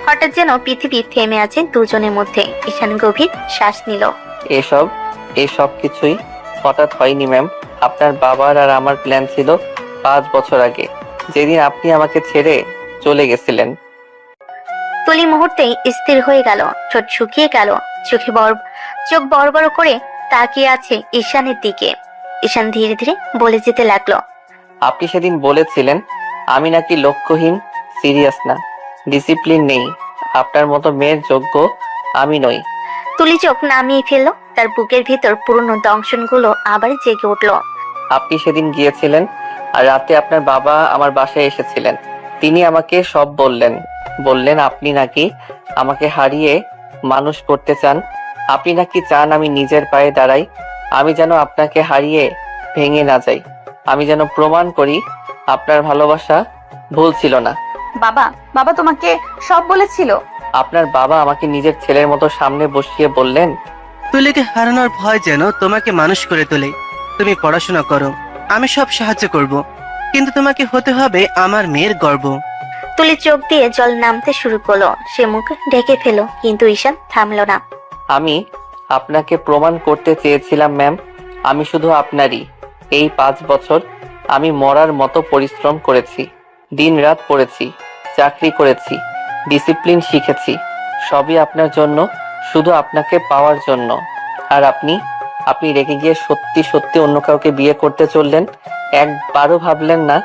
হঠাৎ যেন পৃথিবী থেমে আছে দুজনের মধ্যে। ঈশান গভীর শ্বাস নিল। এসব কিছুই হঠাৎ হয়নি ম্যাম। আপনার বাবার আর আমার প্ল্যান ছিল 5 বছর আগে, যেদিন আপনি আমাকে ছেড়ে চলে গেছিলেন। তুলি মুহূর্তেই স্থির হয়ে গেল, ঠোঁট শুকিয়ে গেল, চোখ বড় বড় করে তাকিয়ে আছে ঈশানের দিকে। ঈশান ধীরে ধীরে বলে যেতে লাগলো, আপনি সেদিন বলেছিলেন আমি নাকি লক্ষ্যহীন, সিরিয়াস না, ডিসিপ্লিন নেই, আপনার মতো মেয়ের যোগ্য আমি নই। তুলি চোখ নামিয়ে ফেললো, তার বুকের ভিতর পুরনো দংশনগুলো আবার জেগে উঠলো। আপনি সেদিন গিয়েছিলেন আর রাতে আপনার বাবা আমার বাসায় এসেছিলেন। তিনি আমাকে সব বললেন আপনি নাকি আমাকে হারিয়ে মানুষ করতে চান, আপনি নাকি চান আমি নিজের পায়ে দাঁড়াই, আমি যেন আপনাকে হারিয়ে ভেঙে না যাই, আমি যেন প্রমাণ করি আপনার ভালোবাসা ভুল ছিল না। বাবা তোমাকে সব বলেছিল? আপনার বাবা আমাকে নিজের ছেলের মতো সামনে বসিয়ে বললেন, তুলিকে হারানোর ভয় যেন তোমাকে মানুষ করে তোলে। তুমি পড়াশোনা করো, আমি সব সাহায্য করব, কিন্তু তোমাকে হতে হবে আমার মেয়ের গর্ব। তুলি চোখ দিয়ে জল নামতে শুরু করলো, সে মুখ ঢেকে ফেলো, কিন্তু ঈশান থামলো না। আমি আপনাকে প্রমাণ করতে চেয়েছিলাম ম্যাম, আমি শুধু আপনারই। এই 5 বছর আমি মরার মতো পরিশ্রম করেছি, দিন রাত পড়েছি, চাকরি করেছি, ডিসিপ্লিন শিখেছি, সবই আপনার জন্য, শুধু আপনাকে পাওয়ার জন্য। আর আপনি রেখে গিয়ে সত্যি অন্য কাউকে বিয়ে করতে চললেন। একবারও ভাবলেন না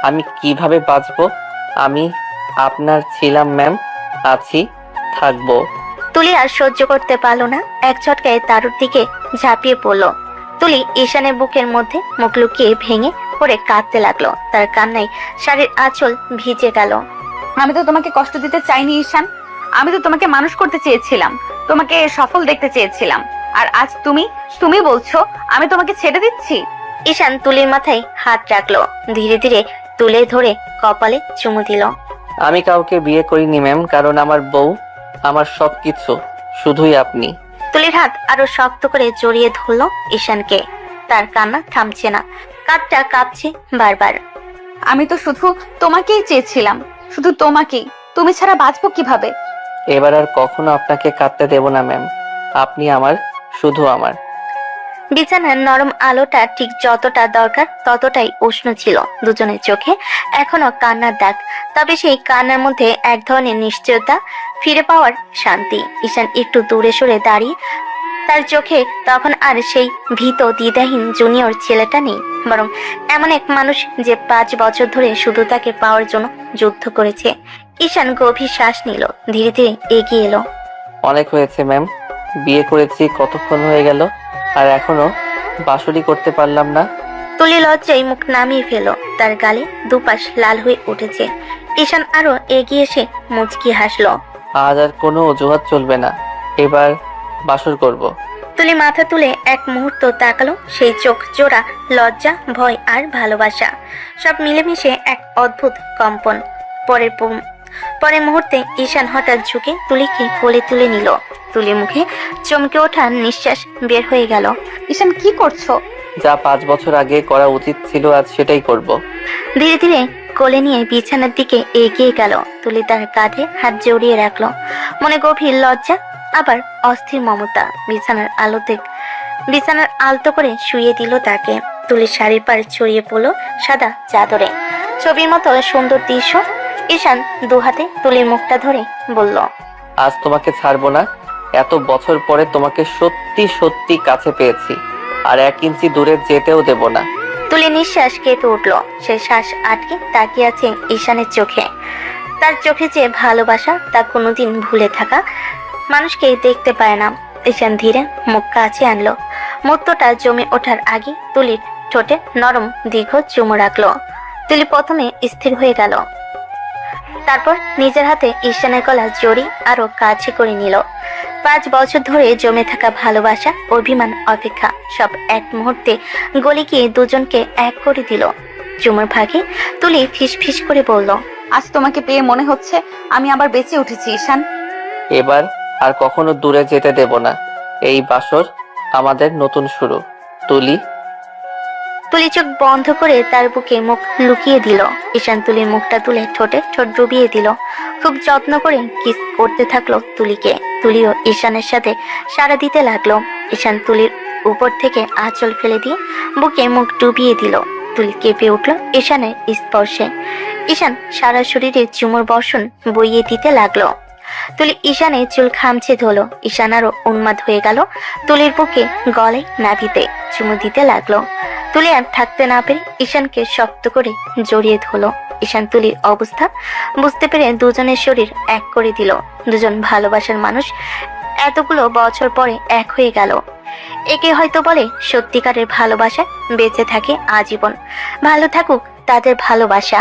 আমি কিভাবে বাঁচবো। আমি আপনার ছিলাম ম্যাম, আছি, থাকবো। তুলি আর সহ্য করতে পারলো না, এক ঝটকায় তারুর দিকে ঝাঁপিয়ে পড়লো। তুলি ঈশানের বুকের মধ্যে মুখ লুকিয়ে ভেঙে পড়ে কাঁদতে লাগলো, তার কান্নায় শাড়ির আঁচল ভিজে গেল। আমি তো তোমাকে কষ্ট দিতে চাইনি ঈশান, আমি তো তোমাকে মানুষ করতে চেয়েছিলাম, তোমাকে সফল দেখতে চেয়েছিলাম। আর আজ তুমি বলছো আমি তোমাকে ছেড়ে দিচ্ছি? ঈশান তুলির মাথায় হাত রাখলো, ধীরে ধীরে তুলে ধরে কপালে চুমু দিল। আমি কাউকে বিয়ে করিনি ম্যাম, কারণ আমার বউ, আমার সবকিছু শুধুই আপনি। তুলির হাত আরো শক্ত করে জড়িয়ে ধরলো ঈশানকে, তার কান্না থামছে না, কাঁধটা কাঁপছে বারবার। আমি তো শুধু তোমাকেই চেয়েছিলাম, শুধু তোমাকেই, তুমি ছাড়া বাঁচবো কিভাবে? এবার আর কখনো আপনাকে কাঁদতে দেব না ম্যাম, আপনি আমার, শুধু আমার। বিছানার নরম আলোটা ঠিক যতটা দরকার ততটাই উষ্ণ ছিল দুজনের চোখে, এখনো কান্নার দাগ, তবে সেই কান্নার মধ্যে এক ধরনের নিশ্চয়তা, ফিরে পাওয়ার শান্তি। ঈশান একটু দূরে সরে দাঁড়িয়ে, তার চোখে তখন আর সেই ভীত দ্বিধাহীন জুনিয়র ছেলেটা নেই, বরং এমন এক মানুষ যে 5 বছর ধরে শুধু তাকে পাওয়ার জন্য যুদ্ধ করেছে। ঈশান গভীর শ্বাস নিল, ধীরে ধীরে এগিয়ে এলো। অনেক হয়েছে ম্যাম, বিয়ে করেছি কতক্ষণ হয়ে গেল, আর এখনো বাঁশুরি করতে পারলাম না। তুলি লজ্জায় মুখ নামিয়ে ফেলো, তার গালে দুপাশ লাল হয়ে উঠেছে। ঈশান আরো এগিয়ে এসে মুচকি হাসলো। আজ আর কোনো অজুহাত চলবে না, এবার বাসর করব। তুলি মাথা তুলে এক মুহূর্ত তাকালো, সেই চোখ জোড়া লজ্জা, ভয় আর ভালোবাসা সব মিলেমিশে এক অদ্ভুত কম্পন। পরের মুহূর্তে ঈশান হঠাৎ ঝুঁকে তুলিকে কোলে তুলে নিল। তুলির মুখে চমকে ওঠার নিঃশ্বাস বের হয়ে গেল। ঈশান কি করছো? যা 5 বছর আগে করা উচিত ছিল আজ সেটাই করব। ধীরে ধীরে কোলে নিয়ে বিছানার দিকে এগিয়ে গেল। তুলি তার কাঁধে হাত জড়িয়ে রাখলো, মনে গভীর লজ্জা, আবার অস্থির মমতা। বিছানার আলতো করে শুয়ে দিল তাকে। তুলির শাড়ির পাড় ছড়িয়ে পড়লো সাদা চাদরে, ছবির মতো সুন্দর দৃশ্য ঈশান দুহাতে তুলির মুখটা ধরে বলল, আজ তোমাকে ছাড়বো না। এত বছর পরে তোমাকে সত্যি সত্যি কাছে পেয়েছি, আর 1 ইঞ্চি দূরে যেতেও দেব না। তুলি নিঃশ্বাস কেঁপে উঠল। সে শ্বাস আটকে তাকিয়ে আছে ঈশানের চোখে। তার চোখে যে ভালোবাসা, তা কোনোদিন ভুলে থাকা মানুষকে দেখতে পায় না। ঈশান ধীরে মুখ কাছে আনলো। মুহূর্তটা জমে ওঠার আগে তুলির ঠোঁটে নরম দীর্ঘ চুমু রাখলো। তুলি প্রথমে স্থির হয়ে গেল, তারপর নিজের হাতে ঈশানের গলা জড়িয়ে আরো কাছে করে নিল। 5 বছর ধরে জমে থাকা ভালোবাসা, অভিমান, অপেক্ষা সব এক মুহূর্তে গলে গিয়ে দুজনকে এক করে দিল। চুমুর ভাগে তুলি ফিস ফিস করে বলল, আজ তোমাকে পেয়ে মনে হচ্ছে আমি আবার বেঁচে উঠেছি ঈশান। এবার আর কখনো দূরে যেতে দেব না। এই বাসর আমাদের নতুন শুরু। তুলি। তুলি চোখ বন্ধ করে তার বুকে মুখ লুকিয়ে দিল। ঈশান তুলির মুখটা তুলে ঠোঁটে ঠোঁট ডুবিয়ে দিল। খুব যত্ন করে কিস করতে থাকলো তুলিকে। তুলিও ঈশানের সাথে সাড়া দিতে লাগলো। ঈশান তুলির উপর থেকে আঁচল ফেলে দিয়ে বুকে মুখ ডুবিয়ে দিল। তুলি কেঁপে উঠল ঈশানের স্পর্শে। ঈশান সারা শরীরে চুমুর বর্ষণ বইয়ে দিতে লাগলো। তুলি ঈশানের চুল খামচে ধরলো। ঈশান আরো উন্মাদ হয়ে গেল। তুলির বুকে, গলায়, নাভিতে চুমু দিতে লাগলো। তুলি আর থাকতে না পেরে ঈশানকে শক্ত করে জড়িয়ে ধরলো। ঈশান তুলির অবস্থা বুঝতে পেরে দুজনের শরীর এক করে দিল। দুজন ভালোবাসার মানুষ এতগুলো বছর পরে এক হয়ে গেল। একে হয়তো বলে সত্যিকারের ভালোবাসা। বেঁচে থাকে আজীবন। ভালো থাকুক তাদের ভালোবাসা।